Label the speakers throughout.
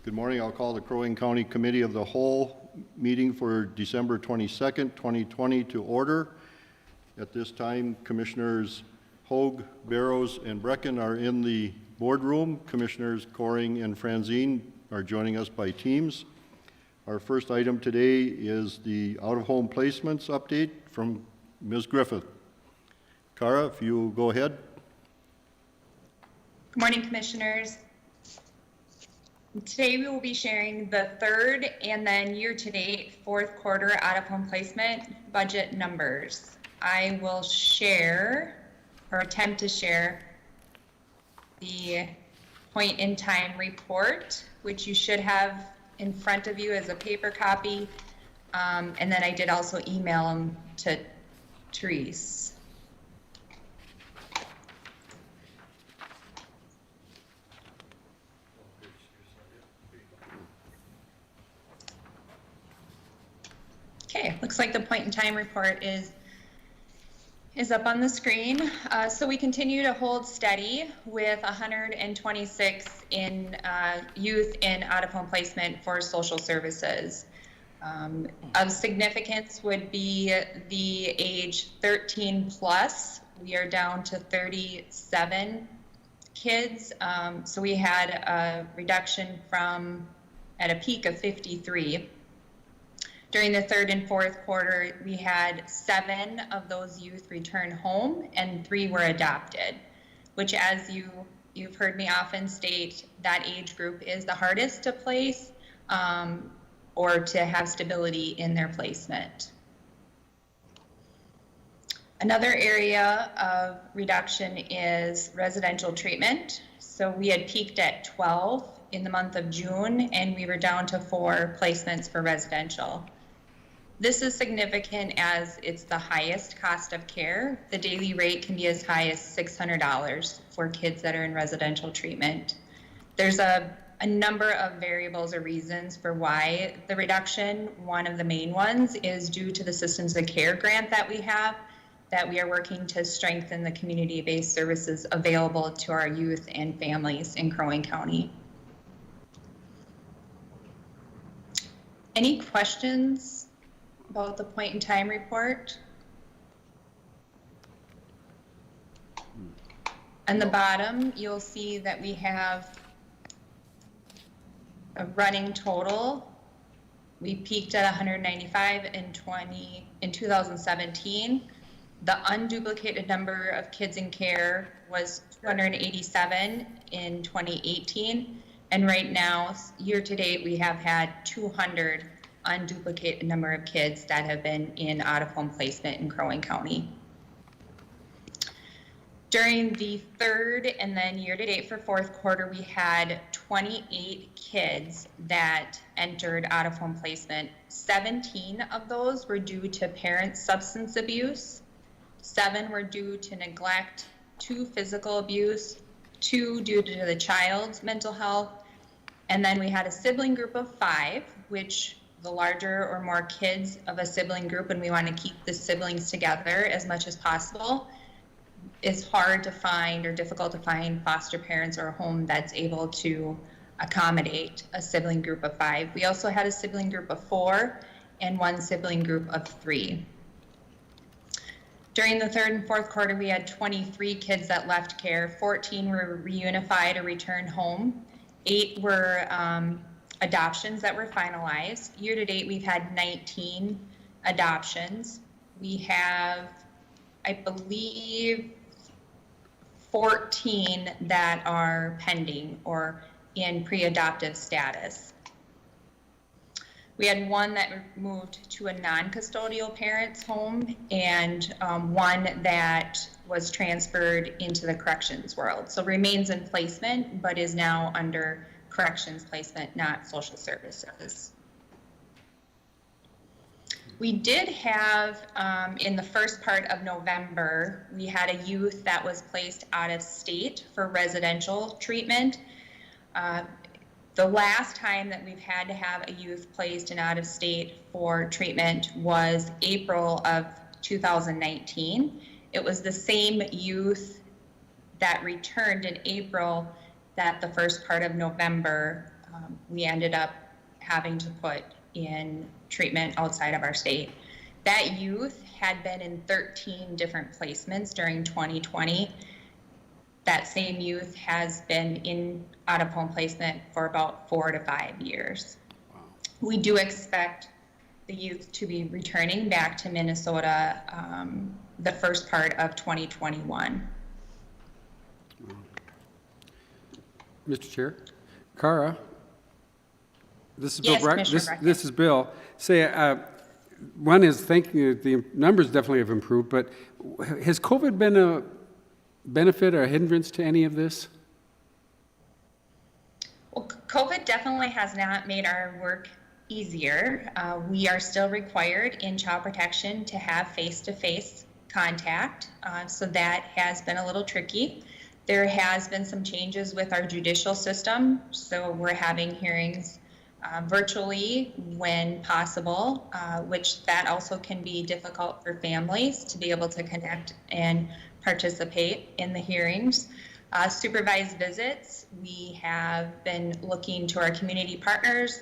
Speaker 1: Good morning. I'll call the Crow Wing County Committee of the Whole meeting for December 22nd, 2020 to order. At this time, Commissioners Hogue, Barrows, and Brecken are in the boardroom. Commissioners Coring and Franzine are joining us by teams. Our first item today is the out-of-home placements update from Ms. Griffith. Cara, if you go ahead.
Speaker 2: Good morning, Commissioners. Today we will be sharing the third and then year-to-date fourth quarter out-of-home placement budget numbers. I will share or attempt to share the point-in-time report, which you should have in front of you as a paper copy, and then I did also email them to Therese. Okay, looks like the point-in-time report is up on the screen. So we continue to hold steady with 126 in youth in out-of-home placement for social services. Of significance would be the age 13 plus. We are down to 37 kids. So we had a reduction from at a peak of 53. During the third and fourth quarter, we had 7 of those youth return home and 3 were adopted, which, as you've heard me often state, that age group is the hardest to place or to have stability in their placement. Another area of reduction is residential treatment. So we had peaked at 12 in the month of June, and we were down to 4 placements for residential. This is significant as it's the highest cost of care. The daily rate can be as high as $600 for kids that are in residential treatment. There's a number of variables or reasons for why the reduction. One of the main ones is due to the Systems of Care grant that we are working to strengthen the community-based services available to our youth and families in Crow Wing County. Any questions about the point-in-time report? On the bottom, you'll see that we have a running total. We peaked at 195 in 2017. The unduplicated number of kids in care was 287 in 2018. And right now, year to date, we have had 200 unduplicated number of kids that have been in out-of-home placement in Crow Wing County. During the third and then year-to-date for fourth quarter, we had 28 kids that entered out-of-home placement. 17 of those were due to parent substance abuse, 7 were due to neglect, 2 physical abuse, 2 due to the child's mental health, and then we had a sibling group of 5, which the larger or more kids of a sibling group, and we want to keep the siblings together as much as possible. It's hard to find or difficult to find foster parents or a home that's able to accommodate a sibling group of 5. We also had a sibling group of 4 and 1 sibling group of 3. During the third and fourth quarter, we had 23 kids that left care. 14 were reunified or returned home. 8 were adoptions that were finalized. Year to date, we've had 19 adoptions. We have, I believe, 14 that are pending or in pre-adoptive status. We had 1 that moved to a non-custodial parent's home and 1 that was transferred into the corrections world. So remains in placement, but is now under corrections placement, not social services. We did have, in the first part of November, we had a youth that was placed out of state for residential treatment. The last time that we've had to have a youth placed in out of state for treatment was April of 2019. It was the same youth that returned in April that the first part of November we ended up having to put in treatment outside of our state. That youth had been in 13 different placements during 2020. That same youth has been in out-of-home placement for about 4 to 5 years. Wow. We do expect the youth to be returning back to Minnesota the first part of 2021.
Speaker 3: Mr. Chair, Cara, this is
Speaker 2: Yes,
Speaker 3: Bill.
Speaker 2: Commissioner Brecken.
Speaker 3: This is Bill. One is thanking you. The numbers definitely have improved, but has COVID been a benefit or a hindrance to any of this?
Speaker 2: Well, COVID definitely has not made our work easier. We are still required in child protection to have face-to-face contact, so that has been a little tricky. There has been some changes with our judicial system, so we're having hearings virtually when possible, which that also can be difficult for families to be able to connect and participate in the hearings. Supervised visits, we have been looking to our community partners,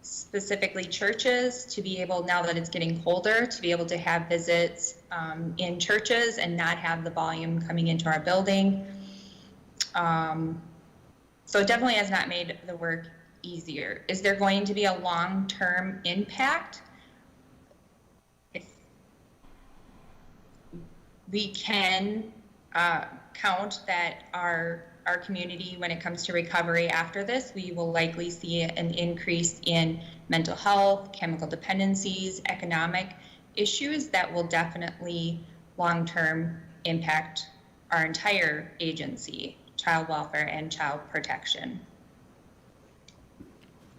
Speaker 2: specifically churches, to be able, now that it's getting colder, to be able to have visits in churches and not have the volume coming into our building. So it definitely has not made the work easier. Is there going to be a long-term impact? We can count that our community, when it comes to recovery after this, we will likely see an increase in mental health, chemical dependencies, economic issues that will definitely long-term impact our entire agency, child welfare and child protection.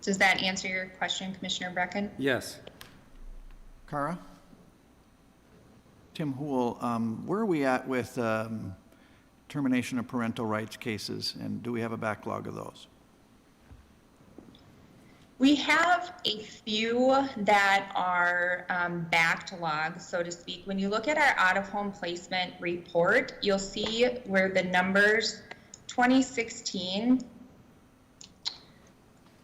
Speaker 2: Does that answer your question, Commissioner Brecken?
Speaker 3: Yes.
Speaker 4: Cara? Tim Hool, where are we at with termination of parental rights cases, and do we have a backlog of those?
Speaker 2: We have a few that are backlogged, so to speak. When you look at our out-of-home placement report, you'll see where the numbers 2016,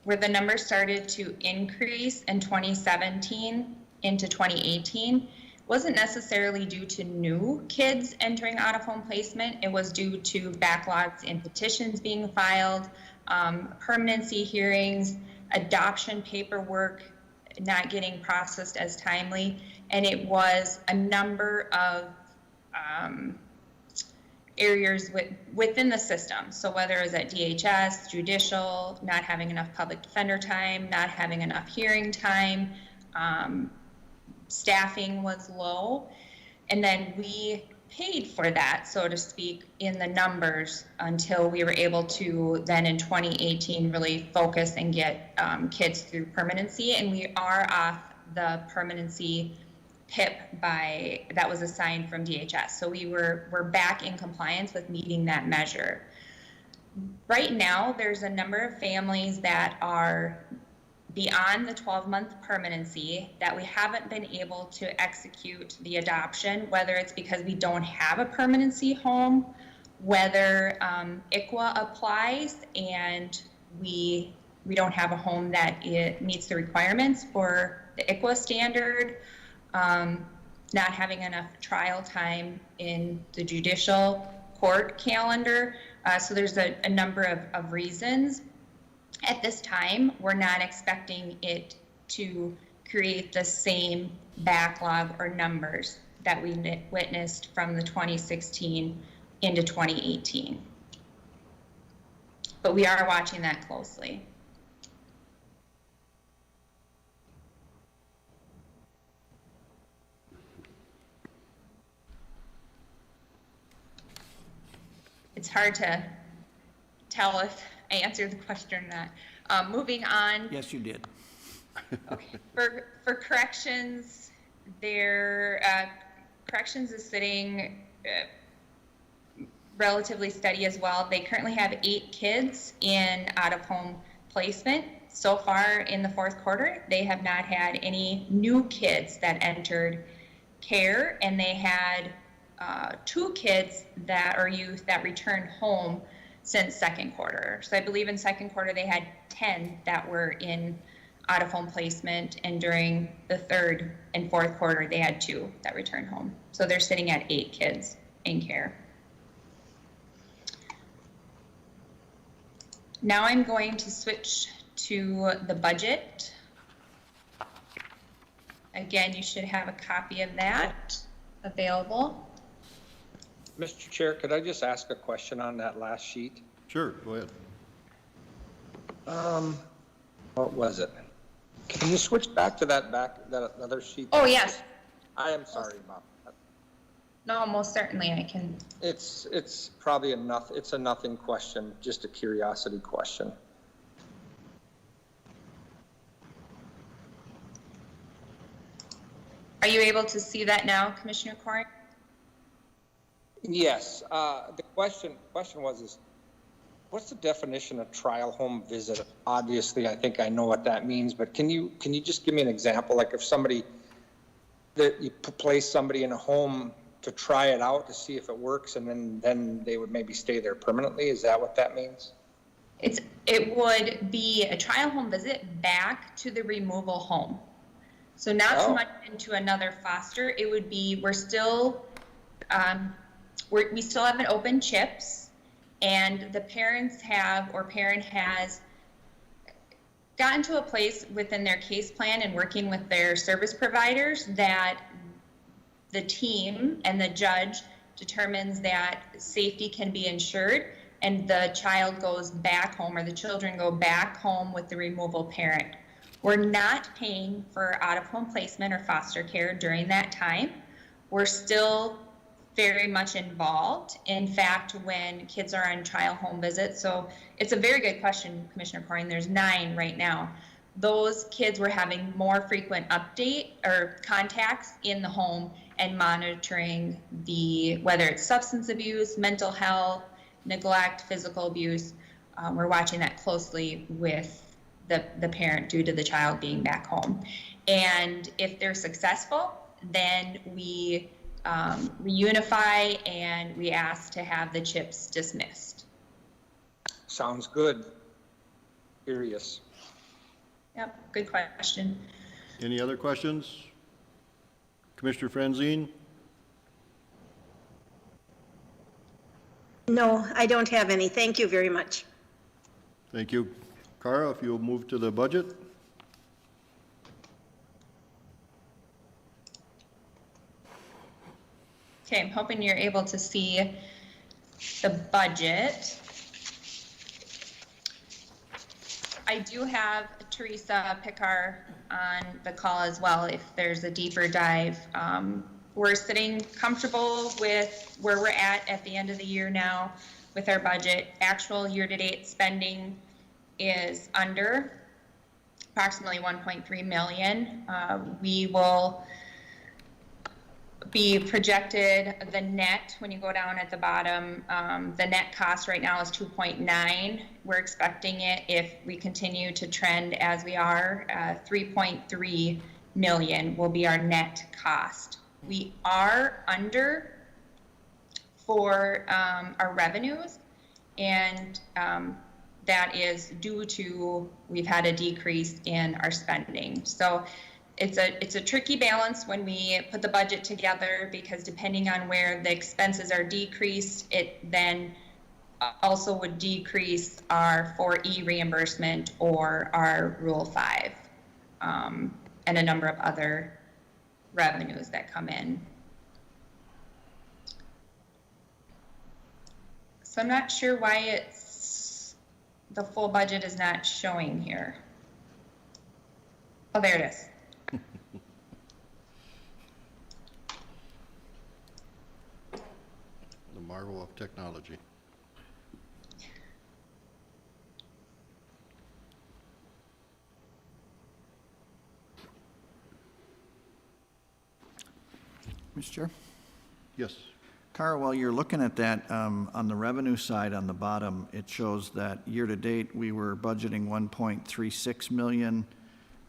Speaker 2: where the numbers started to increase in 2017 into 2018, wasn't necessarily due to new kids entering out-of-home placement. It was due to backlogs in petitions being filed, permanency hearings, adoption paperwork not getting processed as timely, and it was a number of areas within the system. So whether it was at DHS, judicial, not having enough public defender time, not having enough hearing time, staffing was low, and then we paid for that, so to speak, in the numbers until we were able to then in 2018 really focus and get kids through permanency, and we are off the permanency PIP that was assigned from DHS. So we're back in compliance with meeting that measure. Right now, there's a number of families that are beyond the 12-month permanency that we haven't been able to execute the adoption, whether it's because we don't have a permanency home, whether ICWA applies and we don't have a home that it meets the requirements for the ICWA standard, not having enough trial time in the judicial court calendar. So there's a number of reasons. At this time, we're not expecting it to create the same backlog or numbers that we witnessed from the 2016 into 2018. But we are watching that closely. It's hard to tell if I answered the question or not. Moving on.
Speaker 4: Yes, you did.
Speaker 2: Okay. For corrections, corrections is sitting relatively steady as well. They currently have 8 kids in out-of-home placement. So far in the fourth quarter, they have not had any new kids that entered care, and they had 2 kids that are youth that returned home since second quarter. So I believe in second quarter they had 10 that were in out-of-home placement, and during the third and fourth quarter they had 2 that returned home. So they're sitting at 8 kids in care. Now I'm going to switch to the budget. Again, you should have a copy of that available.
Speaker 5: Mr. Chair, could I just ask a question on that last sheet?
Speaker 1: Sure, go ahead.
Speaker 5: What was it? Can you switch back to that other sheet?
Speaker 2: Oh, yes.
Speaker 5: I am sorry about that.
Speaker 2: No, most certainly I can.
Speaker 5: It's probably it's a nothing question, just a curiosity question.
Speaker 2: Are you able to see that now, Commissioner Corn?
Speaker 5: Yes, the question was what's the definition of trial home visit? Obviously, I think I know what that means, but can you just give me an example? Like if you place somebody in a home to try it out to see if it works, and then they would maybe stay there permanently. Is that what that means?
Speaker 2: It would be a trial home visit back to the removal home. So not so much into another foster. It would be, we still have an open CHIPS, and the parent has gotten to a place within their case plan and working with their service providers that the team and the judge determines that safety can be ensured, and the child goes back home, or the children go back home with the removal parent. We're not paying for out-of-home placement or foster care during that time. We're still very much involved. In fact, when kids are on trial home visits, so it's a very good question, Commissioner Corning. There's 9 right now. Those kids were having more frequent update or contacts in the home and monitoring whether it's substance abuse, mental health, neglect, physical abuse. We're watching that closely with the parent due to the child being back home. And if they're successful, then we reunify and we ask to have the CHIPS dismissed.
Speaker 5: Sounds good. Curious.
Speaker 2: Yep, good question.
Speaker 1: Any other questions? Commissioner Franzine?
Speaker 6: No, I don't have any. Thank you very much.
Speaker 1: Thank you. Cara, if you'll move to the budget.
Speaker 2: Okay, I'm hoping you're able to see the budget. I do have Teresa Pickar on the call as well if there's a deeper dive. We're sitting comfortable with where we're at the end of the year now with our budget. Actual year-to-date spending is under approximately 1.3 million. We will be projected the net, when you go down at the bottom, the net cost right now is 2.9. We're expecting it, if we continue to trend as we are, 3.3 million will be our net cost. We are under for our revenues, and that is due to we've had a decrease in our spending. So it's a tricky balance when we put the budget together, because depending on where the expenses are decreased, it then also would decrease our 4E reimbursement or our Rule 5 and a number of other revenues that come in. So I'm not sure why the full budget is not showing here. Oh, there it is.
Speaker 1: The marvel of technology.
Speaker 4: Mr. Chair?
Speaker 1: Yes.
Speaker 4: Cara, while you're looking at that, on the revenue side on the bottom, it shows that year-to-date, we were budgeting 1.36 million.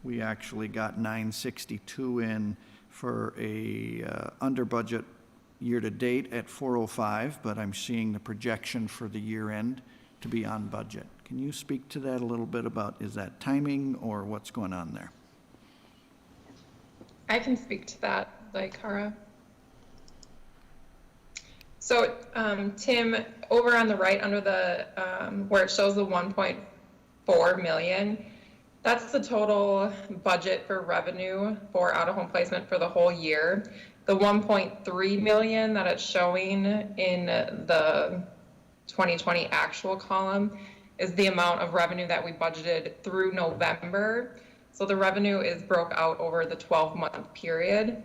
Speaker 4: We actually got 962 in for a under budget year-to-date at 405, but I'm seeing the projection for the year end to be on budget. Can you speak to that a little bit about, is that timing or what's going on there?
Speaker 7: I can speak to that, like Kara. So, Tim, over on the right under the, where it shows the 1.4 million, that's the total budget for revenue for out-of-home placement for the whole year. The 1.3 million that it's showing in the 2020 actual column is the amount of revenue that we budgeted through November. So the revenue is broke out over the 12-month period.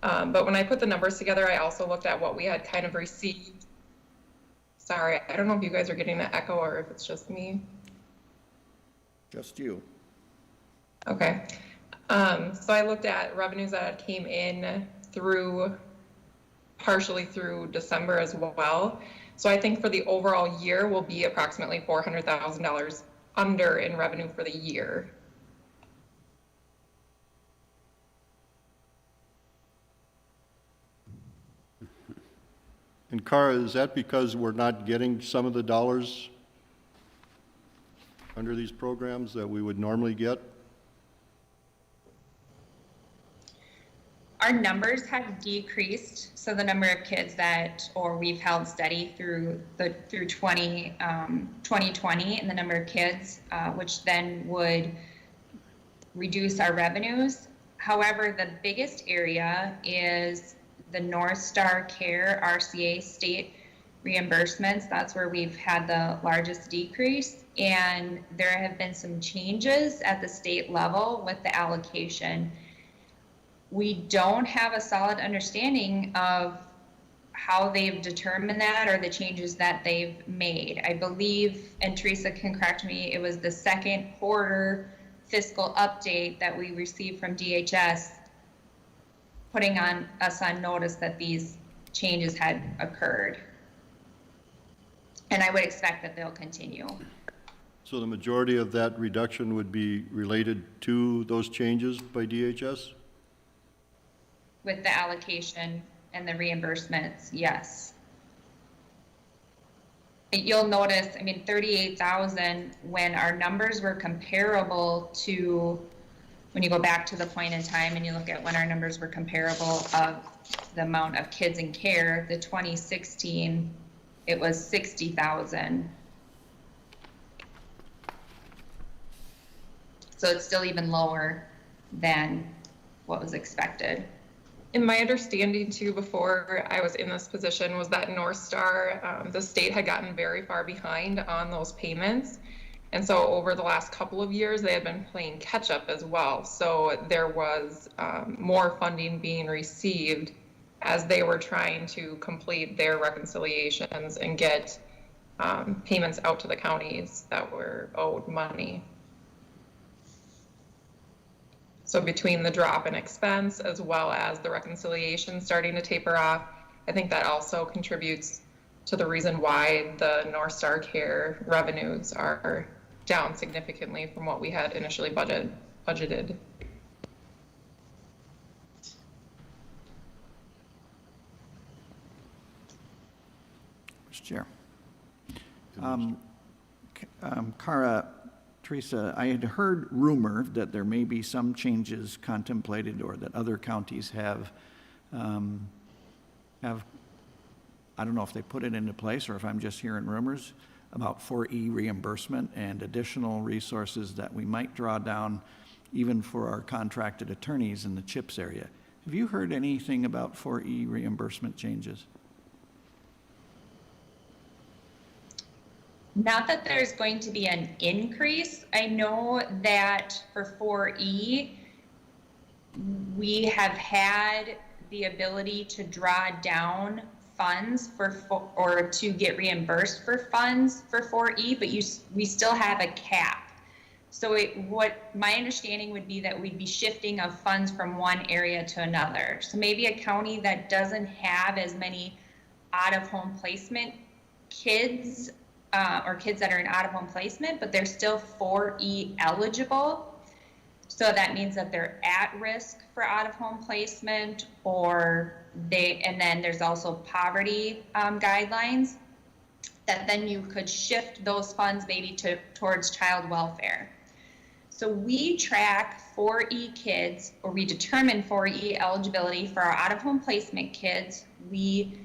Speaker 7: But when I put the numbers together, I also looked at what we had kind of received. Sorry, I don't know if you guys are getting the echo or if it's just me.
Speaker 4: Just you.
Speaker 7: Okay. So I looked at revenues that came in partially through December as well. So I think for the overall year, we'll be approximately $400,000 under in revenue for the year.
Speaker 1: And Cara, is that because we're not getting some of the dollars under these programs that we would normally get?
Speaker 2: Our numbers have decreased, so the number of kids we've held steady through 2020 and the number of kids, which then would reduce our revenues. However, the biggest area is the North Star Care RCA state reimbursements. That's where we've had the largest decrease, and there have been some changes at the state level with the allocation. We don't have a solid understanding of how they've determined that or the changes that they've made. I believe, and Teresa can correct me, it was the second quarter fiscal update that we received from DHS putting us on notice that these changes had occurred. And I would expect that they'll continue.
Speaker 1: So the majority of that reduction would be related to those changes by DHS?
Speaker 2: With the allocation and the reimbursements, yes. You'll notice, 38,000, when our numbers were comparable to, when you go back to the point in time and you look at when our numbers were comparable of the amount of kids in care, the 2016, it was 60,000. So it's still even lower than what was expected.
Speaker 7: And my understanding too, before I was in this position, was that North Star, the state had gotten very far behind on those payments. And so over the last couple of years, they had been playing catch up as well. So there was more funding being received as they were trying to complete their reconciliations and get payments out to the counties that were owed money. So between the drop in expense as well as the reconciliation starting to taper off, I think that also contributes to the reason why the North Star Care revenues are down significantly from what we had initially budgeted.
Speaker 4: Mr. Chair. Cara, Teresa, I had heard rumor that there may be some changes contemplated or that other counties have, I don't know if they put it into place or if I'm just hearing rumors about 4E reimbursement and additional resources that we might draw down even for our contracted attorneys in the CHIPS area. Have you heard anything about 4E reimbursement changes?
Speaker 2: Not that there's going to be an increase. I know that for 4E, we have had the ability to draw down funds or to get reimbursed for funds for 4E, but we still have a cap. So what my understanding would be that we'd be shifting of funds from one area to another. So maybe a county that doesn't have as many out-of-home placement kids or kids that are in out-of-home placement, but they're still 4E eligible. So that means that they're at risk for out-of-home placement, and then there's also poverty guidelines. that then you could shift those funds maybe towards child welfare. So we track 4E kids, or we determine 4E eligibility for our out-of-home placement kids. We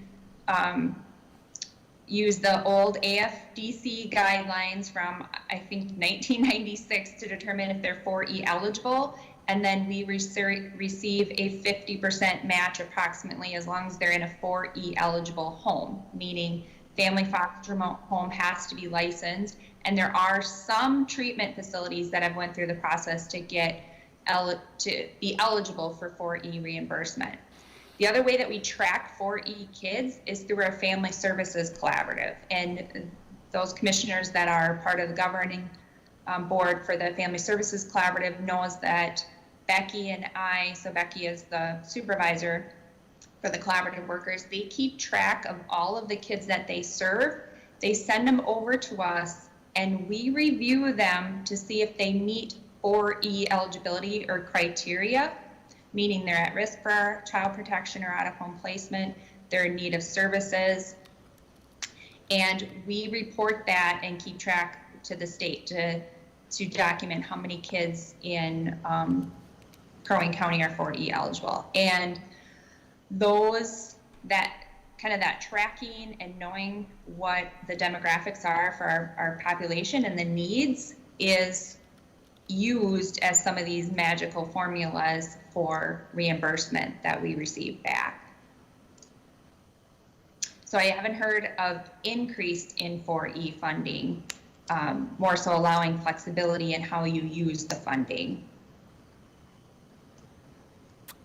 Speaker 2: use the old AFDC guidelines from, I think, 1996 to determine if they're 4E eligible. And then we receive a 50% match approximately as long as they're in a 4E eligible home, meaning family foster home has to be licensed. And there are some treatment facilities that have went through the process to to be eligible for 4E reimbursement. The other way that we track 4E kids is through our Family Services Collaborative. And those commissioners that are part of the governing board for the Family Services Collaborative knows that Becky and I, so Becky is the supervisor for the collaborative workers, they keep track of all of the kids that they serve. They send them over to us and we review them to see if they meet 4E eligibility or criteria, meaning they're at risk for child protection or out-of-home placement, they're in need of services, and we report that and keep track to the state to document how many kids in Crow Wing County are 4E eligible. And that tracking and knowing what the demographics are for our population and the needs is used as some of these magical formulas for reimbursement that we receive back. So I haven't heard of increase in 4E funding, more so allowing flexibility in how you use the funding.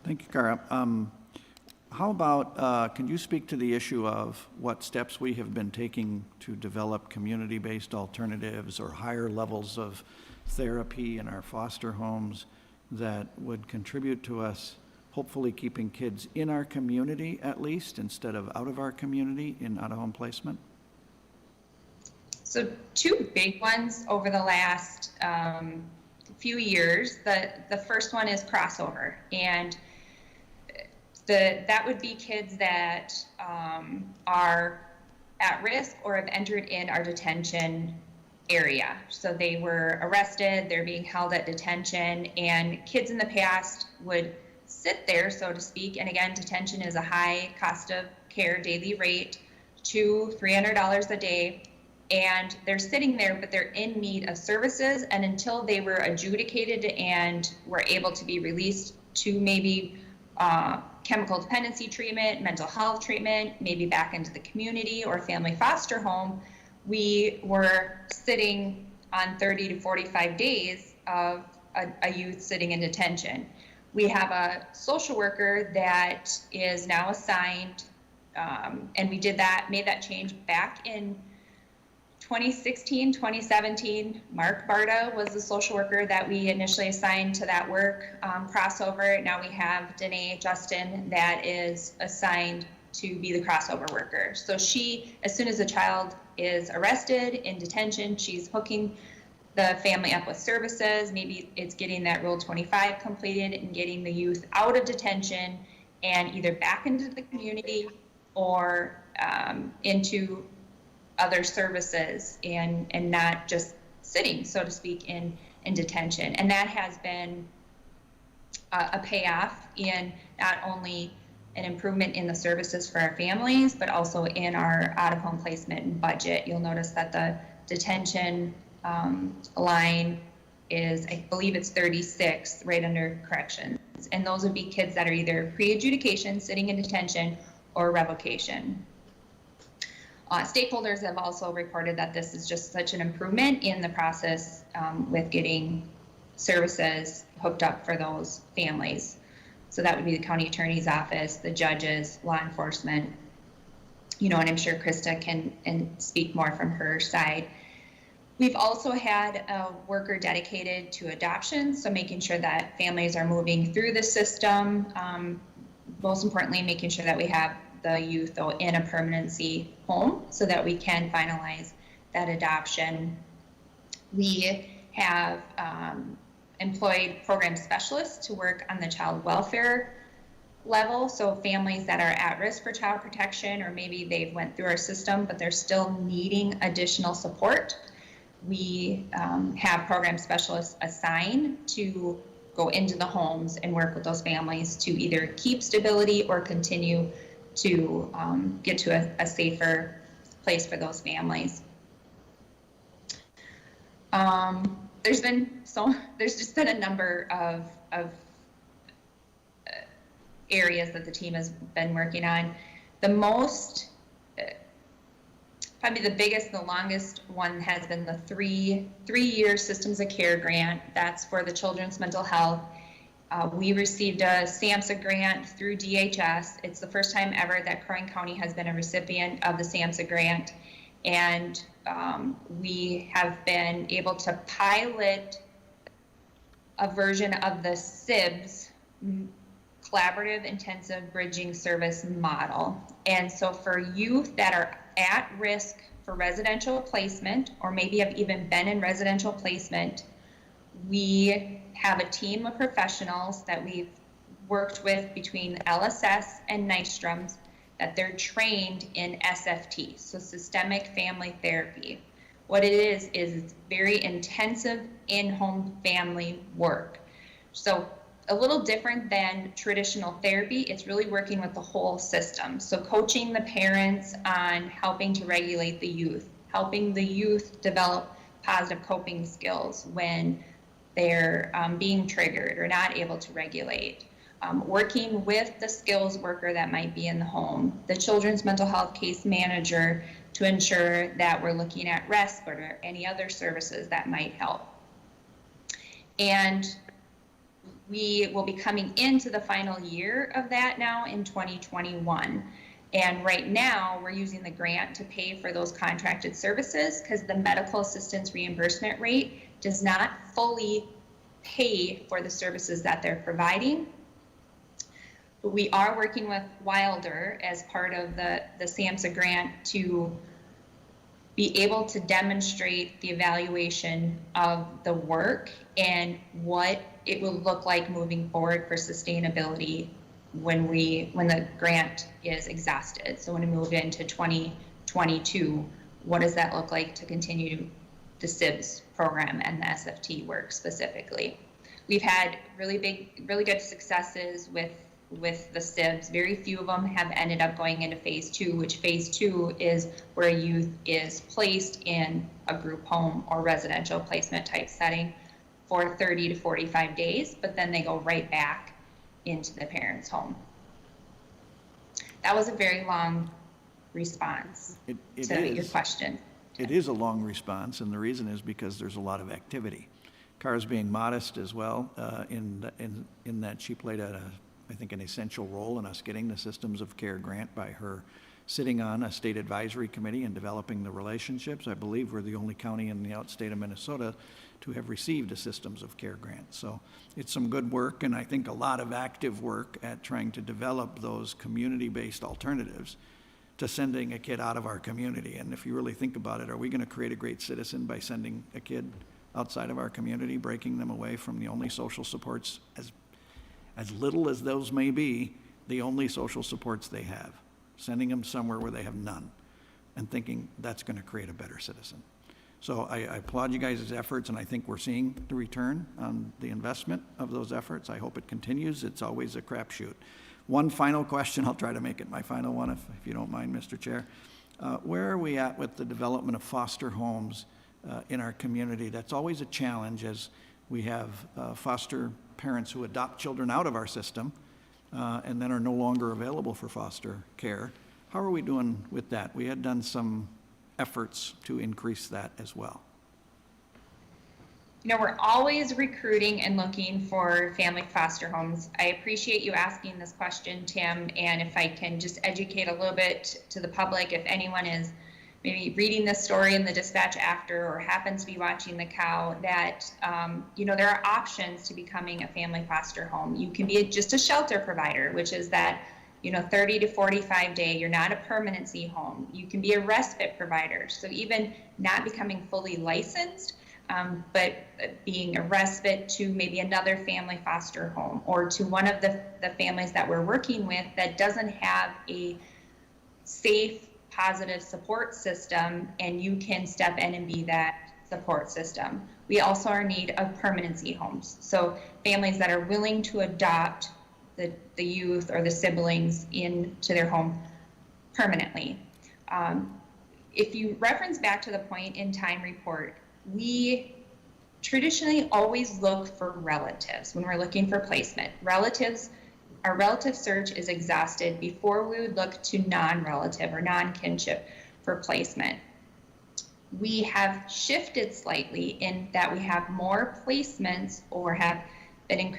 Speaker 4: Thank you, Cara. How about, can you speak to the issue of what steps we have been taking to develop community-based alternatives or higher levels of therapy in our foster homes that would contribute to us hopefully keeping kids in our community at least instead of out of our community in out-of-home placement?
Speaker 2: So two big ones over the last few years. The first one is crossover, and that would be kids that are at risk or have entered in our detention area. So they were arrested, they're being held at detention, and kids in the past would sit there, so to speak. And again, detention is a high cost of care daily rate, $200-300 a day. And they're sitting there, but they're in need of services. And until they were adjudicated and were able to be released to maybe chemical dependency treatment, mental health treatment, maybe back into the community or family foster home, we were sitting on 30 to 45 days of a youth sitting in detention. We have a social worker that is now assigned, and we made that change back in 2016, 2017. Mark Barta was the social worker that we initially assigned to that work crossover. Now we have Danae Justin that is assigned to be the crossover worker. So she, as soon as a child is arrested in detention, she's hooking the family up with services. Maybe it's getting that Rule 25 completed and getting the youth out of detention and either back into the community or into other services and not just sitting, so to speak, in detention. And that has been a payoff in not only an improvement in the services for our families, but also in our out-of-home placement and budget. You'll notice that the detention line is, I believe it's 36, right under corrections. And those would be kids that are either pre-adjudication, sitting in detention, or revocation. Stakeholders have also reported that this is just such an improvement in the process with getting services hooked up for those families. So that would be the county attorney's office, the judges, law enforcement, and I'm sure Krista can speak more from her side. We've also had a worker dedicated to adoption, so making sure that families are moving through the system, most importantly, making sure that we have the youth though in a permanency home so that we can finalize that adoption. We have employed program specialists to work on the child welfare level, so families that are at risk for child protection, or maybe they've went through our system, but they're still needing additional support. We have program specialists assigned to go into the homes and work with those families to either keep stability or continue to get to a safer place for those families. There's just been a number of areas that the team has been working on. The most, probably the biggest, the longest one has been the three-year Systems of Care grant. That's for the children's mental health. We received a SAMHSA grant through DHS. It's the first time ever that Crow Wing County has been a recipient of the SAMHSA grant. And we have been able to pilot a version of the CIBS, Collaborative Intensive Bridging Service model. And so for youth that are at risk for residential placement, or maybe have even been in residential placement, we have a team of professionals that we've worked with between LSS and Nystrom's, that they're trained in SFT, so systemic family therapy. What it is it's very intensive in-home family work. So a little different than traditional therapy, it's really working with the whole system. So coaching the parents on helping to regulate the youth, helping the youth develop positive coping skills when they're being triggered or not able to regulate. Working with the skills worker that might be in the home, the children's mental health case manager, to ensure that we're looking at respite or any other services that might help. And we will be coming into the final year of that now in 2021. And right now we're using the grant to pay for those contracted services because the medical assistance reimbursement rate does not fully pay for the services that they're providing. But we are working with Wilder as part of the SAMHSA grant to be able to demonstrate the evaluation of the work and what it will look like moving forward for sustainability when the grant is exhausted. So when we move into 2022, what does that look like to continue the CIBS program and the SFT work specifically? We've had really good successes with the CIBS. Very few of them have ended up going into phase 2, which phase 2 is where a youth is placed in a group home or residential placement type setting for 30 to 45 days, but then they go right back into the parent's home. That was a very long response to your question.
Speaker 4: It is a long response, and the reason is because there's a lot of activity. Kara's being modest as well in that she played I think an essential role in us getting the Systems of Care grant by her sitting on a state advisory committee and developing the relationships. I believe we're the only county in the outstate of Minnesota to have received a Systems of Care grant. So it's some good work, and I think a lot of active work at trying to develop those community-based alternatives to sending a kid out of our community. And if you really think about it, are we going to create a great citizen by sending a kid outside of our community, breaking them away from the only social supports, as little as those may be, the only social supports they have, sending them somewhere where they have none, and thinking that's going to create a better citizen? So I applaud you guys' efforts, and I think we're seeing the return on the investment of those efforts. I hope it continues. It's always a crapshoot. One final question, I'll try to make it my final one if you don't mind, Mr. Chair. Where are we at with the development of foster homes in our community? That's always a challenge, as we have foster parents who adopt children out of our system and then are no longer available for foster care. How are we doing with that? We had done some efforts to increase that as well.
Speaker 2: You know, we're always recruiting and looking for family foster homes. I appreciate you asking this question, Tim, and if I can just educate a little bit to the public, if anyone is maybe reading this story in the Dispatch after or happens to be watching the Cow, that, you know, there are options to becoming a family foster home. You can be just a shelter provider, which is that, you know, 30 to 45 day, you're not a permanency home. You can be a respite provider. So even not becoming fully licensed, but being a respite to maybe another family foster home or to one of the families that we're working with that doesn't have a safe, positive support system, and you can step in and be that support system. We also are in need of permanency homes. So families that are willing to adopt the youth or the siblings into their home permanently. If you reference back to the point in time report, we traditionally always look for relatives when we're looking for placement. Our relative search is exhausted before we would look to non-relative or non-kinship for placement. We have shifted slightly in that we have more placements or have been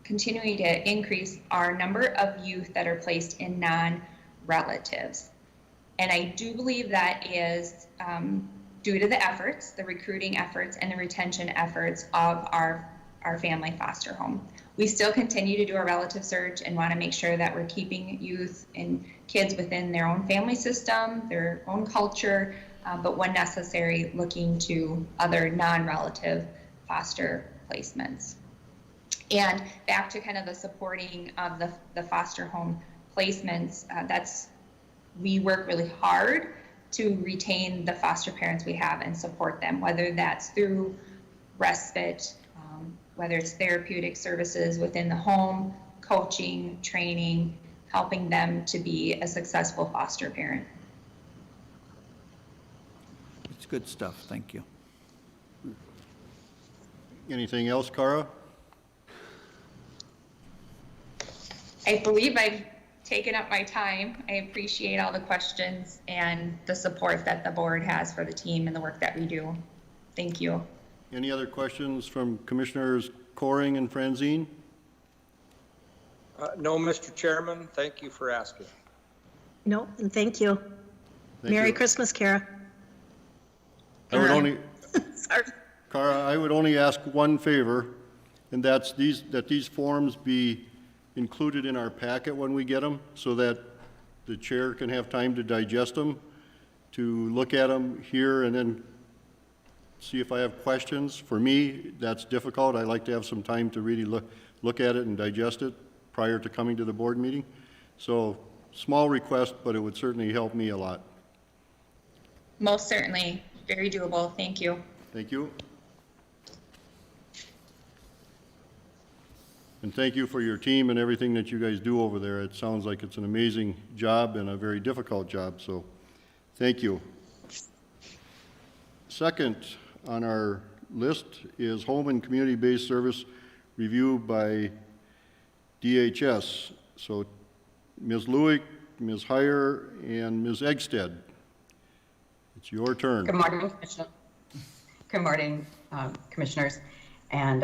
Speaker 2: continuing to increase our number of youth that are placed in non-relatives. And I do believe that is due to the efforts, the recruiting efforts and the retention efforts of our family foster home. We still continue to do a relative search and want to make sure that we're keeping youth and kids within their own family system, their own culture, but when necessary, looking to other non-relative foster placements. And back to kind of the supporting of the foster home placements, we work really hard to retain the foster parents we have and support them, whether that's through respite, whether it's therapeutic services within the home, coaching, training, helping them to be a successful foster parent.
Speaker 4: It's good stuff, thank you.
Speaker 1: Anything else, Cara?
Speaker 2: I believe I've taken up my time. I appreciate all the questions and the support that the board has for the team and the work that we do. Thank you.
Speaker 1: Any other questions from Commissioners Coring and Franzine?
Speaker 5: No, Mr. Chairman, thank you for asking.
Speaker 6: No, and thank you.
Speaker 1: Thank
Speaker 6: Merry
Speaker 1: you.
Speaker 6: Christmas, Kara.
Speaker 1: I would only,
Speaker 6: Sorry.
Speaker 1: Cara, I would only ask one favor, and that's that these forms be included in our packet when we get them, so that the chair can have time to digest them, to look at them here, and then see if I have questions. For me, that's difficult. I like to have some time to really look at it and digest it prior to coming to the board meeting. So, small request, but it would certainly help me a lot.
Speaker 2: Most certainly, very doable. Thank you.
Speaker 1: Thank you. And thank you for your team and everything that you guys do over there. It sounds like it's an amazing job and a very difficult job, so thank you. Second on our list is Home and Community-Based Service Review by DHS. So Ms. Lewick, Ms. Heyer, and Ms. Eggstead. It's your turn.
Speaker 8: Good morning, Commissioner. Good morning, Commissioners. And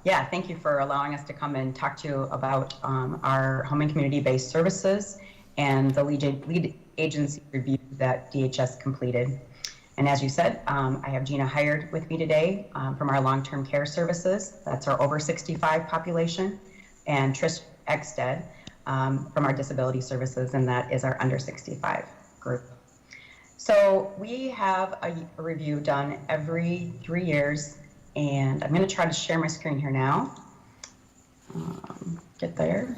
Speaker 8: yeah, thank you for allowing us to come and talk to you about our home and community-based services and the lead agency review that DHS completed. And as you said, I have Gina Hired with me today from our long-term care services. That's our over 65 population, and Trish Eggstead from our disability services, and that is our under 65 group. So we have a review done every 3 years, and I'm going to try to share my screen here now. Get there.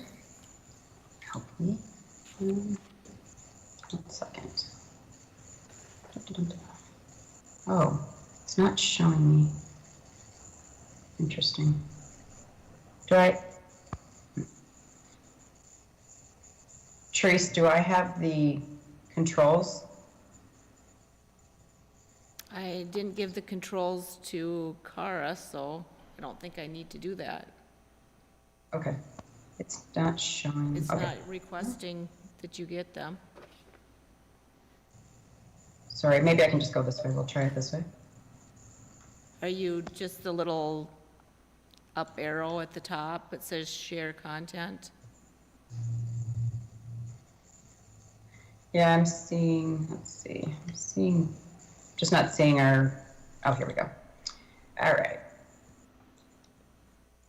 Speaker 8: Hopefully. 1 second. Oh, it's not showing me. Interesting. Trace, do I have the controls?
Speaker 9: I didn't give the controls to Cara, so I don't think I need to do that.
Speaker 8: Okay. It's not showing.
Speaker 9: It's
Speaker 8: Okay.
Speaker 9: not requesting that you get them.
Speaker 8: Sorry, maybe I can just go this way. We'll try it this way.
Speaker 9: Are you just the little up arrow at the top that says share content?
Speaker 8: Yeah, I'm seeing, let's see, just not seeing our, oh, here we go. All right.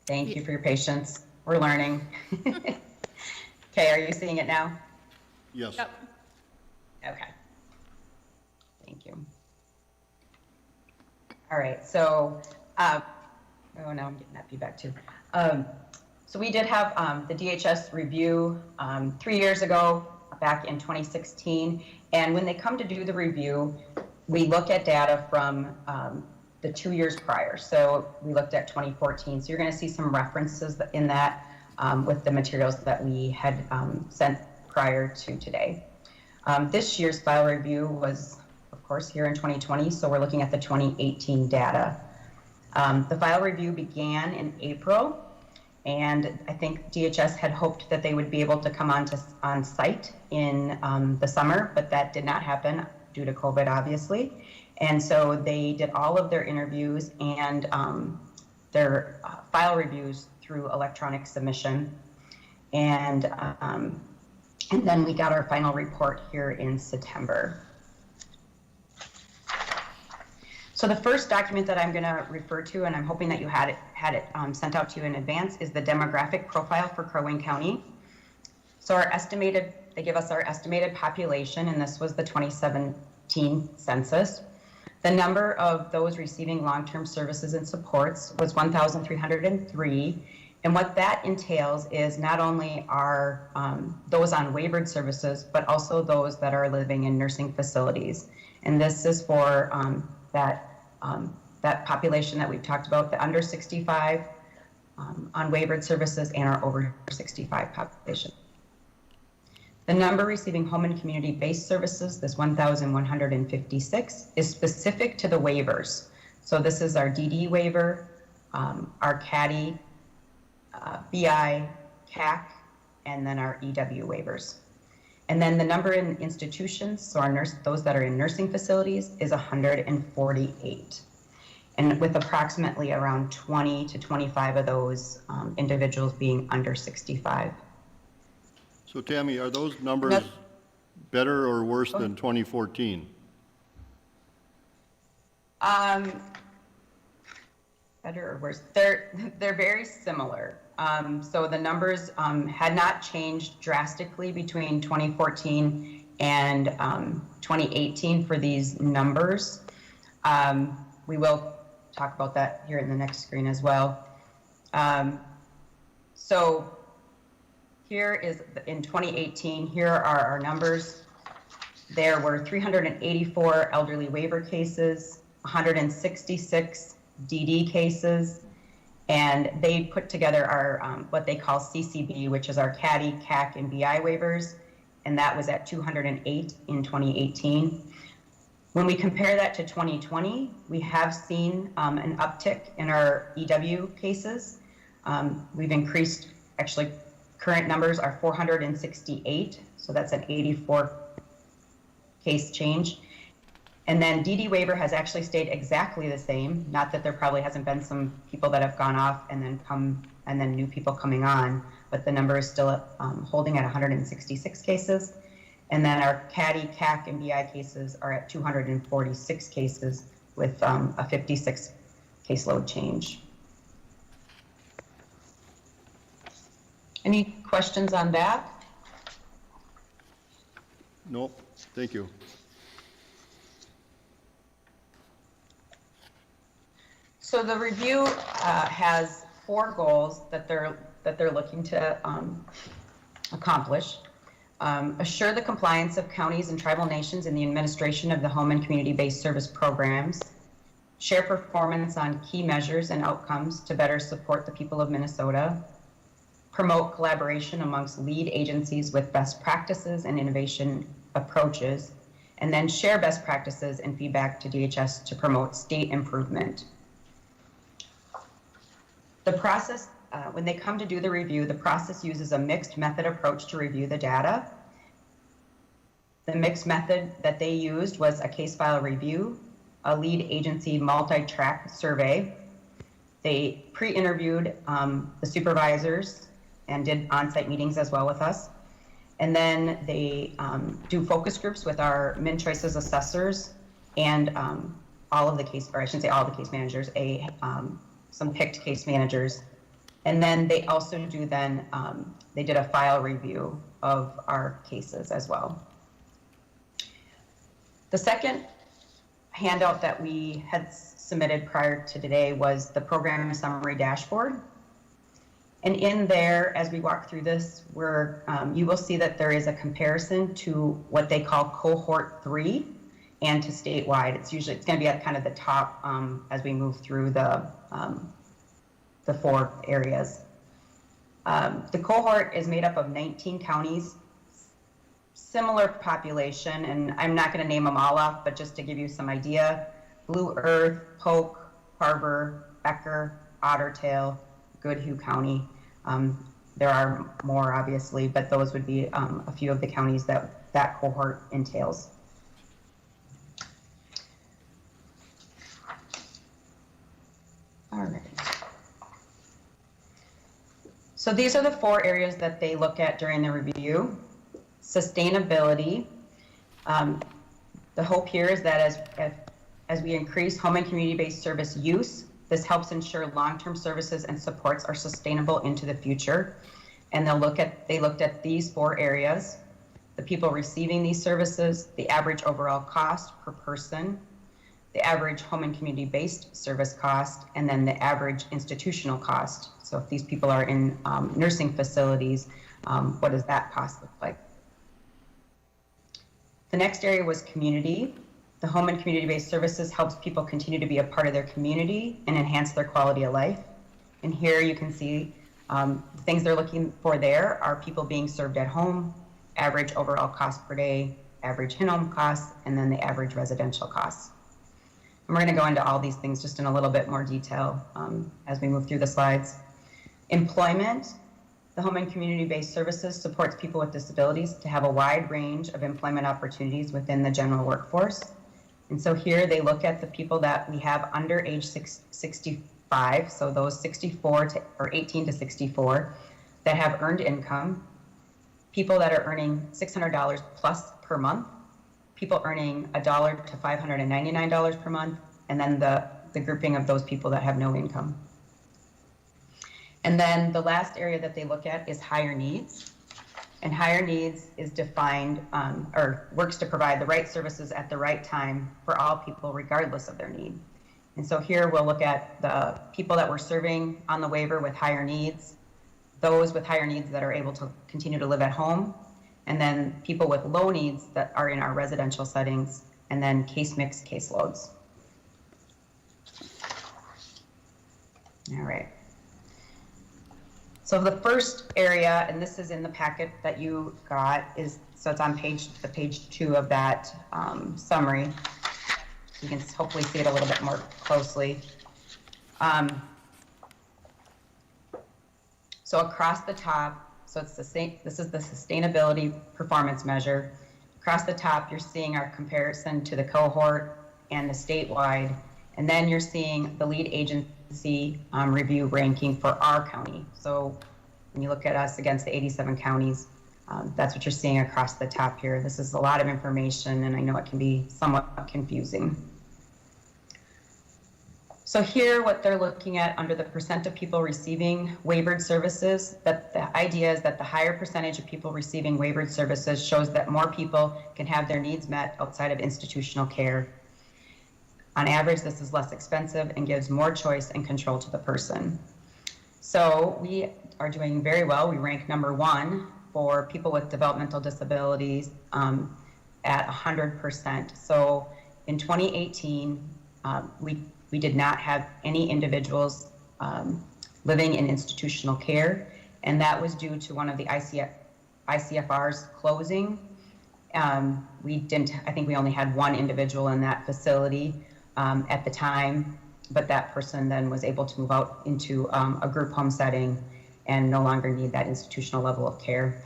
Speaker 8: Thank you for your patience. We're learning. Okay, are you seeing it now?
Speaker 1: Yes.
Speaker 9: Yep.
Speaker 8: Okay. Thank you. All right, so, oh, now I'm getting that feedback too. So we did have the DHS review 3 years ago, back in 2016. And when they come to do the review, we look at data from the 2 years prior. So we looked at 2014. So you're going to see some references in that with the materials that we had sent prior to today. This year's file review was, of course, here in 2020. So we're looking at the 2018 data. The file review began in April. And I think DHS had hoped that they would be able to come on site in the summer, but that did not happen due to COVID, obviously. And so they did all of their interviews and their file reviews through electronic submission. And then we got our final report here in September. So the first document that I'm going to refer to, and I'm hoping that you had it sent out to you in advance, is the demographic profile for Crow Wing County. So they give us our estimated population, and this was the 2017 census. The number of those receiving long-term services and supports was 1,303. And what that entails is not only are those on waivered services, but also those that are living in nursing facilities. And this is for that population that we've talked about, the under 65 on waivered services and our over 65 population. The number receiving home and community-based services, this 1,156, is specific to the waivers. So this is our DD waiver, our CADI, BI, CAC, and then our EW waivers. And then the number in institutions, so those that are in nursing facilities, is 148. And with approximately around 20 to 25 of those individuals being under 65.
Speaker 1: So Tammy, are those numbers better or worse than 2014?
Speaker 8: Better or worse? They're very similar. So the numbers had not changed drastically between 2014 and 2018 for these numbers. We will talk about that here in the next screen as well. So here is in 2018, here are our numbers. There were 384 elderly waiver cases, 166 DD cases, and they put together our what they call CCB, which is our CADI, CAC, and BI waivers, and that was at 208 in 2018. When we compare that to 2020, we have seen an uptick in our EW cases. We've increased, actually, current numbers are 468, so that's an 84 case change. And then DD waiver has actually stayed exactly the same. Not that there probably hasn't been some people that have gone off and then new people coming on, but the number is still holding at 166 cases. And then our CADI, CAC, and BI cases are at 246 cases with a 56 caseload change. Any questions on that?
Speaker 1: Nope, thank you.
Speaker 8: So the review has 4 goals that they're looking to accomplish. Assure the compliance of counties and tribal nations in the administration of the home and community-based service programs. Share performance on key measures and outcomes to better support the people of Minnesota. Promote collaboration amongst lead agencies with best practices and innovation approaches. And then share best practices and feedback to DHS to promote state improvement. The process, when they come to do the review, the process uses a mixed method approach to review the data. The mixed method that they used was a case file review, a lead agency multi-track survey. They pre-interviewed the supervisors and did on-site meetings as well with us. And then they do focus groups with our MinChoices assessors and all of the case, or I shouldn't say all the case managers, some picked case managers. And then they also do then, they did a file review of our cases as well. The second handout that we had submitted prior to today was the program summary dashboard. And in there, as we walk through this, you will see that there is a comparison to what they call cohort 3 and to statewide. It's going to be at kind of the top as we move through the 4 areas. The cohort is made up of 19 counties, similar population, and I'm not going to name them all off, but just to give you some idea: Blue Earth, Polk, Harbor, Becker, Otter Tail, Goodhue County. There are more, obviously, but those would be a few of the counties that cohort entails. All right. So these are the 4 areas that they look at during the review. Sustainability. The hope here is that as we increase home and community-based service use, this helps ensure long-term services and supports are sustainable into the future. And they looked at these 4 areas: the people receiving these services, the average overall cost per person, the average home and community-based service cost, and then the average institutional cost. So if these people are in nursing facilities, what does that cost look like? The next area was community. The home and community-based services helps people continue to be a part of their community and enhance their quality of life. And here you can see the things they're looking for there are people being served at home, average overall cost per day, average in-home costs, and then the average residential costs. And we're going to go into all these things just in a little bit more detail as we move through the slides. Employment. The home and community-based services supports people with disabilities to have a wide range of employment opportunities within the general workforce. And so here they look at the people that we have under age 65, so those 18 to 64 that have earned income, people that are earning $600 plus per month, people earning $1 to $599 per month, and then the grouping of those people that have no income. And then the last area that they look at is higher needs. And higher needs is defined or works to provide the right services at the right time for all people regardless of their need. And so here we'll look at the people that we're serving on the waiver with higher needs, those with higher needs that are able to continue to live at home, and then people with low needs that are in our residential settings, and then case mix caseloads. All right. So the first area, and this is in the packet that you got, so it's on page 2 of that summary. You can hopefully see it a little bit more closely. So across the top, so it's this is the sustainability performance measure. Across the top, you're seeing our comparison to the cohort and the statewide, and then you're seeing the lead agency review ranking for our county. So when you look at us against the 87 counties, that's what you're seeing across the top here. This is a lot of information, and I know it can be somewhat confusing. So here, what they're looking at under the percent of people receiving waivered services, that the idea is that the higher percentage of people receiving waivered services shows that more people can have their needs met outside of institutional care. On average, this is less expensive and gives more choice and control to the person. So we are doing very well. We rank number 1 for people with developmental disabilities at 100%. So in 2018, we did not have any individuals living in institutional care, and that was due to one of the ICFRs closing. I think we only had 1 individual in that facility at the time, but that person then was able to move out into a group home setting and no longer need that institutional level of care.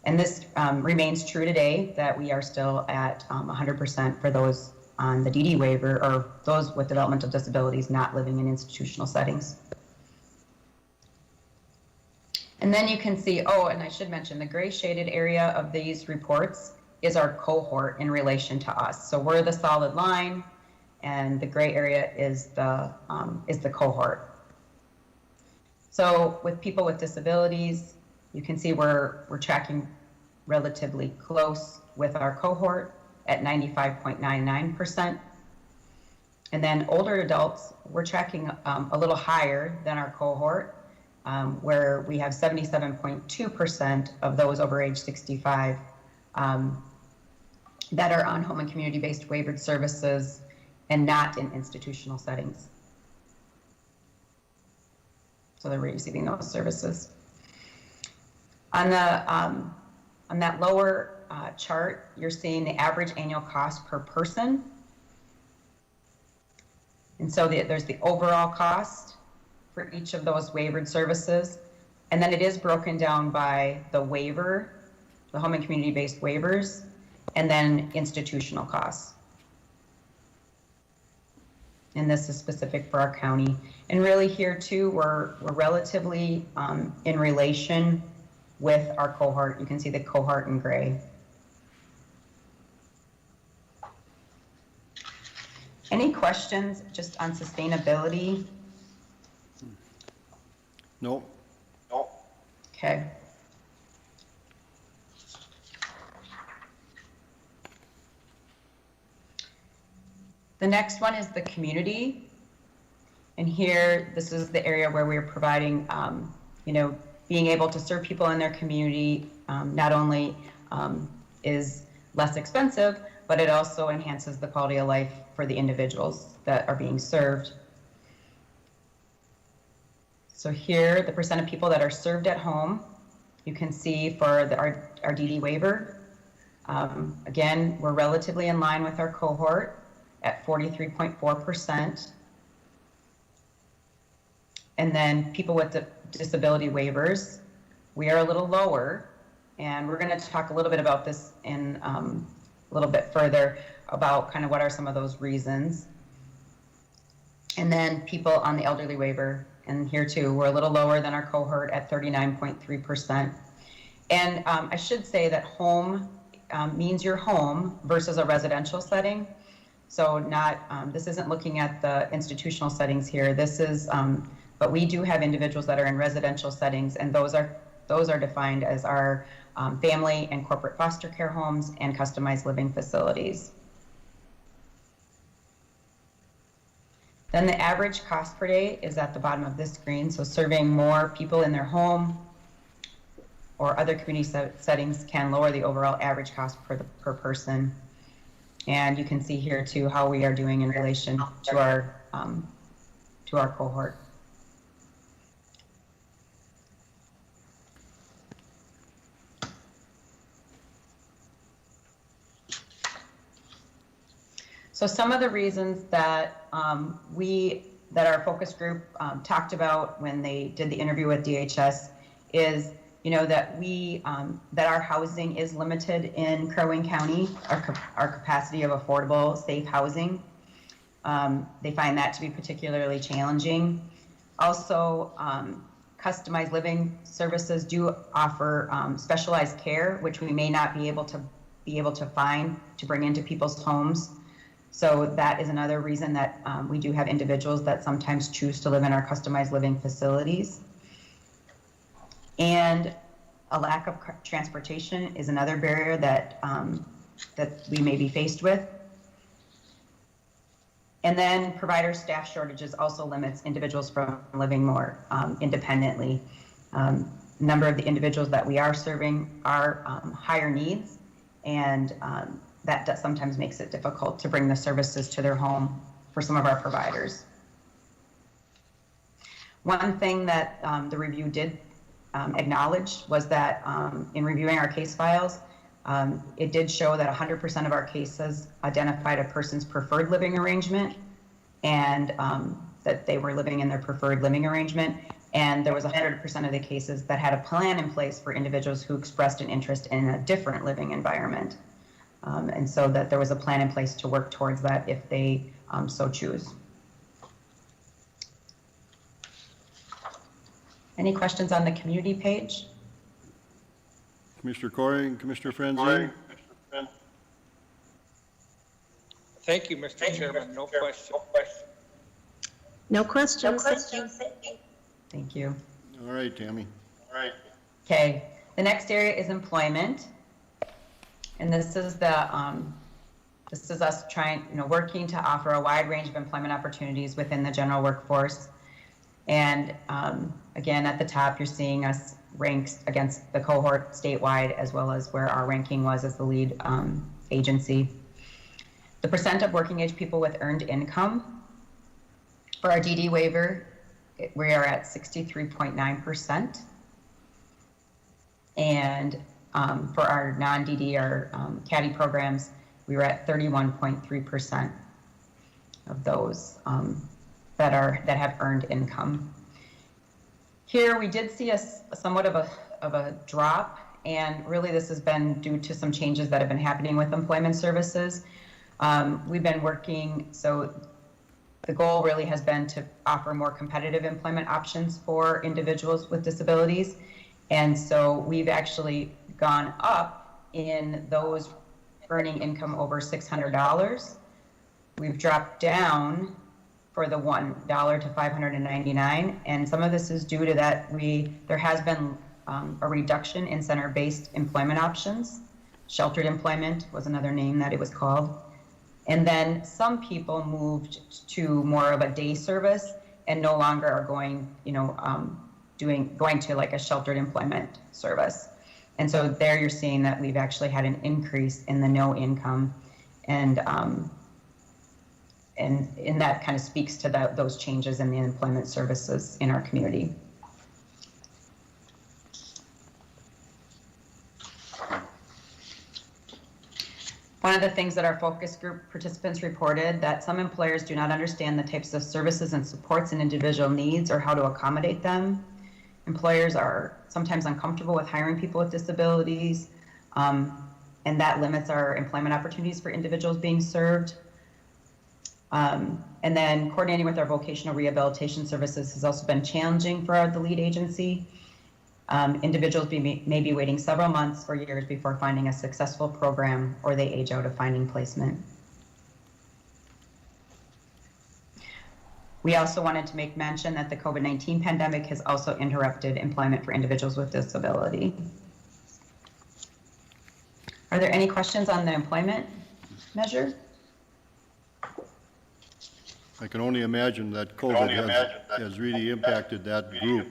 Speaker 8: And this remains true today, that we are still at 100% for those on the DD waiver, or those with developmental disabilities not living in institutional settings. And then you can see, and I should mention, the gray shaded area of these reports is our cohort in relation to us. So we're the solid line, and the gray area is the cohort. So with people with disabilities, you can see we're tracking relatively close with our cohort at 95.99%. And then older adults, we're tracking a little higher than our cohort, where we have 77.2% of those over age 65 that are on home and community-based waivered services and not in institutional settings. So they're receiving those services. On that lower chart, you're seeing the average annual cost per person. And so there's the overall cost for each of those waivered services. And then it is broken down by the waiver, the home and community-based waivers, and then institutional costs. And this is specific for our county. And really here too, we're relatively in relation with our cohort. You can see the cohort in gray. Any questions just on sustainability?
Speaker 1: No?
Speaker 8: Okay. The next one is the community. And here, this is the area where we're providing, being able to serve people in their community not only is less expensive, but it also enhances the quality of life for the individuals that are being served. So here, the percent of people that are served at home, you can see for our DD waiver. Again, we're relatively in line with our cohort at 43.4%. And then people with disability waivers, we are a little lower. And we're going to talk a little bit about this in a little bit further about kind of what are some of those reasons. And then people on the elderly waiver, and here too, we're a little lower than our cohort at 39.3%. And I should say that home means your home versus a residential setting. So this isn't looking at the institutional settings here. This is, but we do have individuals that are in residential settings, and those are defined as our family and corporate foster care homes and customized living facilities. Then the average cost per day is at the bottom of this screen. So serving more people in their home or other community settings can lower the overall average cost per person. And you can see here too how we are doing in relation to our cohort. So some of the reasons that our focus group talked about when they did the interview with DHS is, that our housing is limited in Crow Wing County, our capacity of affordable, safe housing. They find that to be particularly challenging. Also, customized living services do offer specialized care, which we may not be able to find to bring into people's homes. So that is another reason that we do have individuals that sometimes choose to live in our customized living facilities. And a lack of transportation is another barrier that we may be faced with. And then provider staff shortages also limits individuals from living more independently. Number of the individuals that we are serving are higher needs, and that sometimes makes it difficult to bring the services to their home for some of our providers. One thing that the review did acknowledge was that in reviewing our case files, it did show that 100% of our cases identified a person's preferred living arrangement, and that they were living in their preferred living arrangement. And there was 100% of the cases that had a plan in place for individuals who expressed an interest in a different living environment. And so that there was a plan in place to work towards that if they so choose. Any questions on the community page?
Speaker 1: Commissioner Corey and Commissioner Franzen?
Speaker 5: Thank you, Mr. Chairman. No question.
Speaker 6: No questions.
Speaker 8: Thank you.
Speaker 1: All right, Tammy.
Speaker 8: Okay, the next area is employment. And this is the This is us trying, working to offer a wide range of employment opportunities within the general workforce. And again, at the top, you're seeing us ranked against the cohort statewide, as well as where our ranking was as the lead agency. The percent of working age people with earned income for our DD waiver, we are at 63.9%. And for our non-DD, our CADDY programs, we were at 31.3% of those that have earned income. Here we did see somewhat of a drop, and really this has been due to some changes that have been happening with employment services. We've been working, so the goal really has been to offer more competitive employment options for individuals with disabilities. And so we've actually gone up in those earning income over $600. We've dropped down for the $1 to $599, and some of this is due to that there has been a reduction in center-based employment options. Sheltered employment was another name that it was called. And then some people moved to more of a day service and no longer are going, going to like a sheltered employment service. And so there you're seeing that we've actually had an increase in the no income, and that kind of speaks to those changes in the employment services in our community. One of the things that our focus group participants reported, that some employers do not understand the types of services and supports an individual needs or how to accommodate them. Employers are sometimes uncomfortable with hiring people with disabilities, and that limits our employment opportunities for individuals being served. And then coordinating with our vocational rehabilitation services has also been challenging for the lead agency. Individuals may be waiting several months or years before finding a successful program, or they age out of finding placement. We also wanted to make mention that the COVID-19 pandemic has also interrupted employment for individuals with disability. Are there any questions on the employment measure?
Speaker 1: I can only imagine that COVID has really impacted that group,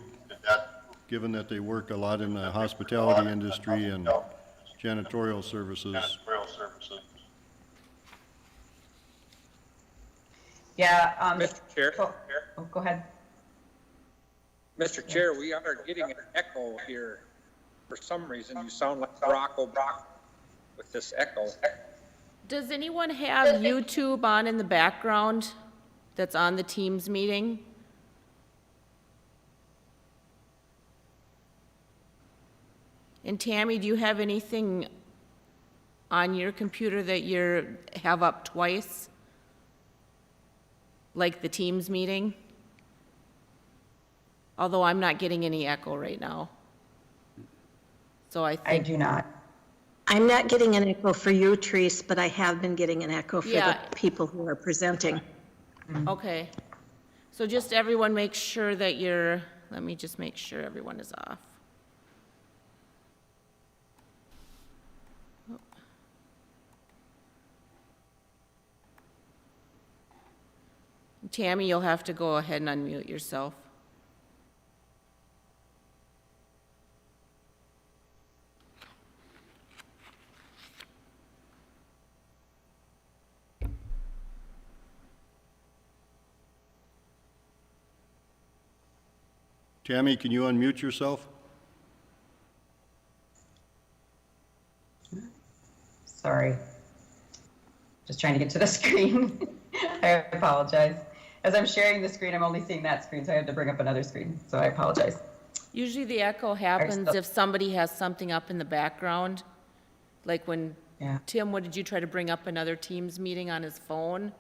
Speaker 1: given that they work a lot in the hospitality industry and janitorial services.
Speaker 8: Yeah.
Speaker 5: Mr. Chair?
Speaker 8: Go ahead.
Speaker 5: Mr. Chair, we are getting an echo here. For some reason, you sound like Barack Obama with this echo.
Speaker 9: Does anyone have YouTube on in the background that's on the Teams meeting? And Tammy, do you have anything on your computer that you have up twice? Like the Teams meeting? Although I'm not getting any echo right now. So I think.
Speaker 8: I do not.
Speaker 6: I'm not getting an echo for you, Therese, but I have been getting an echo for
Speaker 9: Yeah.
Speaker 6: the people who are presenting.
Speaker 9: Okay. So just everyone make sure that let me just make sure everyone is off. Tammy, you'll have to go ahead and unmute yourself.
Speaker 1: Tammy, can you unmute yourself?
Speaker 8: Sorry. Just trying to get to the screen. I apologize. As I'm sharing the screen, I'm only seeing that screen, so I had to bring up another screen. So I apologize.
Speaker 9: Usually the echo happens if somebody has something up in the background. Like when,
Speaker 8: Yeah.
Speaker 9: Tim, what did you try to bring up another Teams meeting on his phone?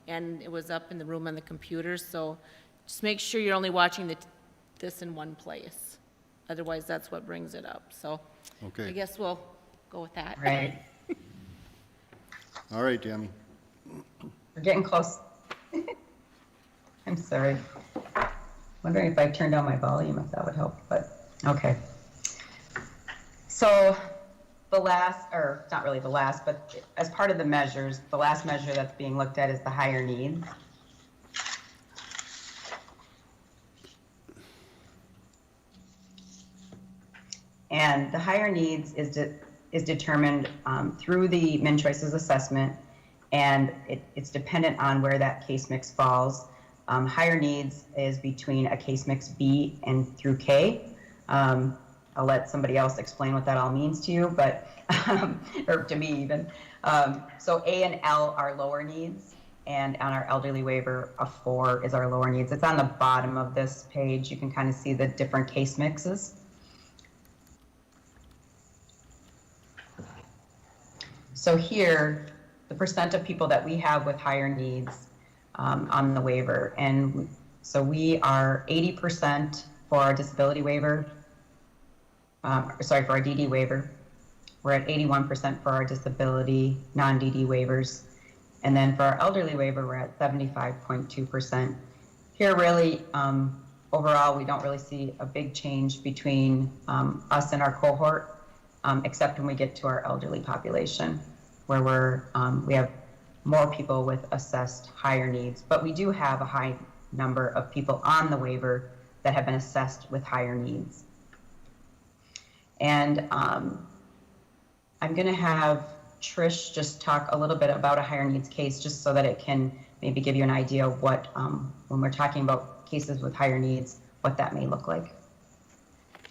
Speaker 9: And it was up in the room on the computer, so just make sure you're only watching this in one place. Otherwise, that's what brings it up. So
Speaker 1: Okay.
Speaker 9: I guess we'll go with that.
Speaker 8: Right.
Speaker 1: All right, Tammy.
Speaker 8: We're getting close. I'm sorry. Wondering if I turned down my volume, if that would help, but okay. So the last, or not really the last, but as part of the measures, the last measure that's being looked at is the higher needs. And the higher needs is determined through the Min Choices assessment, and it's dependent on where that case mix falls. Higher needs is between a case mix B and through K. I'll let somebody else explain what that all means to you, but or to me even. So A and L are lower needs, and on our elderly waiver, a 4 is our lower needs. It's on the bottom of this page. You can kind of see the different case mixes. So here, the percent of people that we have with higher needs on the waiver. And so we are 80% for our disability waiver, for our DD waiver. We're at 81% for our disability non-DD waivers. And then for our elderly waiver, we're at 75.2%. Here really, overall, we don't really see a big change between us and our cohort, except when we get to our elderly population, where we have more people with assessed higher needs. But we do have a high number of people on the waiver that have been assessed with higher needs. And I'm going to have Trish just talk a little bit about a higher needs case, just so that it can maybe give you an idea of what, when we're talking about cases with higher needs, what that may look like.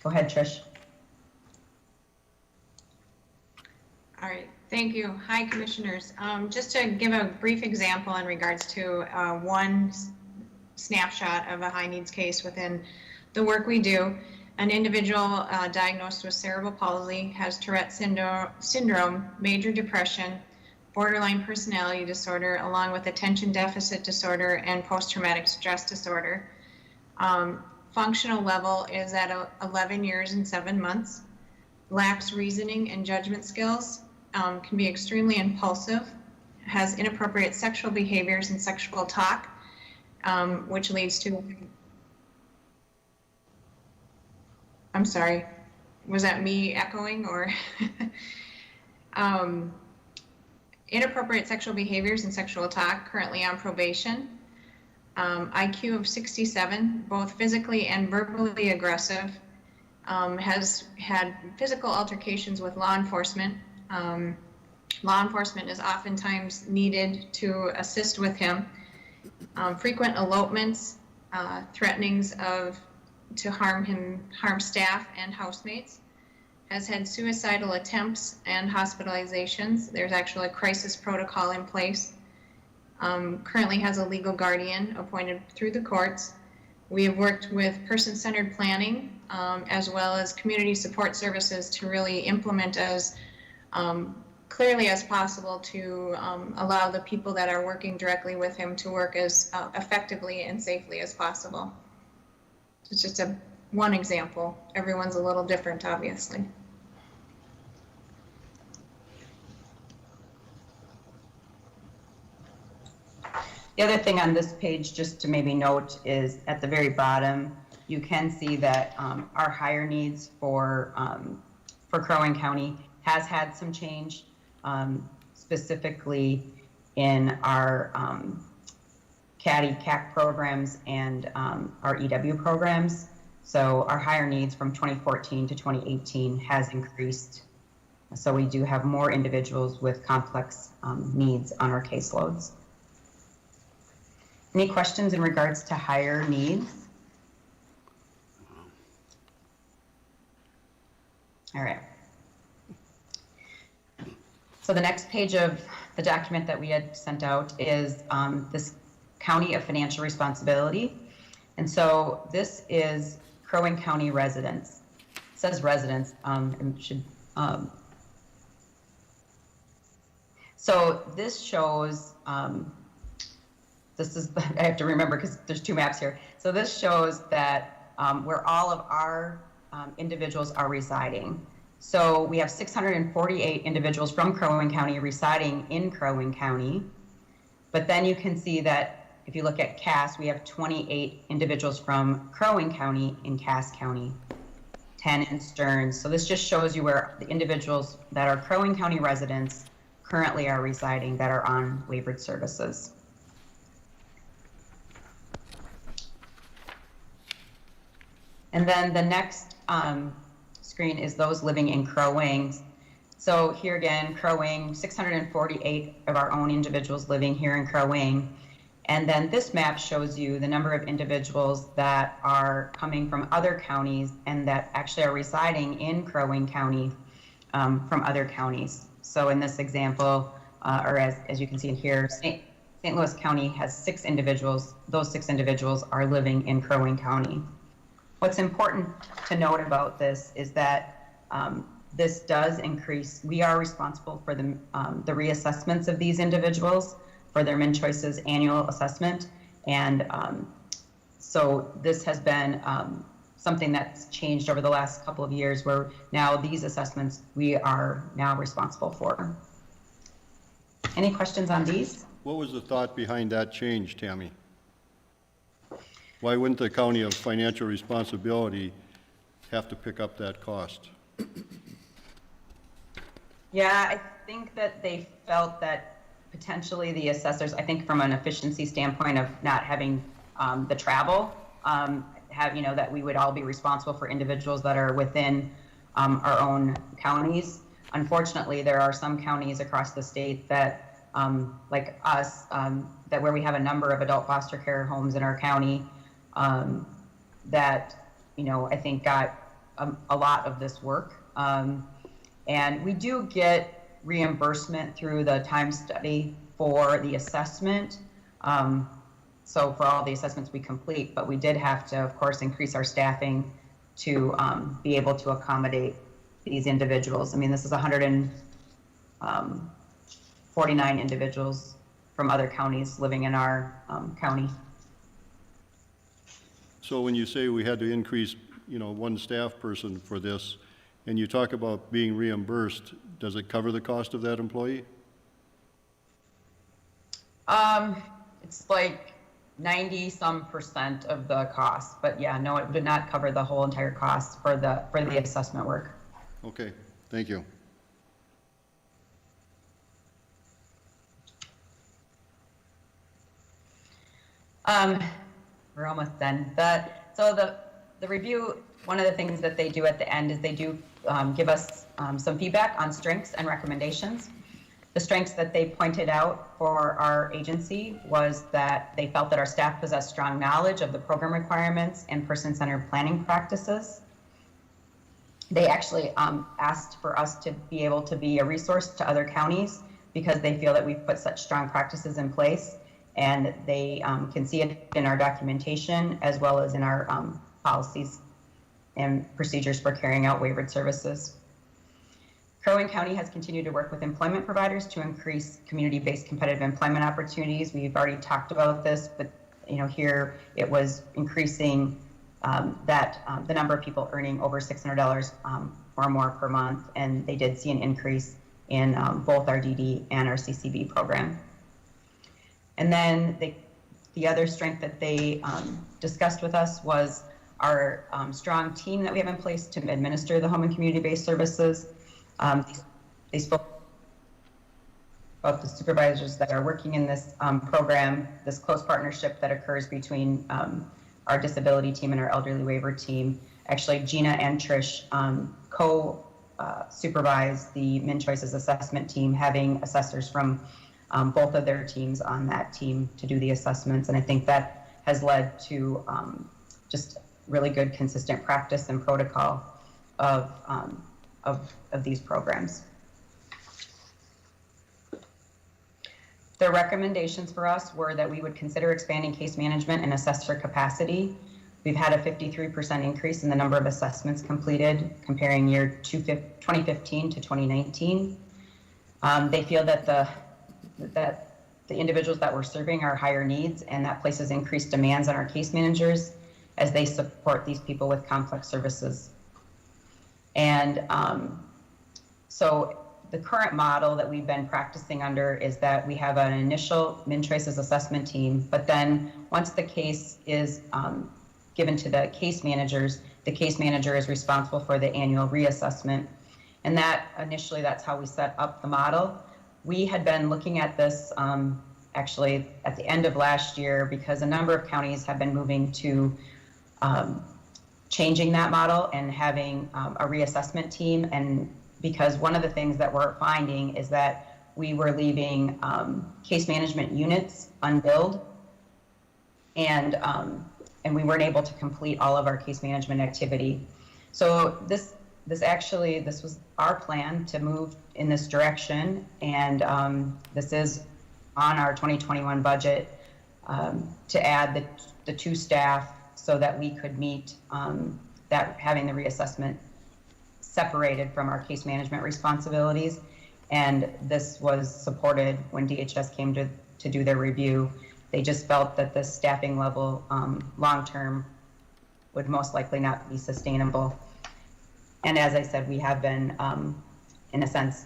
Speaker 8: Go ahead, Trish.
Speaker 10: All right, thank you. Hi, Commissioners. Just to give a brief example in regards to one snapshot of a high needs case within the work we do. An individual diagnosed with cerebral palsy, has Tourette syndrome, major depression, borderline personality disorder, along with attention deficit disorder and post-traumatic stress disorder. Functional level is at 11 years and 7 months. Lacks reasoning and judgment skills, can be extremely impulsive, has inappropriate sexual behaviors and sexual talk, which leads to, I'm sorry, was that me echoing or? Inappropriate sexual behaviors and sexual talk, currently on probation. IQ of 67, both physically and verbally aggressive. Has had physical altercations with law enforcement. Law enforcement is oftentimes needed to assist with him. Frequent elopements, threatenings to harm staff and housemates. Has had suicidal attempts and hospitalizations. There's actually a crisis protocol in place. Currently has a legal guardian appointed through the courts. We have worked with person-centered planning as well as community support services to really implement as clearly as possible to allow the people that are working directly with him to work as effectively and safely as possible. It's just one example. Everyone's a little different, obviously.
Speaker 8: The other thing on this page, just to maybe note, is at the very bottom, you can see that our higher needs for Crow Wing County has had some change, specifically in our CAC programs and our EW programs. So our higher needs from 2014 to 2018 has increased. So we do have more individuals with complex needs on our caseloads. Any questions in regards to higher needs? All right. So the next page of the document that we had sent out is this County of Financial Responsibility. And so this is Crow Wing County residents. It says residents, and should, so this shows, this is, I have to remember because there's two maps here. So this shows that where all of our individuals are residing. So we have 648 individuals from Crow Wing County residing in Crow Wing County. But then you can see that if you look at Cass, we have 28 individuals from Crow Wing County in Cass County, 10 in Stearns. So this just shows you where the individuals that are Crow Wing County residents currently are residing that are on waivered services. And then the next screen is those living in Crow Wing. So here again, Crow Wing, 648 of our own individuals living here in Crow Wing. And then this map shows you the number of individuals that are coming from other counties and that actually are residing in Crow Wing County from other counties. So in this example, or as you can see in here, St. Louis County has 6 individuals. Those 6 individuals are living in Crow Wing County. What's important to note about this is that this does increase. We are responsible for the reassessments of these individuals for their MnChoice's annual assessment. And so this has been something that's changed over the last couple of years, where now these assessments we are now responsible for. Any questions on these?
Speaker 1: What was the thought behind that change, Tammy? Why wouldn't the county of financial responsibility have to pick up that cost?
Speaker 8: Yeah, I think that they felt that potentially the assessors, I think from an efficiency standpoint of not having the travel, that we would all be responsible for individuals that are within our own counties. Unfortunately, there are some counties across the state that, like us, that where we have a number of adult foster care homes in our county, that, I think got a lot of this work. And we do get reimbursement through the time study for the assessment. So for all the assessments we complete, but we did have to, of course, increase our staffing to be able to accommodate these individuals. I mean, this is 149 individuals from other counties living in our county.
Speaker 1: So when you say we had to increase, one staff person for this, and you talk about being reimbursed, does it cover the cost of that employee?
Speaker 8: It's like 90% of the cost, but yeah, no, it would not cover the whole entire cost for the assessment work.
Speaker 1: Okay, thank you.
Speaker 8: We're almost done. So the review, one of the things that they do at the end is they do give us some feedback on strengths and recommendations. The strengths that they pointed out for our agency was that they felt that our staff possessed strong knowledge of the program requirements and person-centered planning practices. They actually asked for us to be able to be a resource to other counties because they feel that we've put such strong practices in place, and they can see it in our documentation as well as in our policies and procedures for carrying out waivered services. Crow Wing County has continued to work with employment providers to increase community-based competitive employment opportunities. We've already talked about this, but here it was increasing the number of people earning over $600 or more per month, and they did see an increase in both our DD and our CCB program. And then the other strength that they discussed with us was our strong team that we have in place to administer the home and community-based services. They spoke about the supervisors that are working in this program, this close partnership that occurs between our disability team and our elderly waiver team. Actually, Gina and Trish co-supervise the MnChoice's assessment team, having assessors from both of their teams on that team to do the assessments. And I think that has led to just really good, consistent practice and protocol of these programs. Their recommendations for us were that we would consider expanding case management and assessor capacity. We've had a 53% increase in the number of assessments completed comparing year 2015 to 2019. They feel that the individuals that we're serving are higher needs, and that places increased demands on our case managers as they support these people with complex services. And so the current model that we've been practicing under is that we have an initial MnChoice's assessment team, but then once the case is given to the case managers, the case manager is responsible for the annual reassessment. And that initially, that's how we set up the model. We had been looking at this actually at the end of last year because a number of counties have been moving to changing that model and having a reassessment team. And because one of the things that we're finding is that we were leaving case management units unbilled, and we weren't able to complete all of our case management activity. So this was our plan to move in this direction, and this is on our 2021 budget to add the 2 staff so that we could meet that having the reassessment separated from our case management responsibilities. And this was supported when DHS came to do their review. They just felt that the staffing level long-term would most likely not be sustainable. And as I said, we have been, in a sense,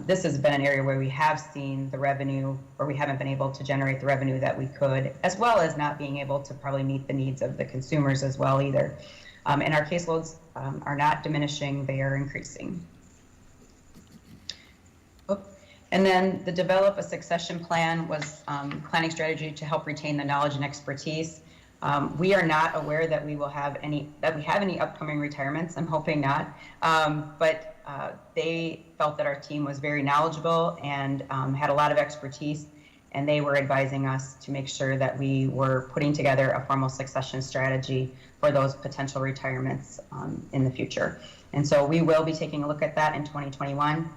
Speaker 8: this has been an area where we have seen the revenue, or we haven't been able to generate the revenue that we could, as well as not being able to probably meet the needs of the consumers as well either. And our caseloads are not diminishing, they are increasing. And then the develop a succession plan was planning strategy to help retain the knowledge and expertise. We are not aware that we have any upcoming retirements. I'm hoping not. But they felt that our team was very knowledgeable and had a lot of expertise, and they were advising us to make sure that we were putting together a formal succession strategy for those potential retirements in the future. And so we will be taking a look at that in 2021.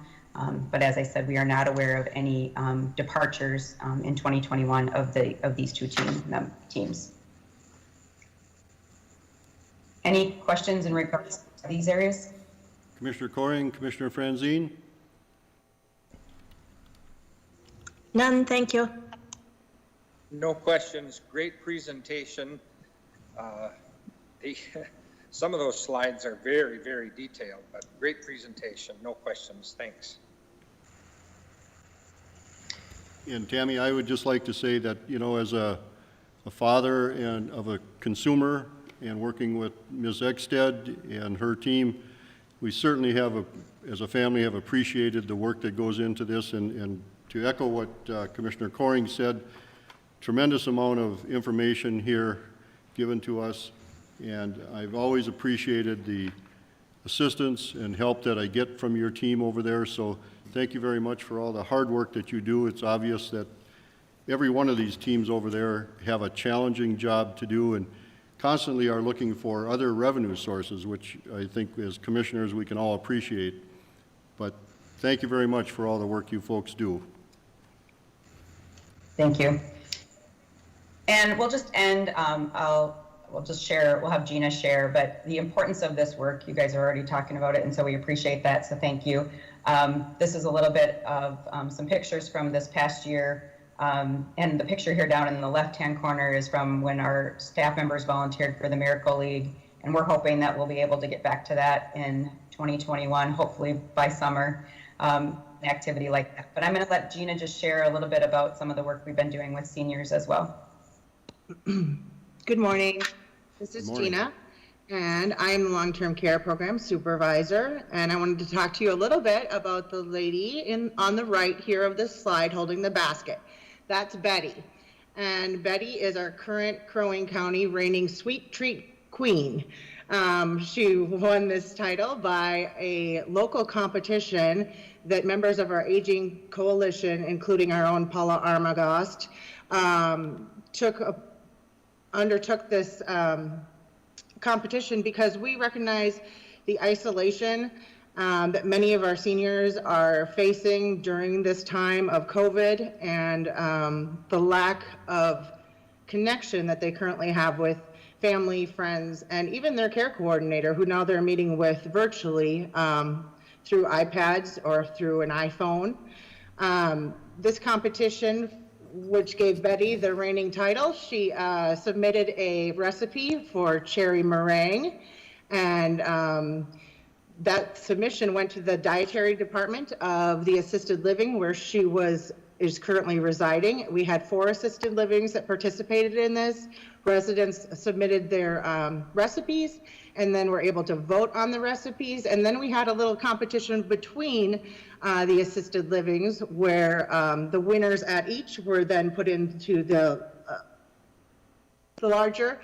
Speaker 8: But as I said, we are not aware of any departures in 2021 of these 2 teams. Any questions in regards to these areas?
Speaker 1: Commissioner Coring, Commissioner Franzine?
Speaker 6: None, thank you.
Speaker 5: No questions. Great presentation. Some of those slides are very, very detailed, but great presentation. No questions. Thanks.
Speaker 1: And Tammy, I would just like to say that, you know, as a father and of a consumer and working with Ms. Eckstead and her team, we certainly have, as a family, have appreciated the work that goes into this. And to echo what Commissioner Coring said, tremendous amount of information here given to us. And I've always appreciated the assistance and help that I get from your team over there. So thank you very much for all the hard work that you do. It's obvious that every one of these teams over there have a challenging job to do and constantly are looking for other revenue sources, which I think as commissioners we can all appreciate. But thank you very much for all the work you folks do.
Speaker 8: Thank you. And we'll just end, we'll just share, we'll have Gina share, but the importance of this work, you guys are already talking about it, and so we appreciate that, so thank you. This is a little bit of some pictures from this past year, and the picture here down in the left-hand corner is from when our staff members volunteered for the Miracle League, and we're hoping that we'll be able to get back to that in 2021, hopefully by summer, an activity like that. But I'm going to let Gina just share a little bit about some of the work we've been doing with seniors as well.
Speaker 11: Good morning. This is Gina, and I'm the long-term care program supervisor, and I wanted to talk to you a little bit about the lady on the right here of this slide holding the basket. That's Betty, and Betty is our current Crow Wing County reigning sweet treat queen. She won this title by a local competition that members of our aging coalition, including our own Paula Armagost, undertook this competition because we recognize the isolation that many of our seniors are facing during this time of COVID, and the lack of connection that they currently have with family, friends, and even their care coordinator, who now they're meeting with virtually through iPads or through an iPhone. This competition, which gave Betty the reigning title, she submitted a recipe for cherry meringue, and that submission went to the dietary department of the assisted living where she was is currently residing. We had 4 assisted livings that participated in this. Residents submitted their recipes, and then were able to vote on the recipes. And then we had a little competition between the assisted livings where the winners at each were then put into the larger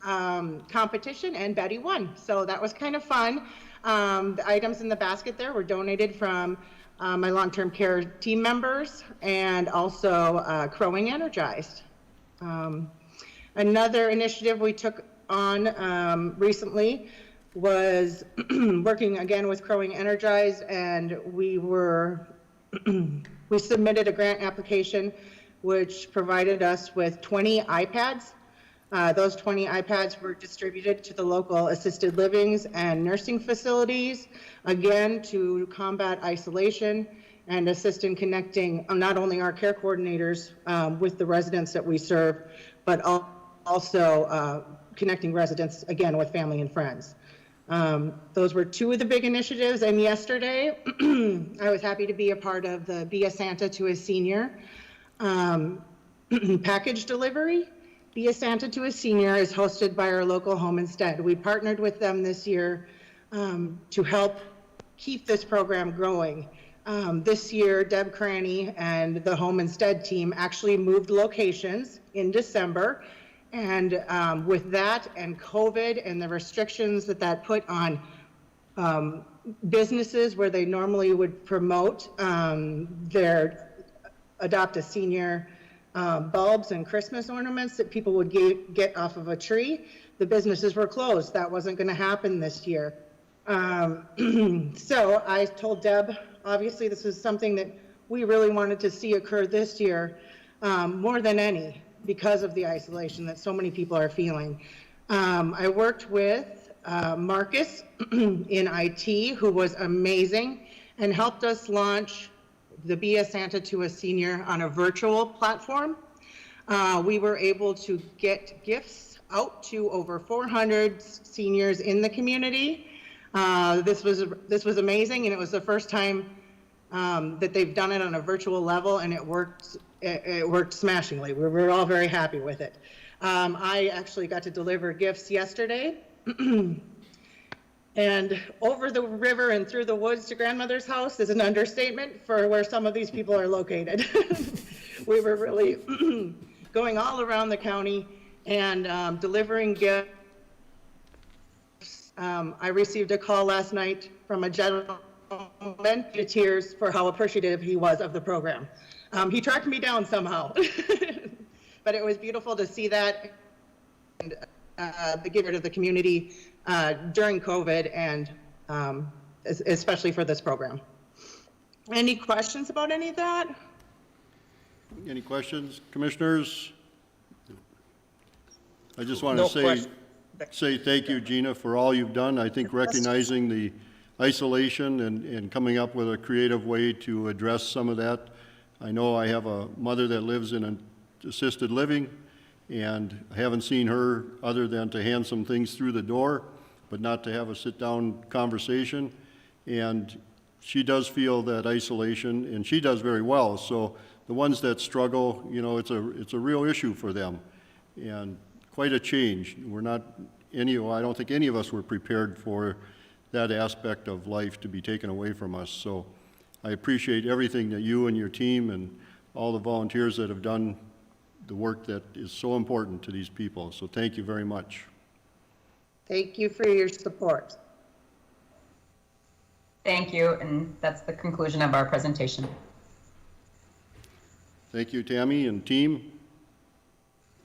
Speaker 11: competition, and Betty won. So that was kind of fun. The items in the basket there were donated from my long-term care team members, and also Crowing Energized. Another initiative we took on recently was working again with Crowing Energized, and we submitted a grant application which provided us with 20 iPads. Those 20 iPads were distributed to the local assisted livings and nursing facilities, again, to combat isolation and assist in connecting not only our care coordinators with the residents that we serve, but also connecting residents, again, with family and friends. Those were 2 of the big initiatives. And yesterday, I was happy to be a part of the Be a Santa to a Senior package delivery. Be a Santa to a Senior is hosted by our local Home Instead. We partnered with them this year to help keep this program growing. This year, Deb Cranny and the Home Instead team actually moved locations in December. And with that and COVID and the restrictions that put on businesses where they normally would promote their Adopt a Senior bulbs and Christmas ornaments that people would get off of a tree, the businesses were closed. That wasn't going to happen this year. So I told Deb, obviously this is something that we really wanted to see occur this year more than any, because of the isolation that so many people are feeling. I worked with Marcus in IT, who was amazing, and helped us launch the Be a Santa to a Senior on a virtual platform. We were able to get gifts out to over 400 seniors in the community. This was amazing, and it was the first time that they've done it on a virtual level, and it worked smashingly. We were all very happy with it. I actually got to deliver gifts yesterday. And over the river and through the woods to grandmother's house is an understatement for where some of these people are located. We were really going all around the county and delivering gifts. I received a call last night from a gentleman to tears for how appreciative he was of the program. He tracked me down somehow, but it was beautiful to see that, and the gift of the community during COVID, and especially for this program. Any questions about any of that?
Speaker 1: Any questions, commissioners? I just want to say thank you, Gina, for all you've done. I think recognizing the isolation and coming up with a creative way to address some of that. I know I have a mother that lives in an assisted living, and I haven't seen her other than to hand some things through the door, but not to have a sit-down conversation. And she does feel that isolation, and she does very well. So the ones that struggle, you know, it's a real issue for them, and quite a change. I don't think any of us were prepared for that aspect of life to be taken away from us. So I appreciate everything that you and your team and all the volunteers that have done the work that is so important to these people. So thank you very much.
Speaker 11: Thank you for your support.
Speaker 8: Thank you, and that's the conclusion of our presentation.
Speaker 1: Thank you, Tammy and team.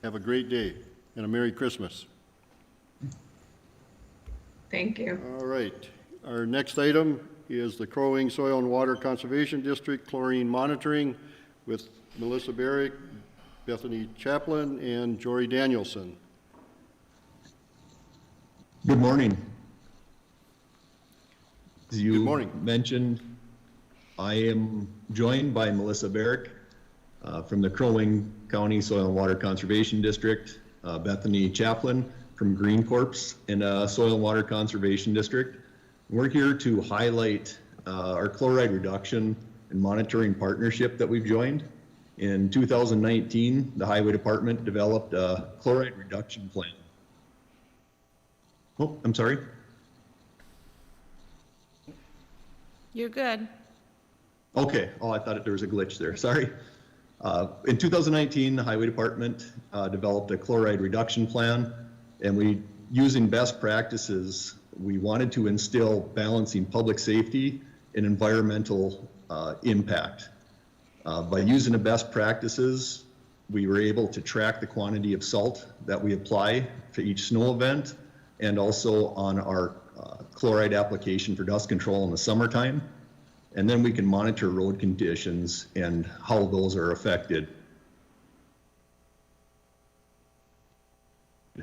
Speaker 1: Have a great day and a Merry Christmas.
Speaker 7: Thank you.
Speaker 1: All right. Our next item is the Crow Wing Soil and Water Conservation District chlorine monitoring with Melissa Barrick, Bethany Chaplin, and Jory Danielson.
Speaker 12: Good morning. As you
Speaker 1: Good morning.
Speaker 12: mentioned, I am joined by Melissa Barrick from the Crow Wing County Soil and Water Conservation District, Bethany Chaplin from Green Corps and Soil and Water Conservation District. We're here to highlight our chloride reduction and monitoring partnership that we've joined. In 2019, the Highway Department developed a chloride reduction plan. Oh, I'm sorry.
Speaker 9: You're good.
Speaker 12: Okay. Oh, I thought there was a glitch there. Sorry. In 2019, the Highway Department developed a chloride reduction plan, and using best practices, we wanted to instill balancing public safety and environmental impact. By using the best practices, we were able to track the quantity of salt that we apply to each snow event, and also on our chloride application for dust control in the summertime. And then we can monitor road conditions and how those are affected.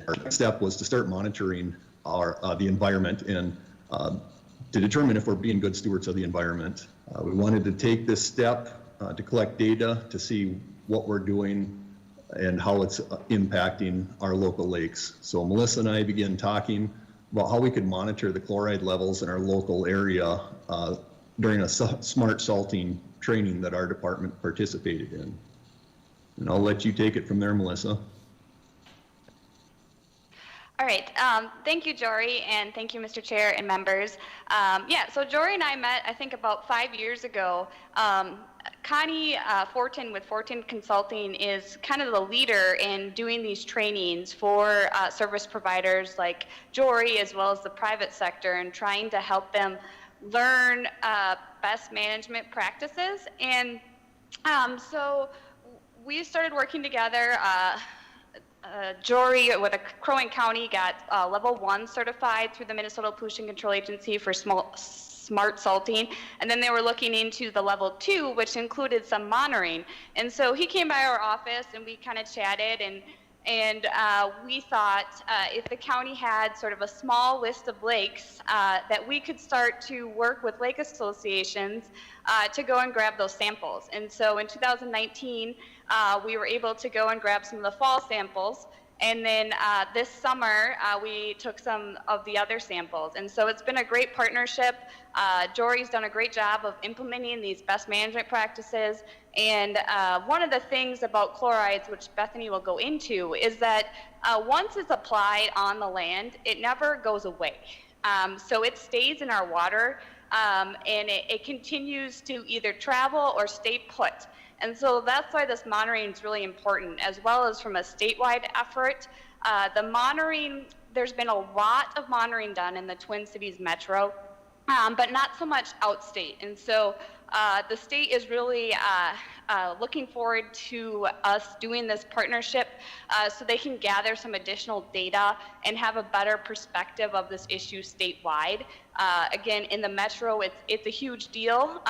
Speaker 12: Our next step was to start monitoring the environment and to determine if we're being good stewards of the environment. We wanted to take this step to collect data to see what we're doing and how it's impacting our local lakes. So Melissa and I began talking about how we could monitor the chloride levels in our local area during a smart salting training that our department participated in. And I'll let you take it from there, Melissa.
Speaker 13: All right, thank you, Jory, and thank you, Mr. Chair and members. Yeah, so Jory and I met, I think, about 5 years ago. Connie Fortin with Fortin Consulting is kind of the leader in doing these trainings for service providers like Jory, as well as the private sector, and trying to help them learn best management practices. And so we started working together. Jory with Crow Wing County got level 1 certified through the Minnesota Pollution Control Agency for smart salting, and then they were looking into the level 2, which included some monitoring. And so he came by our office and we kind of chatted, and we thought if the county had sort of a small list of lakes that we could start to work with lake associations to go and grab those samples. And so in 2019, we were able to go and grab some of the fall samples. And then this summer, we took some of the other samples. And so it's been a great partnership. Jory's done a great job of implementing these best management practices. And one of the things about chlorides, which Bethany will go into, is that once it's applied on the land, it never goes away. So it stays in our water, and it continues to either travel or stay put. And so that's why this monitoring is really important, as well as from a statewide effort. The monitoring, there's been a lot of monitoring done in the Twin Cities Metro, but not so much outstate. And so the state is really looking forward to us doing this partnership so they can gather some additional data and have a better perspective of this issue statewide. Again, in the Metro, it's a huge deal.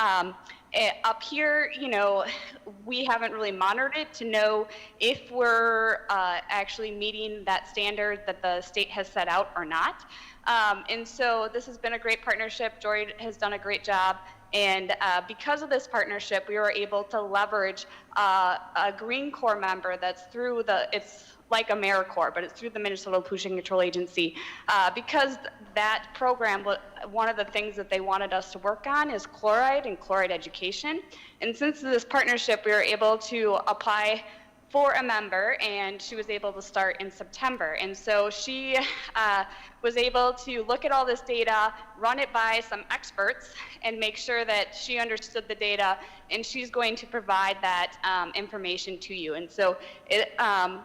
Speaker 13: Up here, you know, we haven't really monitored it to know if we're actually meeting that standard that the state has set out or not. And so this has been a great partnership. Jory has done a great job. And because of this partnership, we were able to leverage a Green Corps member that's through it's like AmeriCorps, but it's through the Minnesota Pollution Control Agency. Because that program, one of the things that they wanted us to work on is chloride and chloride education. And since this partnership, we were able to apply for a member, and she was able to start in September. And so she was able to look at all this data, run it by some experts, and make sure that she understood the data, and she's going to provide that information to you. And so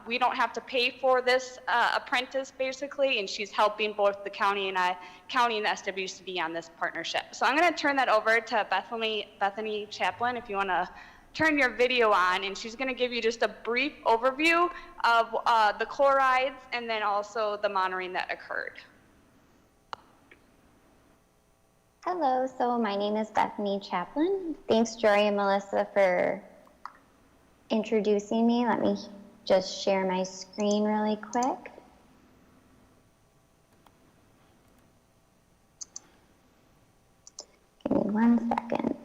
Speaker 13: we don't have to pay for this apprentice, basically, and she's helping both the county and the SWCD on this partnership. So I'm gonna turn that over to Bethany Chaplin, if you wanna turn your video on, and she's going to give you just a brief overview of the chlorides and then also the monitoring that occurred.
Speaker 14: Hello, so my name is Bethany Chaplin. Thanks, Jory and Melissa, for introducing me. Let me just share my screen really quick. Give me 1 second.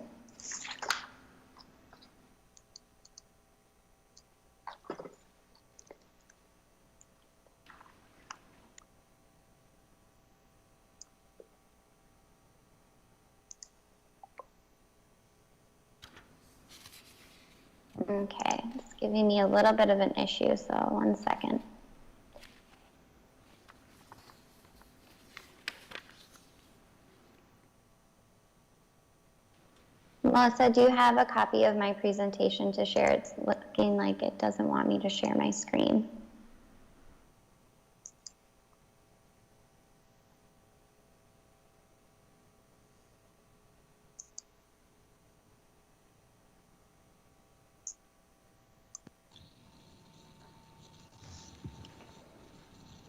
Speaker 14: Okay, it's giving me a little bit of an issue, so 1 second. Melissa, do you have a copy of my presentation to share? It's looking like it doesn't want me to share my screen.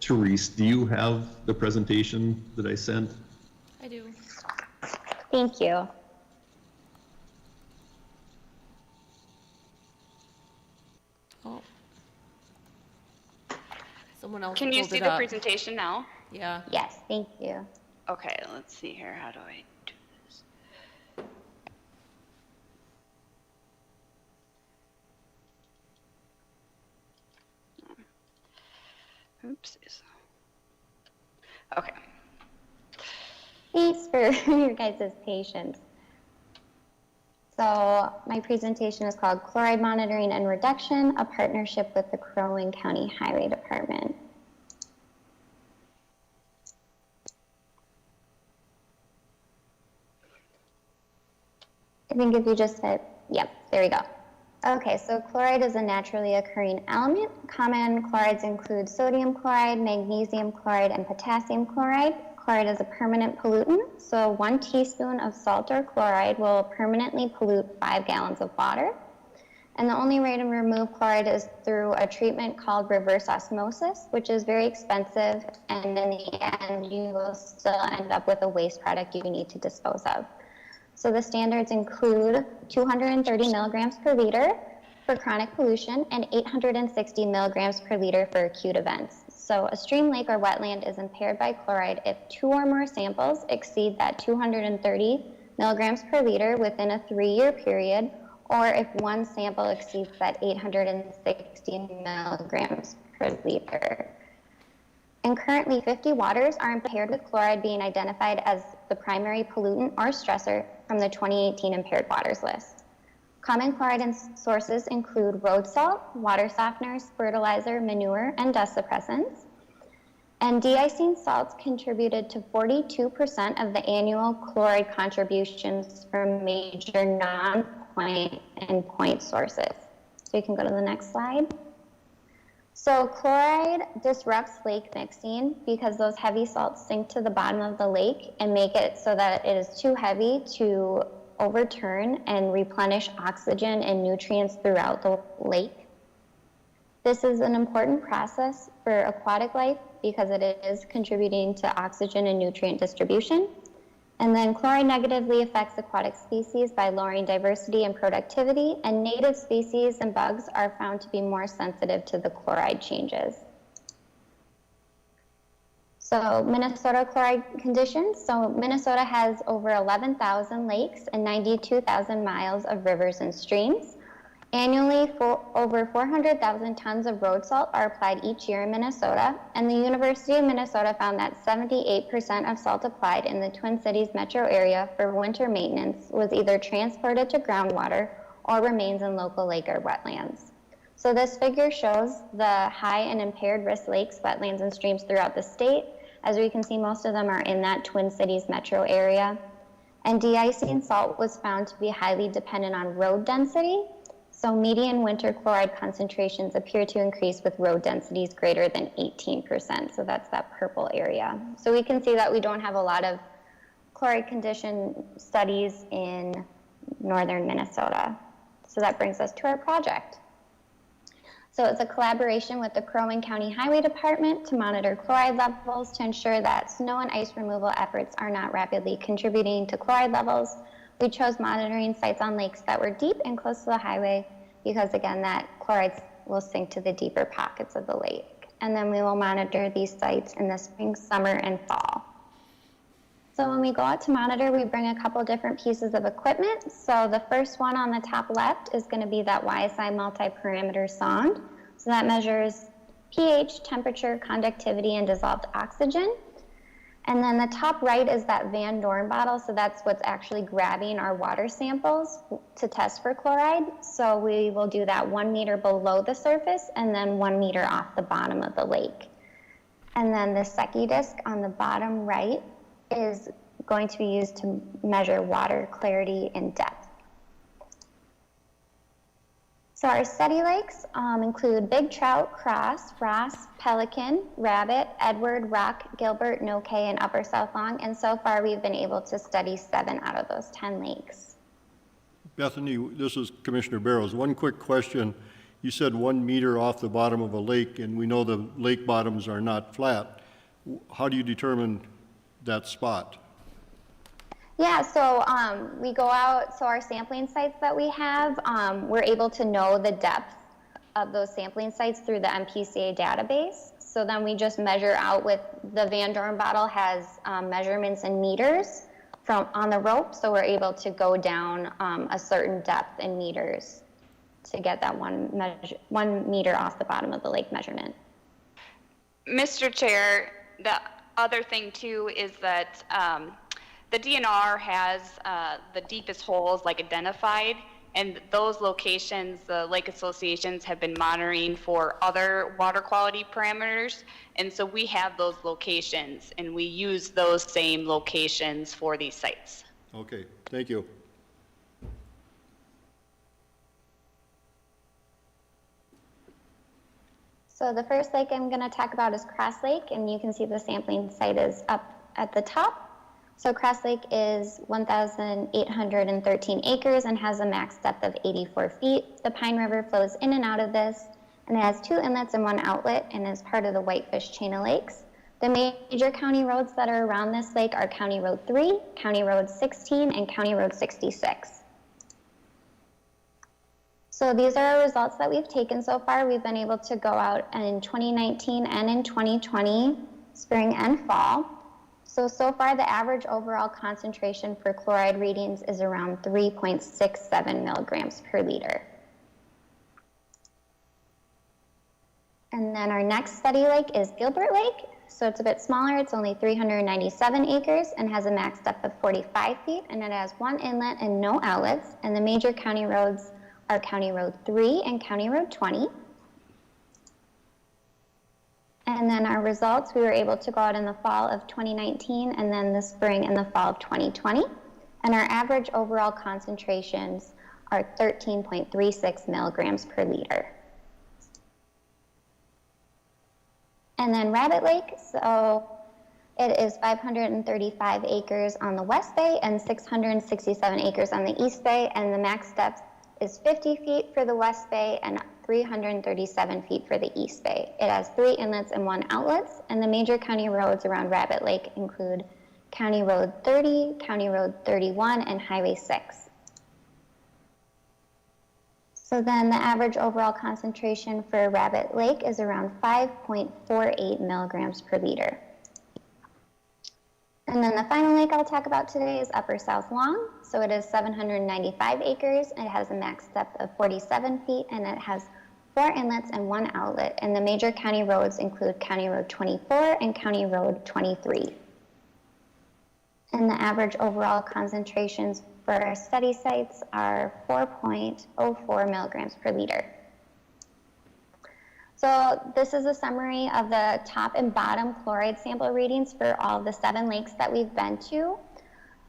Speaker 12: Therese, do you have the presentation that I sent?
Speaker 9: I do.
Speaker 14: Thank you.
Speaker 9: Oh. Someone else
Speaker 13: Can you
Speaker 9: pulled
Speaker 13: see
Speaker 9: it
Speaker 13: the
Speaker 9: up.
Speaker 13: presentation now?
Speaker 9: Yeah.
Speaker 14: Yes, thank you.
Speaker 13: Okay, let's see here. How do I do this? Oopsies. Okay.
Speaker 14: Thanks for your guys' patience. So my presentation is called Chloride Monitoring and Reduction, a partnership with the Crow Wing County Highway Department. I think if you just hit, yep, there we go. Okay, so chloride is a naturally occurring element. Common chlorides include sodium chloride, magnesium chloride, and potassium chloride. Chloride is a permanent pollutant, so 1 teaspoon of salt or chloride will permanently pollute 5 gallons of water. And the only way to remove chloride is through a treatment called reverse osmosis, which is very expensive, and in the end, you will still end up with a waste product you need to dispose of. So the standards include 230 milligrams per liter for chronic pollution and 860 milligrams per liter for acute events. So a stream, lake, or wetland is impaired by chloride if 2 or more samples exceed that 230 milligrams per liter within a 3-year period, or if 1 sample exceeds that 860 milligrams per liter. And currently 50 waters are impaired with chloride being identified as the primary pollutant or stressor from the 2018 impaired waters list. Common chloride sources include road salt, water softeners, fertilizer, manure, and dust suppressants. And de-icing salts contributed to 42% of the annual chloride contributions from major non-point and point sources. So you can go to the next slide. So chloride disrupts lake mixing because those heavy salts sink to the bottom of the lake and make it so that it is too heavy to overturn and replenish oxygen and nutrients throughout the lake. This is an important process for aquatic life because it is contributing to oxygen and nutrient distribution. And then chloride negatively affects aquatic species by lowering diversity and productivity, and native species and bugs are found to be more sensitive to the chloride changes. So Minnesota chloride conditions. So Minnesota has over 11,000 lakes and 92,000 miles of rivers and streams. Annually, over 400,000 tons of road salt are applied each year in Minnesota, and the University of Minnesota found that 78% of salt applied in the Twin Cities metro area for winter maintenance was either transported to groundwater or remains in local lake or wetlands. So this figure shows the high and impaired risk lakes, wetlands, and streams throughout the state. As we can see, most of them are in that Twin Cities metro area. And de-icing salt was found to be highly dependent on road density. So median winter chloride concentrations appear to increase with road densities greater than 18%. So that's that purple area. So we can see that we don't have a lot of chloride condition studies in northern Minnesota. So that brings us to our project. So it's a collaboration with the Crow Wing County Highway Department to monitor chloride levels to ensure that snow and ice removal efforts are not rapidly contributing to chloride levels. We chose monitoring sites on lakes that were deep and close to the highway because, again, that chlorides will sink to the deeper pockets of the lake. And then we will monitor these sites in the spring, summer, and fall. So when we go out to monitor, we bring a couple different pieces of equipment. So the first one on the top left is going to be that YSI multi-parameter sonde. So that measures pH, temperature, conductivity, and dissolved oxygen. And then the top right is that Van Dorn bottle, so that's what's actually grabbing our water samples to test for chloride. So we will do that 1 meter below the surface and then 1 meter off the bottom of the lake. And then the Secchi disc on the bottom right is going to be used to measure water clarity and depth. So our study lakes include Big Trout, Cross, Ross, Pelican, Rabbit, Edward, Rock, Gilbert, Noke, and Upper South Long. And so far we've been able to study 7 out of those 10 lakes.
Speaker 1: Bethany, this is Commissioner Barrows. One quick question. You said 1 meter off the bottom of a lake, and we know the lake bottoms are not flat. How do you determine that spot?
Speaker 14: Yeah, so we go out, so our sampling sites that we have, we're able to know the depth of those sampling sites through the MPCA database. So then we just measure out with the Van Dorn bottle has measurements in meters from on the rope, so we're able to go down a certain depth in meters to get that 1 meter off the bottom of the lake measurement.
Speaker 13: Mr. Chair, the other thing too is that the DNR has the deepest holes like identified, and those locations, the lake associations have been monitoring for other water quality parameters, and so we have those locations, and we use those same locations for these sites.
Speaker 1: Okay, thank you.
Speaker 14: So the first lake I'm going to talk about is Cross Lake, and you can see the sampling site is up at the top. So Cross Lake is 1,813 acres and has a max depth of 84 feet. The Pine River flows in and out of this, and it has 2 inlets and 1 outlet, and is part of the Whitefish chain of lakes. The major county roads that are around this lake are County Road 3, County Road 16, and County Road 66. So these are our results that we've taken so far. We've been able to go out in 2019 and in 2020, spring and fall. So far the average overall concentration for chloride readings is around 3.67 milligrams per liter. And then our next study lake is Gilbert Lake. So it's a bit smaller, it's only 397 acres and has a max depth of 45 feet, and it has 1 inlet and no outlets, and the major county roads are County Road 3 and County Road 20. And then our results, we were able to go out in the fall of 2019 and then the spring and the fall of 2020. And our average overall concentrations are 13.36 milligrams per liter. And then Rabbit Lake, so it is 535 acres on the west bay and 667 acres on the east bay, and the max depth is 50 feet for the west bay and 337 feet for the east bay. It has 3 inlets and 1 outlets, and the major county roads around Rabbit Lake include County Road 30, County Road 31, and Highway 6. So then the average overall concentration for Rabbit Lake is around 5.48 milligrams per liter. And then the final lake I'll talk about today is Upper South Long. So it is 795 acres. It has a max depth of 47 feet, and it has 4 inlets and 1 outlet. And the major county roads include County Road 24 and County Road 23. And the average overall concentrations for our study sites are 4.04 milligrams per liter. So this is a summary of the top and bottom chloride sample readings for all of the 7 lakes that we've been to.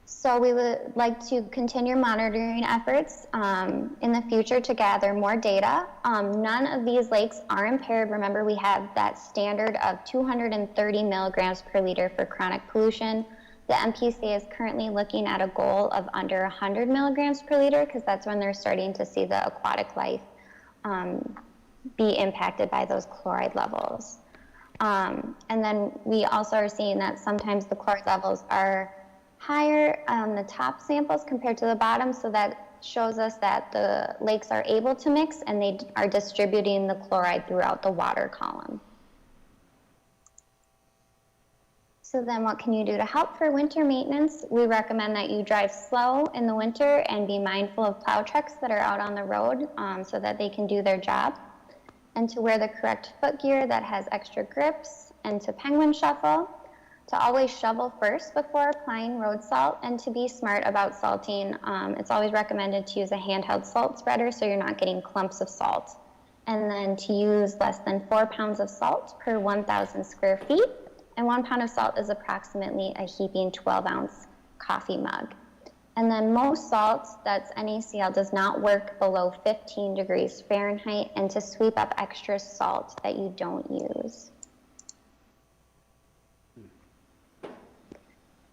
Speaker 14: So we would like to continue monitoring efforts in the future to gather more data. None of these lakes are impaired. Remember, we have that standard of 230 milligrams per liter for chronic pollution. The MPCA is currently looking at a goal of under 100 milligrams per liter, because that's when they're starting to see the aquatic life be impacted by those chloride levels. And then we also are seeing that sometimes the chloride levels are higher on the top samples compared to the bottom, so that shows us that the lakes are able to mix and they are distributing the chloride throughout the water column. So then what can you do to help for winter maintenance? We recommend that you drive slow in the winter and be mindful of plow trucks that are out on the road so that they can do their job, and to wear the correct foot gear that has extra grips, and to penguin shuffle. to always shovel first before applying road salt, and to be smart about salting. It's always recommended to use a handheld salt spreader so you're not getting clumps of salt. And then to use less than 4 pounds of salt per 1,000 square feet. And 1 pound of salt is approximately a heaping 12-ounce coffee mug. And then most salt, that's NaCl, does not work below 15 degrees Fahrenheit, and to sweep up extra salt that you don't use.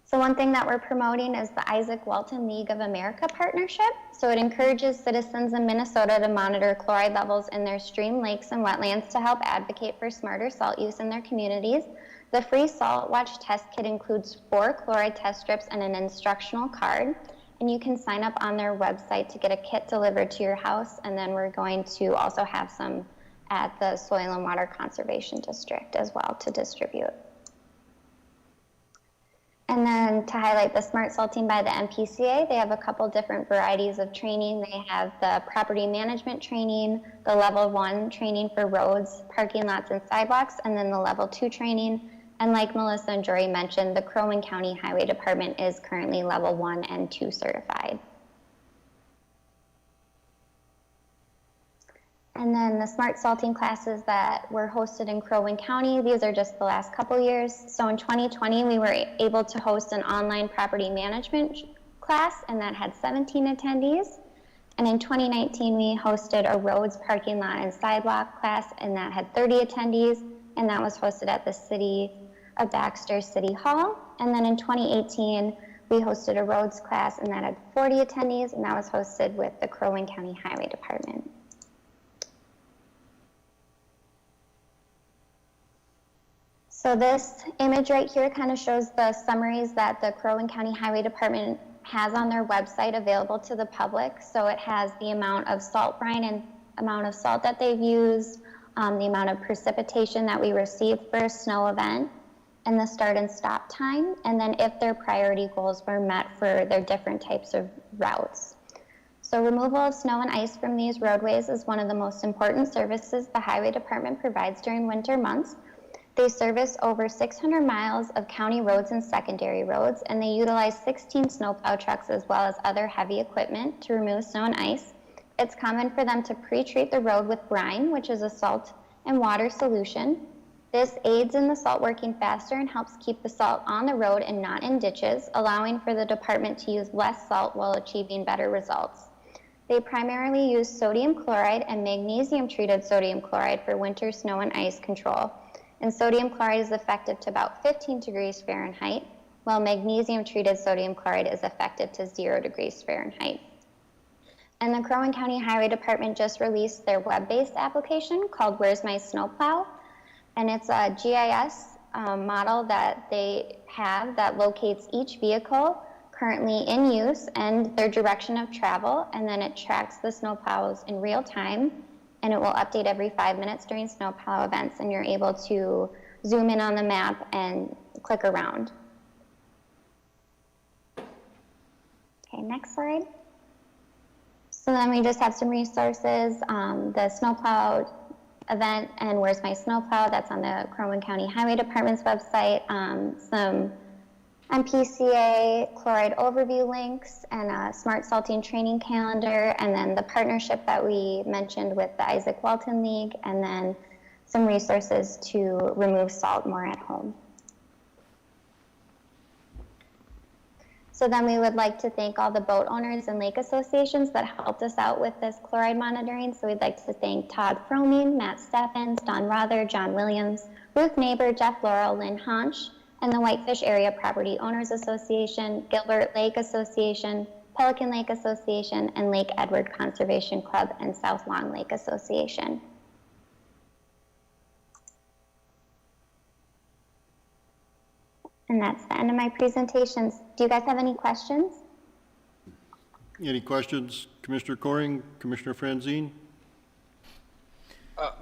Speaker 14: So one thing that we're promoting is the Isaac Walton League of America partnership. So it encourages citizens in Minnesota to monitor chloride levels in their stream, lakes, and wetlands to help advocate for smarter salt use in their communities. The free Salt Watch test kit includes 4 chloride test strips and an instructional card. And you can sign up on their website to get a kit delivered to your house. And then we're going to also have some at the Soil and Water Conservation District as well to distribute. And then to highlight the smart salting by the MPCA, they have a couple different varieties of training. They have the property management training, the level 1 training for roads, parking lots, and sidewalks, and then the level 2 training. And like Melissa and Jory mentioned, the Crow Wing County Highway Department is currently level 1 and 2 certified. And then the smart salting classes that were hosted in Crow Wing County, these are just the last couple years. So in 2020, we were able to host an online property management class, and that had 17 attendees. And in 2019, we hosted a roads, parking lot, and sidewalk class, and that had 30 attendees, and that was hosted at the City of Baxter City Hall. And then in 2018, we hosted a roads class, and that had 40 attendees, and that was hosted with the Crow Wing County Highway Department. So this image right here kind of shows the summaries that the Crow Wing County Highway Department has on their website available to the public. So it has the amount of salt brine and amount of salt that they've used, the amount of precipitation that we received for a snow event, and the start and stop time, and then if their priority goals were met for their different types of routes. So removal of snow and ice from these roadways is one of the most important services the Highway Department provides during winter months. They service over 600 miles of county roads and secondary roads, and they utilize 16 snowplow trucks as well as other heavy equipment to remove snow and ice. It's common for them to pre-treat the road with brine, which is a salt and water solution. This aids in the salt working faster and helps keep the salt on the road and not in ditches, allowing for the department to use less salt while achieving better results. They primarily use sodium chloride and magnesium treated sodium chloride for winter snow and ice control. And sodium chloride is effective to about 15 degrees Fahrenheit, while magnesium treated sodium chloride is effective to 0 degrees Fahrenheit. And the Crow Wing County Highway Department just released their web-based application called Where's My Snowplow? And it's a GIS model that they have that locates each vehicle currently in use and their direction of travel, and then it tracks the snowplows in real time, and it will update every 5 minutes during snowplow events, and you're able to zoom in on the map and click around. Okay, next slide. So then we just have some resources, the snowplow event and Where's My Snowplow, that's on the Crow Wing County Highway Department's website, some MPCA chloride overview links, and a smart salting training calendar, and then the partnership that we mentioned with the Isaac Walton League, and then some resources to remove salt more at home. So then we would like to thank all the boat owners and lake associations that helped us out with this chloride monitoring. So we'd like to thank Todd Froming, Matt Steffens, Don Rother, John Williams, Ruth Neighbor, Jeff Laurel, Lynn Honch, and the Whitefish Area Property Owners Association, Gilbert Lake Association, Pelican Lake Association, and Lake Edward Conservation Club and South Long Lake Association. And that's the end of my presentations. Do you guys have any questions?
Speaker 1: Any questions, Commissioner Coring, Commissioner Franzine?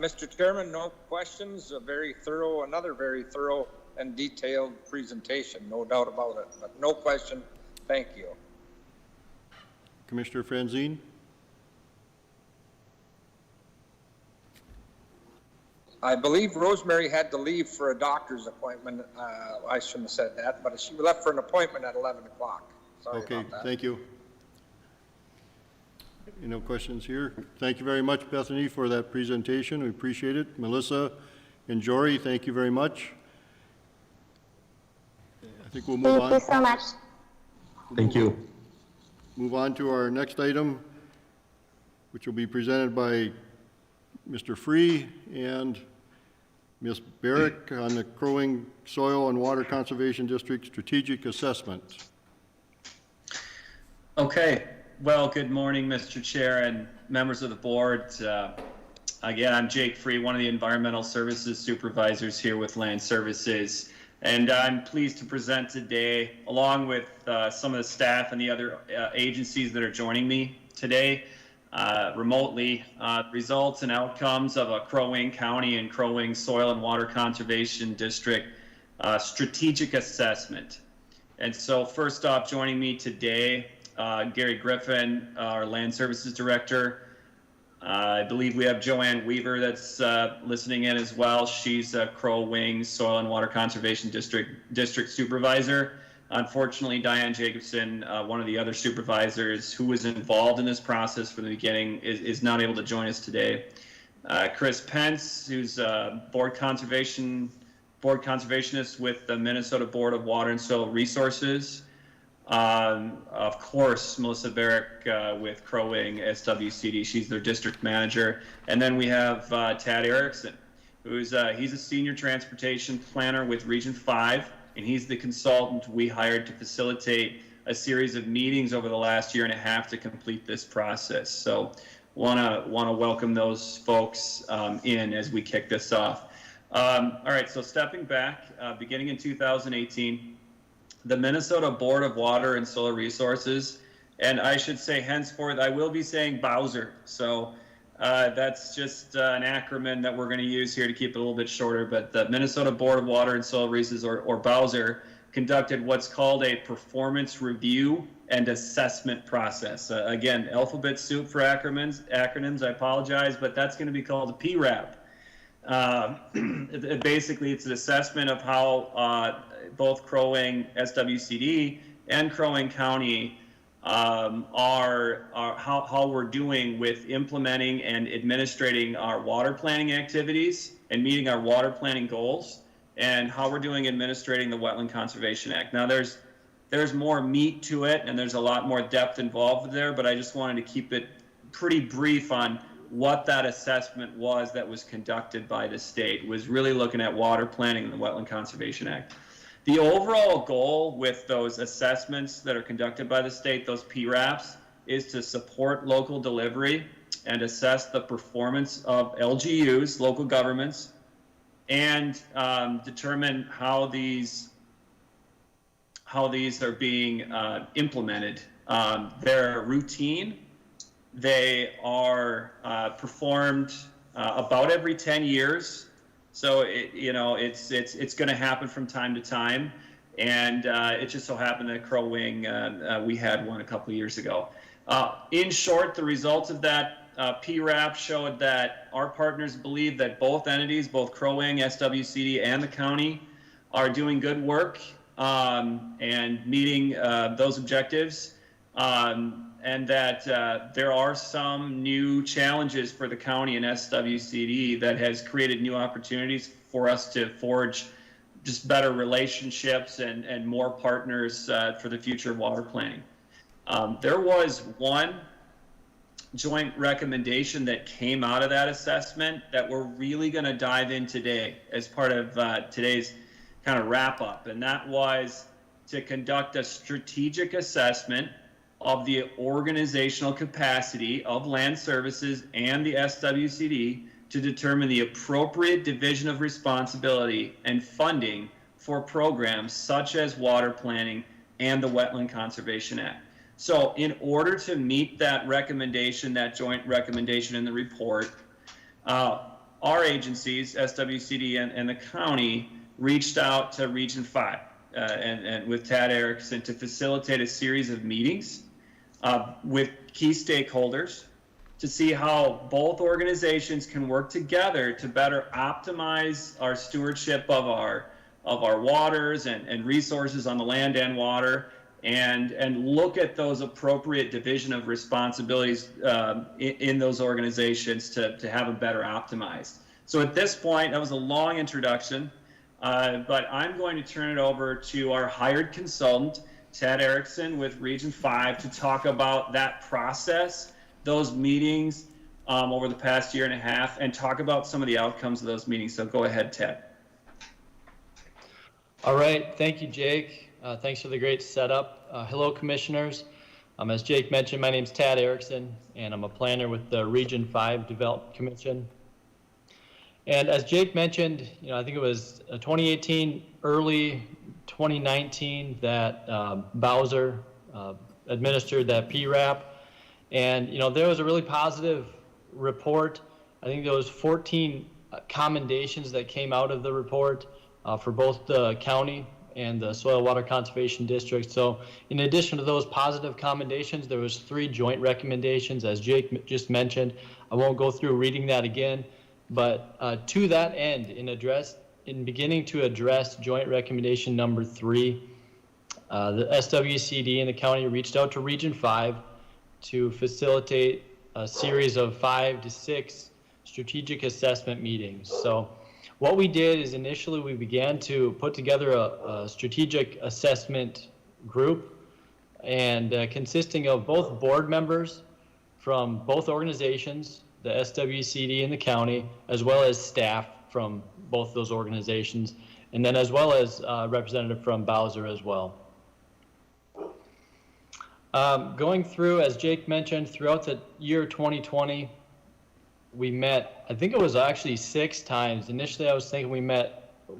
Speaker 5: Mr. Chairman, no questions. Another very thorough and detailed presentation, no doubt about it. But no question. Thank you.
Speaker 1: Commissioner Franzine?
Speaker 5: I believe Rosemary had to leave for a doctor's appointment. I shouldn't have said that, but she left for an appointment at 11 o'clock. Sorry
Speaker 1: Okay,
Speaker 5: about that.
Speaker 1: thank you. Any no questions here? Thank you very much, Bethany, for that presentation. We appreciate it. Melissa and Jory, thank you very much. I think we'll move on.
Speaker 14: Thank you so much.
Speaker 12: Thank you.
Speaker 1: Move on to our next item, which will be presented by Mr. Free and Ms. Barrick on the Crow Wing Soil and Water Conservation District Strategic Assessment.
Speaker 15: Okay. Well, good morning, Mr. Chair and members of the board. Again, I'm Jake Free, one of the environmental services supervisors here with Land Services. And I'm pleased to present today, along with some of the staff and the other agencies that are joining me today remotely, results and outcomes of a Crow Wing County and Crow Wing Soil and Water Conservation District strategic assessment. And so first off, joining me today, Gary Griffin, our Land Services Director. I believe we have Joanne Weaver that's listening in as well. She's a Crow Wing Soil and Water Conservation District Supervisor. Unfortunately, Diane Jacobson, one of the other supervisors who was involved in this process from the beginning, is not able to join us today. Chris Pence, who's a board conservationist with the Minnesota Board of Water and Soil Resources. Of course, Melissa Barrick with Crow Wing SWCD, she's their district manager. And then we have Tad Erickson, who's he's a senior transportation planner with Region 5, and he's the consultant we hired to facilitate a series of meetings over the last year and a half to complete this process. So wanna welcome those folks in as we kick this off. All right, so stepping back, beginning in 2018, the Minnesota Board of Water and Soil Resources, and I should say henceforth, I will be saying Bowser. So that's just an acronym that we're going to use here to keep it a little bit shorter. But the Minnesota Board of Water and Soil Resources, or Bowser, conducted what's called a performance review and assessment process. Again, alphabet soup for acronyms, I apologize, but that's going to be called a PRAP. Basically, it's an assessment of how both Crow Wing SWCD and Crow Wing County are how we're doing with implementing and administrating our water planning activities and meeting our water planning goals, and how we're doing administrating the Wetland Conservation Act. Now, there's more meat to it, and there's a lot more depth involved there, but I just wanted to keep it pretty brief on what that assessment was that was conducted by the state. Was really looking at water planning and the Wetland Conservation Act. The overall goal with those assessments that are conducted by the state, those PRAPs, is to support local delivery and assess the performance of LGUs, local governments, and determine how these are being implemented. They're routine. They are performed about every 10 years. So it's going to happen from time to time, and it just so happened that Crow Wing we had one a couple of years ago. In short, the results of that PRAP showed that our partners believe that both entities, both Crow Wing, SWCD, and the county, are doing good work and meeting those objectives. And that there are some new challenges for the county and SWCD that has created new opportunities for us to forge just better relationships and more partners for the future of water planning. There was one joint recommendation that came out of that assessment that we're really going to dive in today as part of today's kind of wrap up, and that was to conduct a strategic assessment of the organizational capacity of Land Services and the SWCD to determine the appropriate division of responsibility and funding for programs such as water planning and the Wetland Conservation Act. So in order to meet that recommendation, that joint recommendation in the report, our agencies, SWCD and the county, reached out to Region 5 and with Tad Erickson to facilitate a series of meetings with key stakeholders to see how both organizations can work together to better optimize our stewardship of our waters and resources on the land and water, and look at those appropriate division of responsibilities in those organizations to have them better optimized. So at this point, that was a long introduction, but I'm going to turn it over to our hired consultant, Ted Erickson with Region 5, to talk about that process, those meetings over the past year and a half, and talk about some of the outcomes of those meetings. So go ahead, Ted.
Speaker 16: All right, thank you, Jake. Thanks for the great setup. Hello, commissioners. As Jake mentioned, my name is Tad Erickson, and I'm a planner with the Region 5 Development Commission. And as Jake mentioned, I think it was 2018, early 2019 that Bowser administered that PRAP. And, there was a really positive report. I think there was 14 commendations that came out of the report for both the county and the Soil Water Conservation District. So in addition to those positive commendations, there was 3 joint recommendations, as Jake just mentioned. I won't go through reading that again, but to that end, in beginning to address joint recommendation number 3, the SWCD and the county reached out to Region 5 to facilitate a series of 5 to 6 strategic assessment meetings. So what we did is initially we began to put together a strategic assessment group, and consisting of both board members from both organizations, the SWCD and the county, as well as staff from both those organizations, and then as well as a representative from Bowser as well. Going through, as Jake mentioned, throughout the year 2020, we met, I think it was actually 6 times. Initially, I was thinking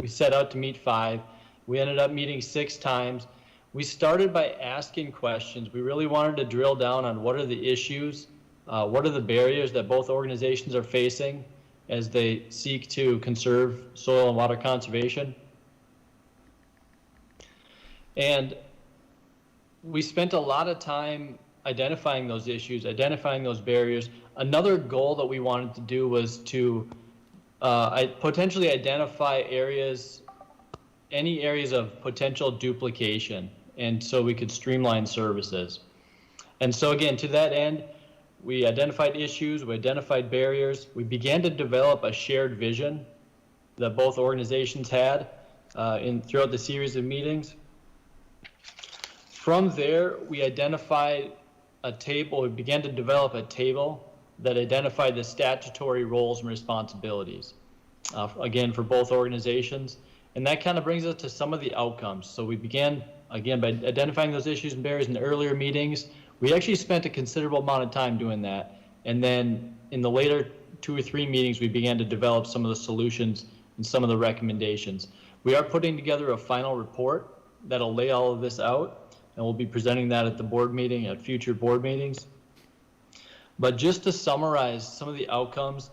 Speaker 16: we set out to meet 5. We ended up meeting 6 times. We started by asking questions. We really wanted to drill down on what are the issues, what are the barriers that both organizations are facing as they seek to conserve soil and water conservation. And we spent a lot of time identifying those issues, identifying those barriers. Another goal that we wanted to do was to potentially identify any areas of potential duplication, and so we could streamline services. And so again, to that end, we identified issues, we identified barriers, we began to develop a shared vision that both organizations had throughout the series of meetings. From there, we began to develop a table that identified the statutory roles and responsibilities, again, for both organizations. And that kind of brings us to some of the outcomes. So we began, again, by identifying those issues and barriers in the earlier meetings. We actually spent a considerable amount of time doing that. And then in the later 2 or 3 meetings, we began to develop some of the solutions and some of the recommendations. We are putting together a final report that'll lay all of this out, and we'll be presenting that at the board meeting, at future board meetings. But just to summarize, some of the outcomes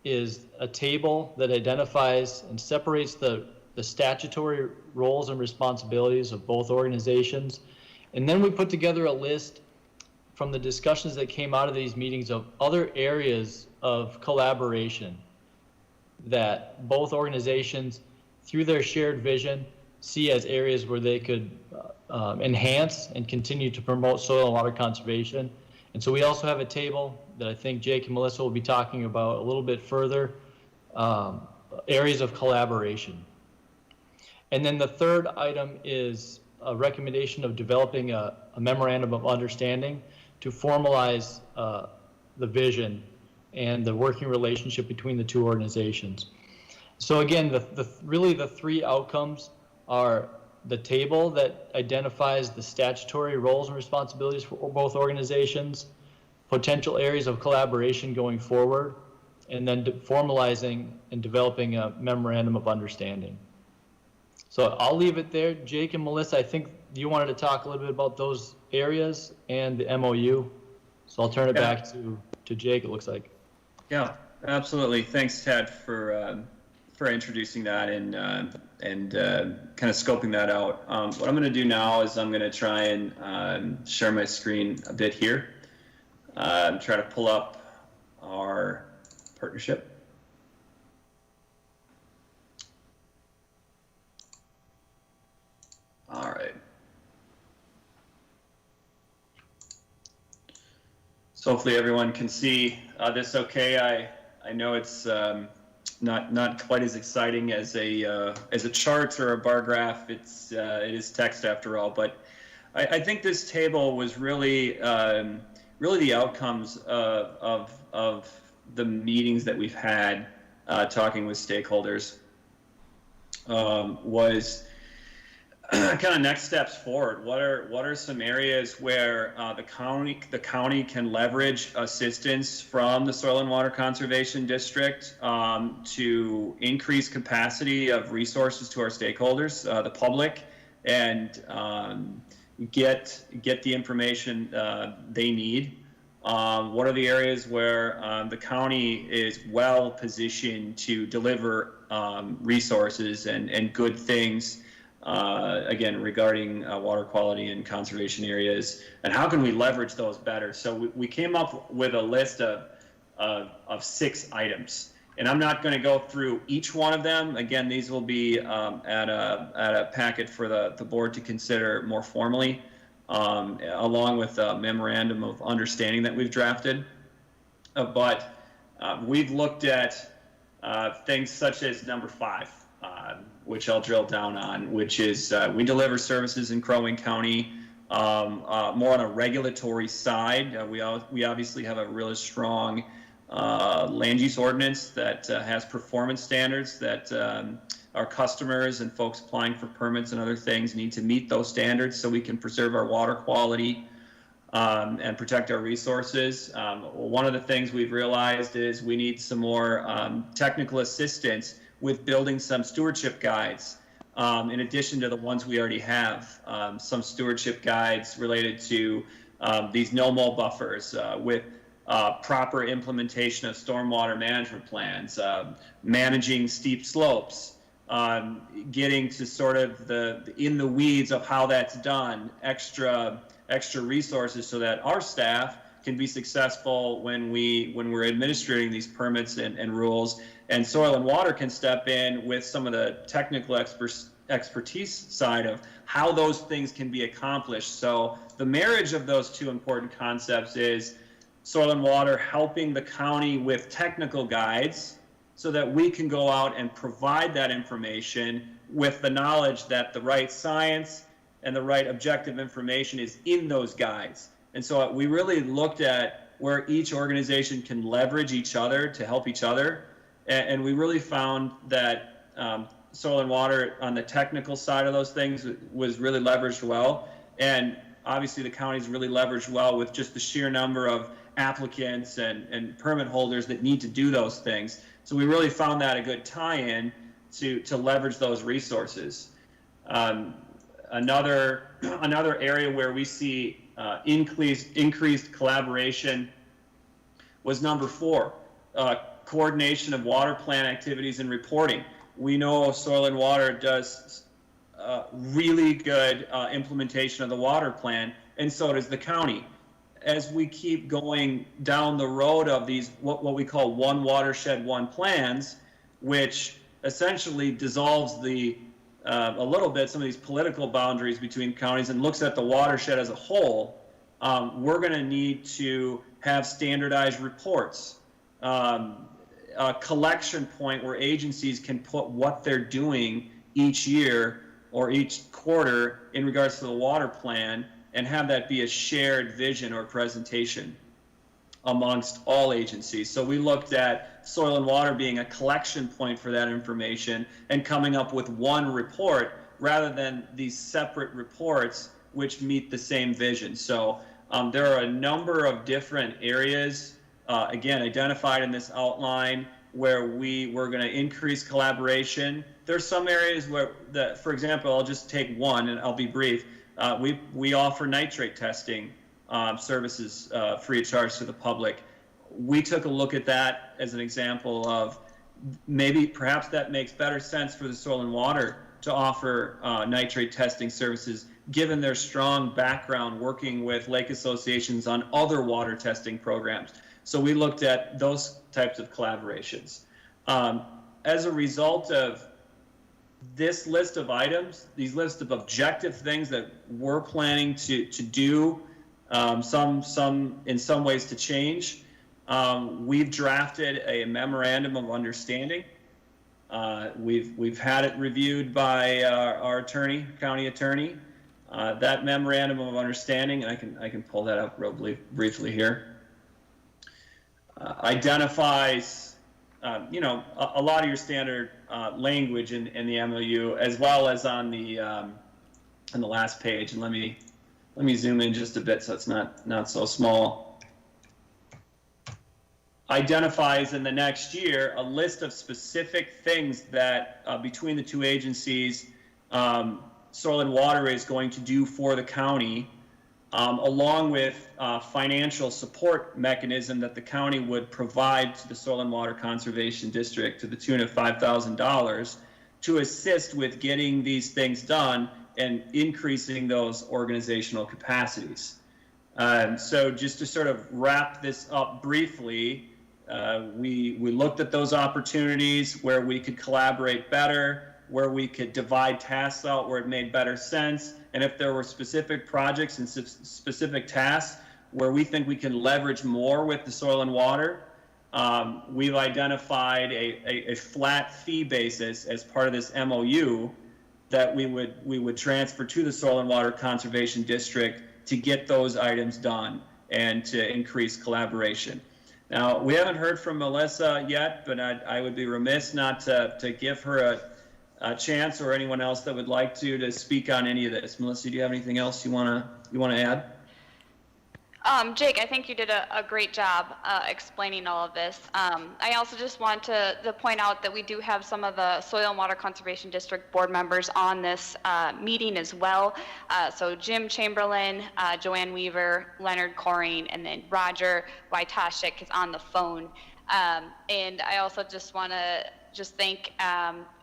Speaker 16: is a table that identifies and separates the statutory roles and responsibilities of both organizations. And then we put together a list from the discussions that came out of these meetings of other areas of collaboration that both organizations, through their shared vision, see as areas where they could enhance and continue to promote soil and water conservation. And so we also have a table that I think Jake and Melissa will be talking about a little bit further, areas of collaboration. And then the third item is a recommendation of developing a memorandum of understanding to formalize the vision and the working relationship between the 2 organizations. So again, really the 3 outcomes are the table that identifies the statutory roles and responsibilities for both organizations, potential areas of collaboration going forward, and then formalizing and developing a memorandum of understanding. So I'll leave it there. Jake and Melissa, I think you wanted to talk a little bit about those areas and the MOU. So I'll turn it back to Jake, it looks like.
Speaker 15: Yeah, absolutely. Thanks, Ted, for introducing that and kind of scoping that out. What I'm going to do now is I'm going to try and share my screen a bit here. Try to pull up our partnership. All right. So hopefully everyone can see this okay. I know it's not quite as exciting as a chart or a bar graph. It is text after all, but I think this table was really the outcomes of the meetings that we've had talking with stakeholders. Was kind of next steps forward. What are some areas where the county can leverage assistance from the Soil and Water Conservation District to increase capacity of resources to our stakeholders, the public, and get the information they need. What are the areas where the county is well positioned to deliver resources and good things, again, regarding water quality and conservation areas, and how can we leverage those better? So we came up with a list of 6 items, and I'm not going to go through each one of them. Again, these will be at a packet for the board to consider more formally, along with a memorandum of understanding that we've drafted. But we've looked at things such as number 5, which I'll drill down on, which is we deliver services in Crow Wing County more on a regulatory side. We obviously have a really strong land use ordinance that has performance standards that our customers and folks applying for permits and other things need to meet those standards so we can preserve our water quality and protect our resources. One of the things we've realized is we need some more technical assistance with building some stewardship guides, in addition to the ones we already have. Some stewardship guides related to these no-mow buffers with proper implementation of stormwater management plans, managing steep slopes, getting to sort of in the weeds of how that's done, extra resources so that our staff can be successful when we're administering these permits and rules, and Soil and Water can step in with some of the technical expertise side of how those things can be accomplished. So the marriage of those 2 important concepts is Soil and Water helping the county with technical guides so that we can go out and provide that information with the knowledge that the right science and the right objective information is in those guides. And so we really looked at where each organization can leverage each other to help each other. And we really found that Soil and Water on the technical side of those things was really leveraged well. And obviously the county's really leveraged well with just the sheer number of applicants and permit holders that need to do those things. So we really found that a good tie-in to leverage those resources. Another area where we see increased collaboration was number 4, coordination of water plan activities and reporting. We know Soil and Water does really good implementation of the water plan, and so does the county. As we keep going down the road of these, what we call one watershed, one plans, which essentially dissolves a little bit some of these political boundaries between counties and looks at the watershed as a whole, we're going to need to have standardized reports, a collection point where agencies can put what they're doing each year or each quarter in regards to the water plan and have that be a shared vision or presentation amongst all agencies. So we looked at Soil and Water being a collection point for that information and coming up with one report rather than these separate reports which meet the same vision. So there are a number of different areas, again, identified in this outline where we're going to increase collaboration. There's some areas where, for example, I'll just take one and I'll be brief. We offer nitrate testing services free of charge to the public. We took a look at that as an example of perhaps that makes better sense for the Soil and Water to offer nitrate testing services, given their strong background working with lake associations on other water testing programs. So we looked at those types of collaborations. As a result of this list of items, these list of objective things that we're planning to do, some in some ways to change, we've drafted a memorandum of understanding. We've had it reviewed by our attorney, county attorney. That memorandum of understanding, and I can pull that up real briefly here, identifies a lot of your standard language in the MOU, as well as on the last page. And let me zoom in just a bit so it's not so small. Identifies in the next year a list of specific things that between the two agencies, Soil and Water is going to do for the county, along with financial support mechanism that the county would provide to the Soil and Water Conservation District to the tune of $5,000 to assist with getting these things done and increasing those organizational capacities. So just to sort of wrap this up briefly, we looked at those opportunities where we could collaborate better, where we could divide tasks out where it made better sense, and if there were specific projects and specific tasks where we think we can leverage more with the Soil and Water, we've identified a flat fee basis as part of this MOU that we would transfer to the Soil and Water Conservation District to get those items done and to increase collaboration. Now, we haven't heard from Melissa yet, but I would be remiss not to give her a chance, or anyone else that would like to speak on any of this. Melissa, do you have anything else you want to add?
Speaker 13: Jake, I think you did a great job explaining all of this. I also just want to point out that we do have some of the Soil and Water Conservation District board members on this meeting as well. So Jim Chamberlain, Joanne Weaver, Leonard Coring, and then Roger Wojtaszek is on the phone. And I also just want to thank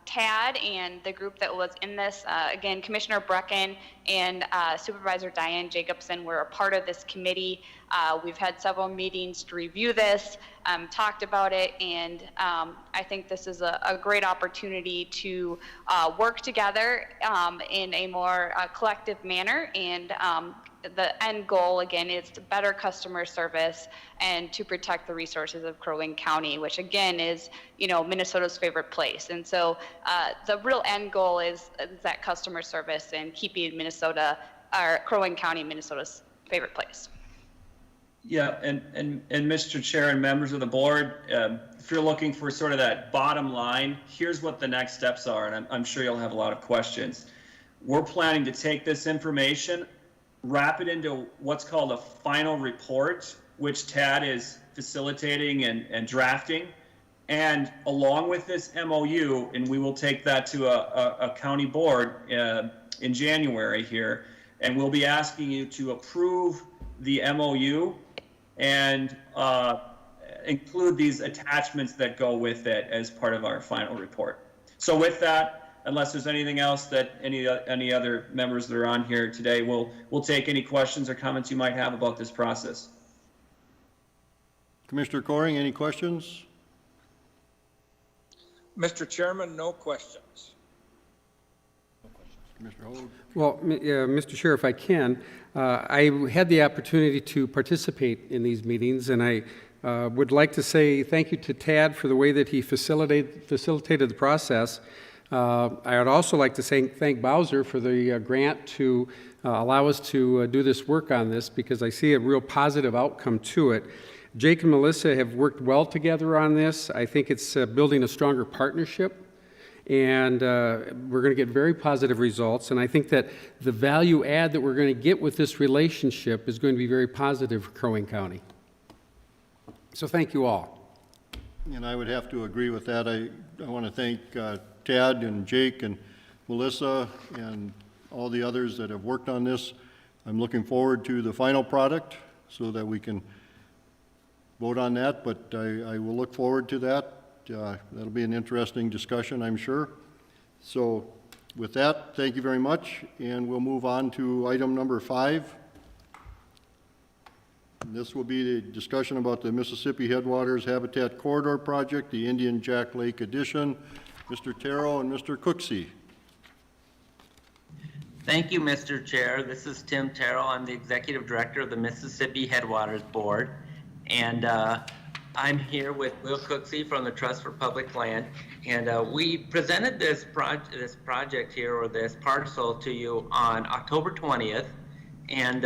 Speaker 13: Tad and the group that was in this. Again, Commissioner Brecken and Supervisor Diane Jacobson were a part of this committee. We've had several meetings to review this, talked about it, and I think this is a great opportunity to work together in a more collective manner. And the end goal, again, is to better customer service and to protect the resources of Crow Wing County, which again is, Minnesota's favorite place. And so the real end goal is that customer service and keeping Minnesota, or Crow Wing County, Minnesota's favorite place.
Speaker 15: Yeah, and Mr. Chair and members of the board, if you're looking for sort of that bottom line, here's what the next steps are, and I'm sure you'll have a lot of questions. We're planning to take this information, wrap it into what's called a final report, which Tad is facilitating and drafting. And along with this MOU, and we will take that to a county board in January here, and we'll be asking you to approve the MOU and include these attachments that go with it as part of our final report. So with that, unless there's anything else that any other members that are on here today, we'll take any questions or comments you might have about this process.
Speaker 1: Commissioner Coring, any questions?
Speaker 5: Mr. Chairman, no questions.
Speaker 1: Commissioner Hogue?
Speaker 3: Well, Mr. Chair, if I can, I had the opportunity to participate in these meetings, and I would like to say thank you to Tad for the way that he facilitated the process. I would also like to thank Bowser for the grant to allow us to do this work on this, because I see a real positive outcome to it. Jake and Melissa have worked well together on this. I think it's building a stronger partnership, and we're going to get very positive results. And I think that the value add that we're going to get with this relationship is going to be very positive for Crow Wing County. So thank you all.
Speaker 1: And I would have to agree with that. I want to thank Tad and Jake and Melissa and all the others that have worked on this. I'm looking forward to the final product so that we can vote on that, but I will look forward to that. That'll be an interesting discussion, I'm sure. So with that, thank you very much, and we'll move on to item number 5. This will be the discussion about the Mississippi Headwaters Habitat Corridor Project, the Indian Jack Lake Addition. Mr. Terrell and Mr. Cooksey.
Speaker 17: Thank you, Mr. Chair. This is Tim Terrell. I'm the Executive Director of the Mississippi Headwaters Board. And I'm here with Will Cooksey from the Trust for Public Land. And we presented this project here, or this parcel, to you on October 20th. And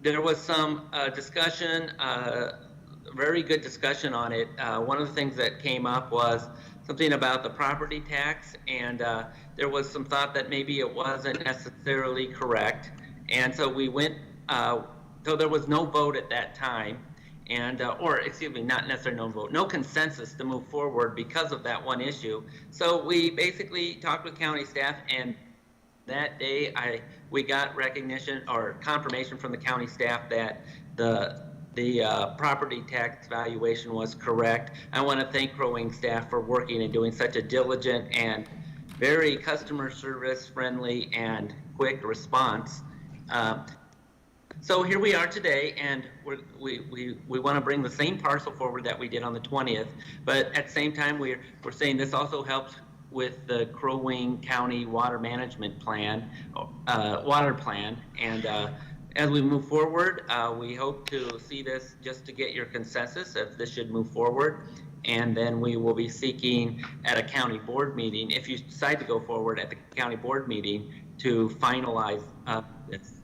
Speaker 17: there was some discussion, very good discussion on it. One of the things that came up was something about the property tax, and there was some thought that maybe it wasn't necessarily correct. And so we went, so there was no vote at that time, and, or excuse me, not necessarily no vote, no consensus to move forward because of that one issue. So we basically talked with county staff, and that day we got recognition or confirmation from the county staff that the property tax valuation was correct. I want to thank Crow Wing staff for working and doing such a diligent and very customer service friendly and quick response. So here we are today, and we want to bring the same parcel forward that we did on the 20th, but at the same time we're saying this also helps with the Crow Wing County Water Management Plan, water plan, and as we move forward, we hope to see this just to get your consensus if this should move forward. And then we will be seeking at a county board meeting, if you decide to go forward at the county board meeting, to finalize this.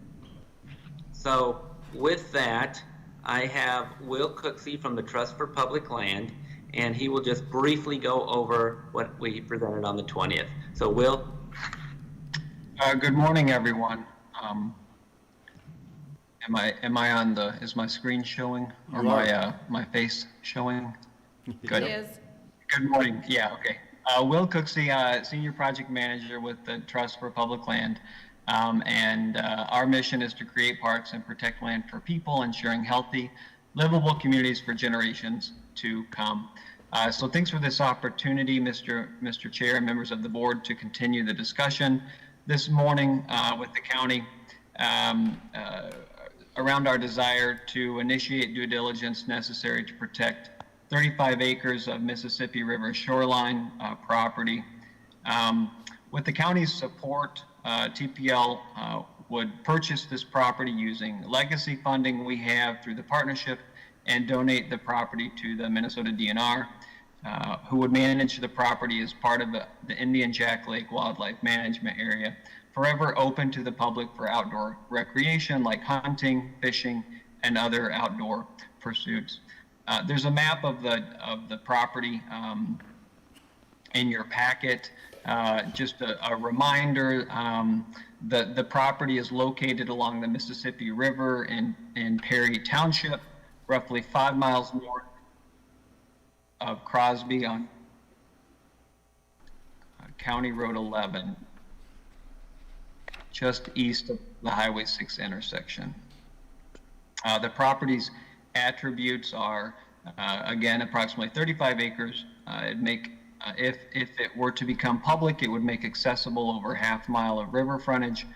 Speaker 17: So with that, I have Will Cooksey from the Trust for Public Land, and he will just briefly go over what we presented on the 20th. So Will?
Speaker 18: Good morning, everyone. Am I on the, is my screen showing, or my face showing? Good.
Speaker 9: It is.
Speaker 18: Good morning. Yeah, okay. Will Cooksey, Senior Project Manager with the Trust for Public Land. And our mission is to create parks and protect land for people, ensuring healthy, livable communities for generations to come. So thanks for this opportunity, Mr. Chair and members of the board, to continue the discussion this morning with the county around our desire to initiate due diligence necessary to protect 35 acres of Mississippi River shoreline property. With the county's support, TPL would purchase this property using legacy funding we have through the partnership and donate the property to the Minnesota DNR, who would manage the property as part of the Indian Jack Lake Wildlife Management Area, forever open to the public for outdoor recreation like hunting, fishing, and other outdoor pursuits. There's a map of the property in your packet. Just a reminder, the property is located along the Mississippi River in Perry Township, roughly 5 miles north of Crosby on County Road 11, just east of the Highway 6 intersection. The property's attributes are, again, approximately 35 acres. If it were to become public, it would make accessible over half mile of river frontage,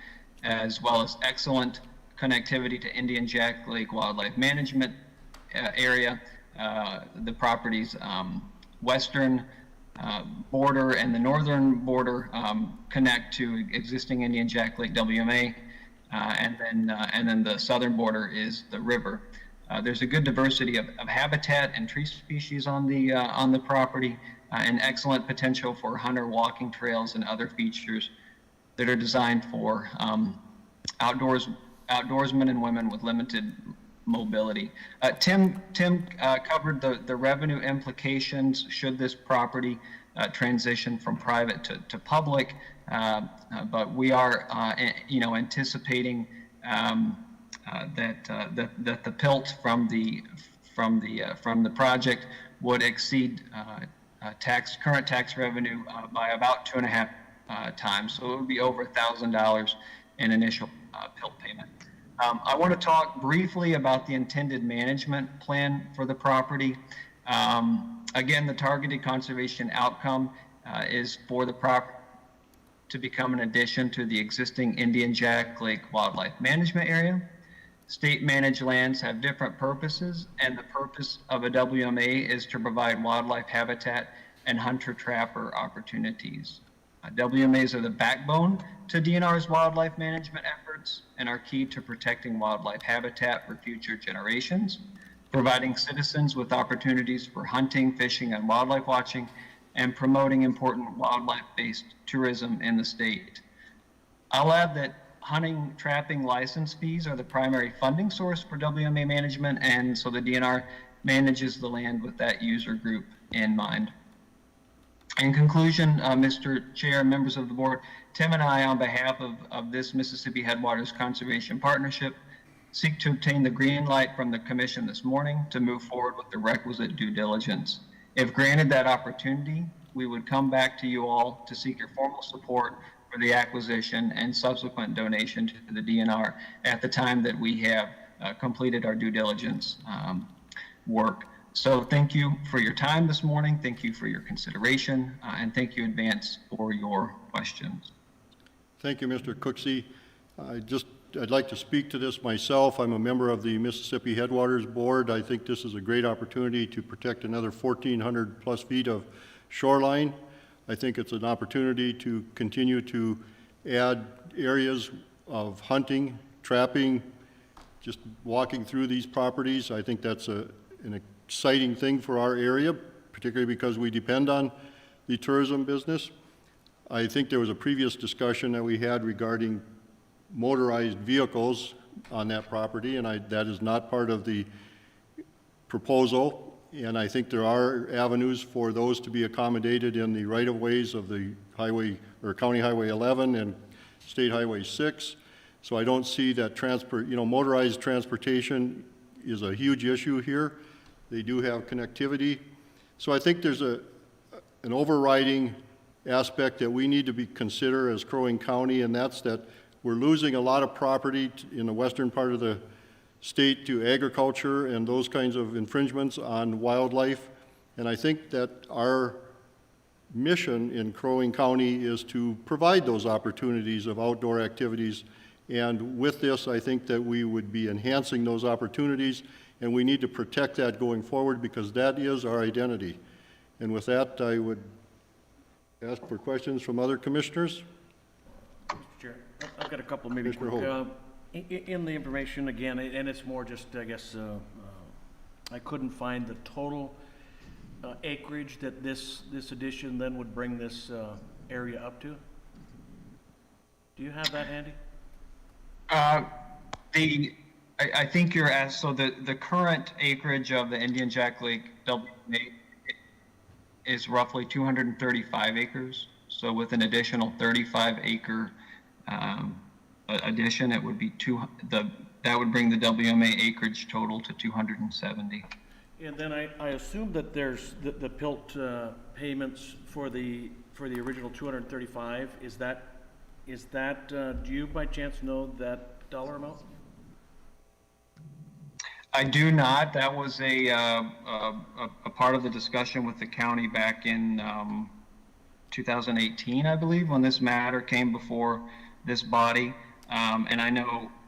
Speaker 18: as well as excellent connectivity to Indian Jack Lake Wildlife Management Area. The property's western border and the northern border connect to existing Indian Jack Lake WMA, and then the southern border is the river. There's a good diversity of habitat and tree species on the property, and excellent potential for hunter walking trails and other features that are designed for outdoorsmen and women with limited mobility. Tim covered the revenue implications should this property transition from private to public, but we are anticipating that the PILT from the project would exceed current tax revenue by about 2.5 times. So it would be over $1,000 in initial PILT payment. I want to talk briefly about the intended management plan for the property. Again, the targeted conservation outcome is for the property to become an addition to the existing Indian Jack Lake Wildlife Management Area. State-managed lands have different purposes, and the purpose of a WMA is to provide wildlife habitat and hunter-trapper opportunities. WMAs are the backbone to DNR's wildlife management efforts and are key to protecting wildlife habitat for future generations, providing citizens with opportunities for hunting, fishing, and wildlife watching, and promoting important wildlife-based tourism in the state. I'll add that hunting, trapping license fees are the primary funding source for WMA management, and so the DNR manages the land with that user group in mind. In conclusion, Mr. Chair, members of the board, Tim and I, on behalf of this Mississippi Headwaters Conservation Partnership, seek to obtain the green light from the Commission this morning to move forward with the requisite due diligence. If granted that opportunity, we would come back to you all to seek your formal support for the acquisition and subsequent donation to the DNR at the time that we have completed our due diligence work. So thank you for your time this morning. Thank you for your consideration, and thank you in advance for your questions.
Speaker 1: Thank you, Mr. Cooksey. I'd like to speak to this myself. I'm a member of the Mississippi Headwaters Board. I think this is a great opportunity to protect another 1,400 plus feet of shoreline. I think it's an opportunity to continue to add areas of hunting, trapping, just walking through these properties. I think that's an exciting thing for our area, particularly because we depend on the tourism business. I think there was a previous discussion that we had regarding motorized vehicles on that property, and that is not part of the proposal. And I think there are avenues for those to be accommodated in the right-of-ways of the highway or County Highway 11 and State Highway 6. So I don't see that motorized transportation is a huge issue here. They do have connectivity. So I think there's an overriding aspect that we need to consider as Crow Wing County, and that's that we're losing a lot of property in the western part of the state to agriculture and those kinds of infringements on wildlife. And I think that our mission in Crow Wing County is to provide those opportunities of outdoor activities. And with this, I think that we would be enhancing those opportunities, and we need to protect that going forward because that is our identity. And with that, I would ask for questions from other commissioners.
Speaker 19: Mr. Chair, I've got a couple maybe quick. In the information, again, and it's more just, I guess, I couldn't find the total acreage that this addition then would bring this area up to. Do you have that handy?
Speaker 18: I think you're asked, so the current acreage of the Indian Jack Lake WMA is roughly 235 acres. So with an additional 35 acre addition, it would be that would bring the WMA acreage total to 270.
Speaker 19: And then I assume that there's the PILT payments for the original 235. Is that do you by chance know that dollar amount?
Speaker 18: I do not. That was a part of the discussion with the county back in 2018, I believe, when this matter came before this body. And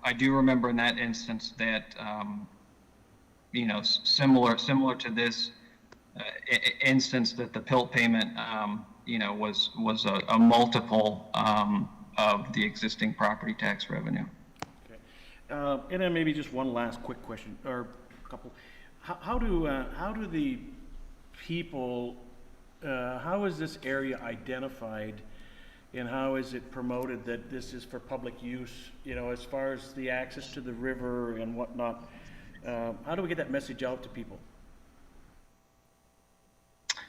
Speaker 18: I do remember in that instance that, similar to this instance, that the PILT payment, was a multiple of the existing property tax revenue.
Speaker 19: And then maybe just one last quick question, or a couple. How do the people, how is this area identified, and how is it promoted that this is for public use, as far as the access to the river and whatnot? How do we get that message out to people?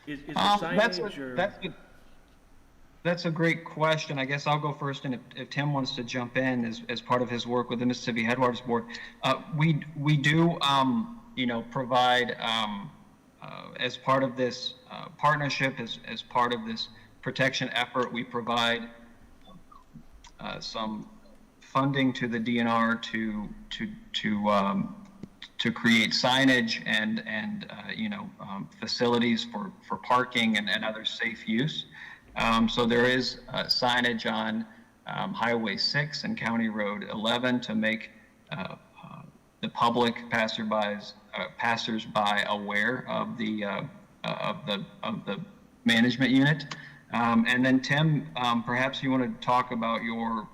Speaker 19: Is there signage
Speaker 18: That's a great question. I guess I'll go first, and if Tim wants to jump in as part of his work with the Mississippi Headwaters Board, we do provide as part of this partnership, as part of this protection effort, we provide some funding to the DNR to create signage and facilities for parking and other safe use. So there is signage on Highway 6 and County Road 11 to make public passersby aware of the management unit. And then Tim, perhaps you want to talk about your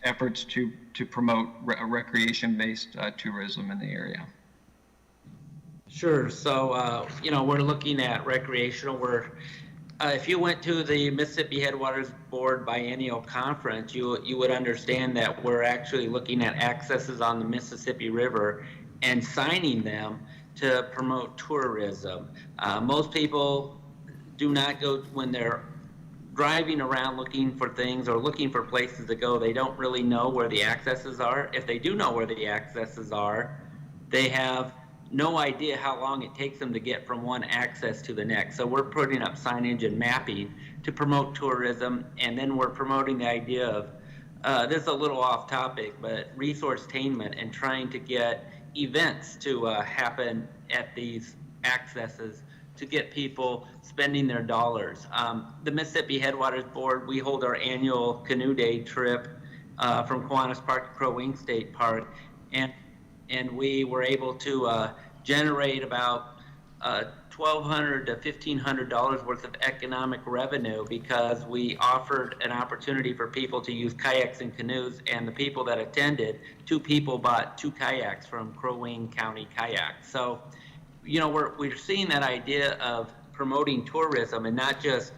Speaker 18: efforts to promote recreation-based tourism in the area.
Speaker 17: Sure. So, we're looking at recreational. If you went to the Mississippi Headwaters Board biennial conference, you would understand that we're actually looking at accesses on the Mississippi River and signing them to promote tourism. Most people do not go when they're driving around looking for things or looking for places to go. They don't really know where the accesses are. If they do know where the accesses are, they have no idea how long it takes them to get from one access to the next. So we're putting up signage and mapping to promote tourism, and then we're promoting the idea of, this is a little off topic, but resource-tainment and trying to get events to happen at these accesses to get people spending their dollars. The Mississippi Headwaters Board, we hold our annual canoe day trip from Kiwanis Park to Crow Wing State Park, and we were able to generate about $1,200 to $1,500 worth of economic revenue because we offered an opportunity for people to use kayaks and canoes, and the people that attended, 2 people bought 2 kayaks from Crow Wing County Kayaks. So, we're seeing that idea of promoting tourism and not just